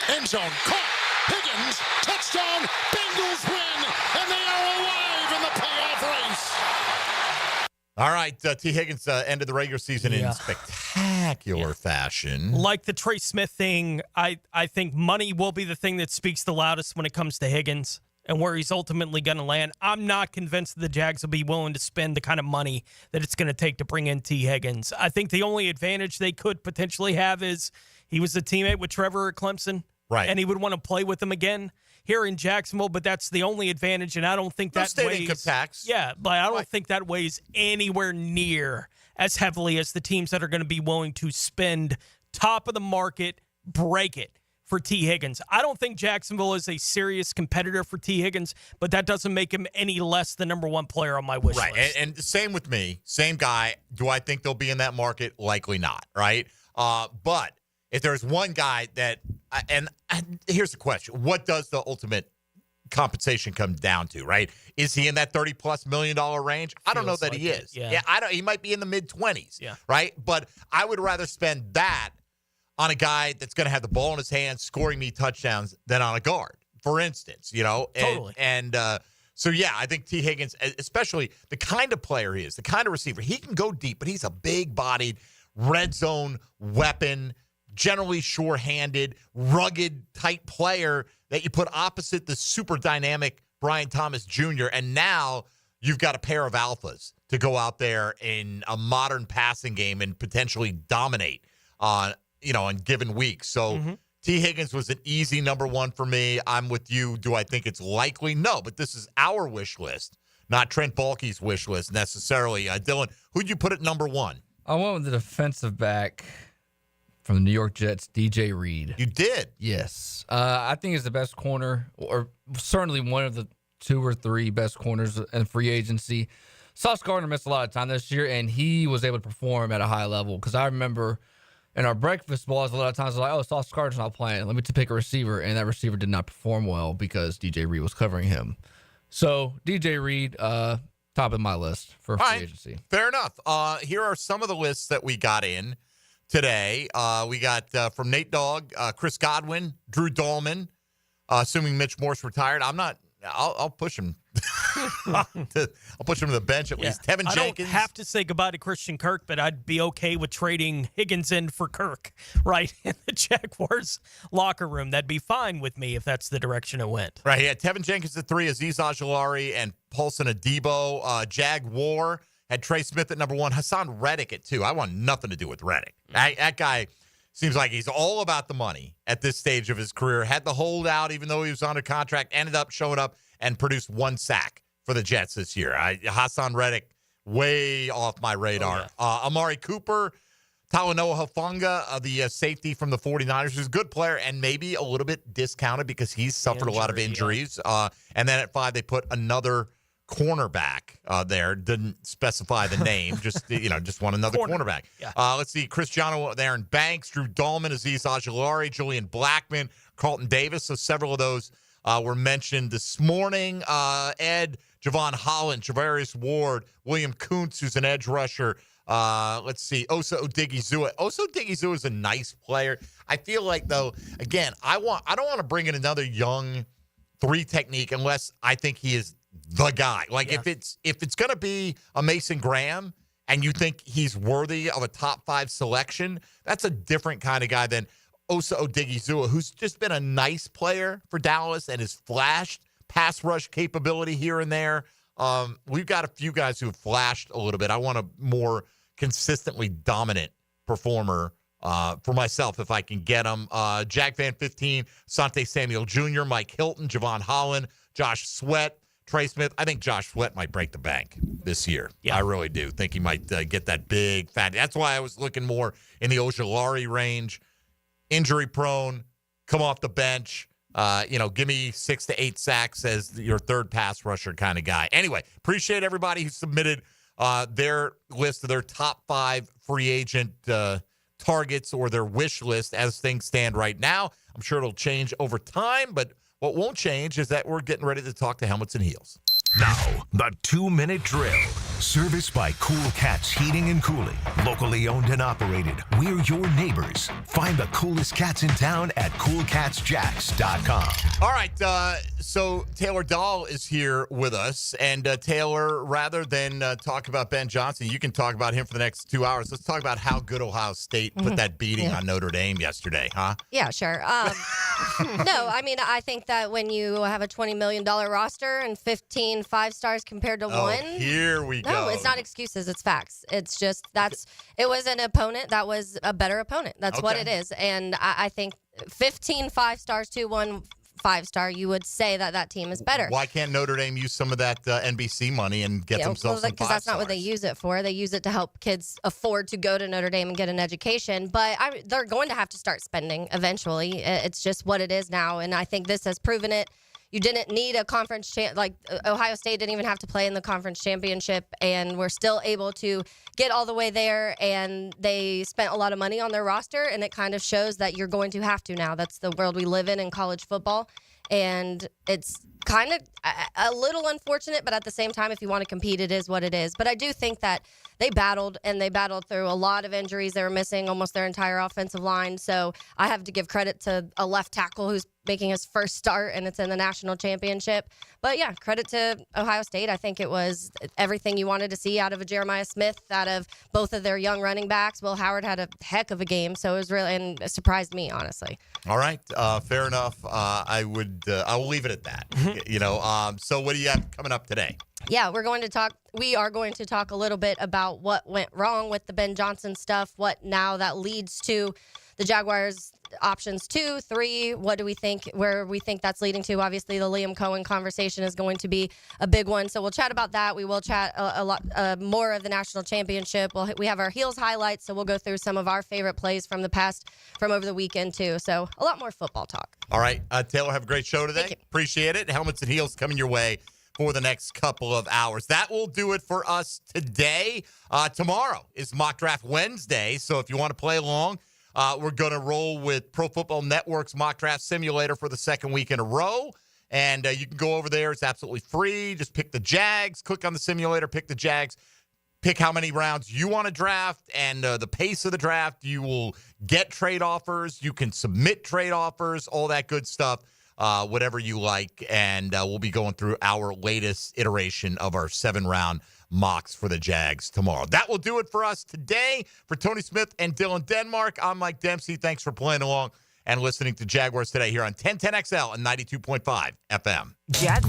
Speaker 2: End zone. Caught. Higgins. Touchdown. Bengals win. And they are alive in the playoff race.
Speaker 4: All right. T. Higgins ended the regular season in spectacular fashion.
Speaker 5: Like the Trey Smith thing, I think money will be the thing that speaks the loudest when it comes to Higgins and where he's ultimately going to land. I'm not convinced that the Jags will be willing to spend the kind of money that it's going to take to bring in T. Higgins. I think the only advantage they could potentially have is he was a teammate with Trevor at Clemson.
Speaker 4: Right.
Speaker 5: And he would want to play with him again here in Jacksonville, but that's the only advantage, and I don't think that weighs
Speaker 4: income tax.
Speaker 5: Yeah, but I don't think that weighs anywhere near as heavily as the teams that are going to be willing to spend top of the market, break it for T. Higgins. I don't think Jacksonville is a serious competitor for T. Higgins, but that doesn't make him any less the number 1 player on my wish list.
Speaker 4: Right, and same with me. Same guy. Do I think they'll be in that market? Likely not, right? But if there's one guy that and here's the question. What does the ultimate compensation come down to, right? Is he in that $30+ million range? I don't know that he is.
Speaker 5: Yeah.
Speaker 4: He might be in the mid-20s,
Speaker 5: Yeah.
Speaker 4: right? But I would rather spend that on a guy that's going to have the ball in his hands, scoring me touchdowns, than on a guard, for instance,
Speaker 5: Totally.
Speaker 4: So, yeah, I think T. Higgins, especially the kind of player he is, the kind of receiver, he can go deep, but he's a big-bodied, red zone weapon, generally sure-handed, rugged type player that you put opposite the super dynamic Brian Thomas Jr. And now you've got a pair of alphas to go out there in a modern passing game and potentially dominate on given weeks. So T. Higgins was an easy number 1 for me. I'm with you. Do I think it's likely? No, but this is our wish list, not Trent Baalke's wish list necessarily. Dylan, who'd you put at number 1?
Speaker 6: I went with the defensive back from the New York Jets, DJ Reed.
Speaker 4: You did?
Speaker 6: Yes. I think he's the best corner, or certainly one of the 2 or 3 best corners in free agency. Sauce Gardner missed a lot of time this year, and he was able to perform at a high level. Because I remember in our breakfast balls, a lot of times I was like, Sauce Gardner's not playing. Let me pick a receiver. And that receiver did not perform well because DJ Reed was covering him. So DJ Reed, top of my list for free agency.
Speaker 4: Fair enough. Here are some of the lists that we got in today. We got from Nate Dogg, Chris Godwin, Drew Dahlman, assuming Mitch Morse retired. I'll push him. I'll push him to the bench at least. Tevin Jenkins.
Speaker 5: I don't have to say goodbye to Christian Kirk, but I'd be okay with trading Higgins in for Kirk, right, in the Jaguars locker room. That'd be fine with me if that's the direction it went.
Speaker 4: Right, yeah. Tevin Jenkins at 3, Azeez Ojulari and Paulson Adebo. Jaguar had Trey Smith at number 1, Hassan Reddick at 2. I want nothing to do with Reddick. That guy seems like he's all about the money at this stage of his career. Had the holdout, even though he was under contract, ended up showing up and produced 1 sack for the Jets this year. Hassan Reddick, way off my radar. Amari Cooper, Talanoa Hufanga, the safety from the 49ers, who's a good player and maybe a little bit discounted because he's suffered a lot of injuries. And then at 5, they put another cornerback there. Didn't specify the name, just want another cornerback.
Speaker 5: Yeah.
Speaker 4: Let's see, Cristiano Aaron Banks, Drew Dahlman, Azeez Ojulari, Julian Blackman, Carlton Davis. So several of those were mentioned this morning. Ed, Javon Holland, Javarius Ward, William Kuntz, who's an edge rusher. Let's see, Osa Odigizua. Osa Odigizua is a nice player. I feel like, though, again, I don't want to bring in another young 3 technique unless I think he is the guy. Like if it's going to be a Mason Graham and you think he's worthy of a top 5 selection, that's a different kind of guy than Osa Odigizua, who's just been a nice player for Dallas and has flashed pass rush capability here and there. we've got a few guys who have flashed a little bit. I want a more consistently dominant performer for myself if I can get them. Jag Fan 15, Sante Samuel Jr., Mike Hilton, Javon Holland, Josh Sweat, Trey Smith. I think Josh Sweat might break the bank this year. Yeah. I really do. Think he might get that big, fat. That's why I was looking more in the Ojulari range. Injury prone, come off the bench. Give me 6 to 8 sacks as your third pass rusher kind of guy. Anyway, appreciate everybody who submitted their list of their top 5 free agent targets or their wish list as things stand right now. I'm sure it'll change over time, but what won't change is that we're getting ready to talk to helmets and heels.
Speaker 3: Now, the 2-minute drill. Serviced by Cool Cats Heating and Cooling. Locally owned and operated. We're your neighbors. Find the coolest cats in town at coolcatsjacks.com.
Speaker 4: All right, so Taylor Dahl is here with us. And Taylor, rather than talk about Ben Johnson, you can talk about him for the next 2 hours. Let's talk about how good Ohio State put that beating on Notre Dame yesterday, huh?
Speaker 7: Yeah, sure. No, I mean, I think that when you have a $20 million roster and 15 5-stars compared to one.
Speaker 4: Here we go.
Speaker 7: No, it's not excuses. It's facts. It's just it was an opponent that was a better opponent. That's what it is. And I think 15 5-stars to 1 5-star, you would say that team is better.
Speaker 4: Why can't Notre Dame use some of that NBC money and get themselves some 5
Speaker 7: because that's not what they use it for. They use it to help kids afford to go to Notre Dame and get an education. But they're going to have to start spending eventually. It's just what it is now. And I think this has proven it. You didn't need a conference like Ohio State didn't even have to play in the conference championship, and we're still able to get all the way there. And they spent a lot of money on their roster, and it kind of shows that you're going to have to now. That's the world we live in college football, and it's kind of a little unfortunate, but at the same time, if you want to compete, it is what it is. But I do think that they battled through a lot of injuries. They were missing almost their entire offensive line. So I have to give credit to a left tackle who's making his first start, and it's in the national championship. But yeah, credit to Ohio State. I think it was everything you wanted to see out of a Jeremiah Smith, out of both of their young running backs. Will Howard had a heck of a game, so it was really, and it surprised me, honestly.
Speaker 4: All right, fair enough. I will leave it at that. So what do you have coming up today?
Speaker 7: Yeah, we are going to talk a little bit about what went wrong with the Ben Johnson stuff, what now that leads to the Jaguars options 2, 3. What do we think, where we think that's leading to? Obviously, the Liam Cohen conversation is going to be a big one. So we'll chat about that. We will chat a lot more of the national championship. We have our heels highlights, so we'll go through some of our favorite plays from the past, from over the weekend, too. So a lot more football talk.
Speaker 4: All right. Taylor, have a great show today. Appreciate it. Helmets and heels coming your way for the next couple of hours. That will do it for us today. Tomorrow is Mock Draft Wednesday, so if you want to play along, we're going to roll with Pro Football Network's Mock Draft Simulator for the second week in a row, and you can go over there. It's absolutely free. Just pick the Jags, click on the simulator, pick the Jags, pick how many rounds you want to draft, and the pace of the draft. You will get trade offers. You can submit trade offers, all that good stuff. Whatever you like, and we'll be going through our latest iteration of our 7-round mocks for the Jags tomorrow. That will do it for us today. For Tony Smith and Dylan Denmark, I'm Mike Dempsey. Thanks for playing along and listening to Jaguars Today here on 1010XL and 92.5 FM.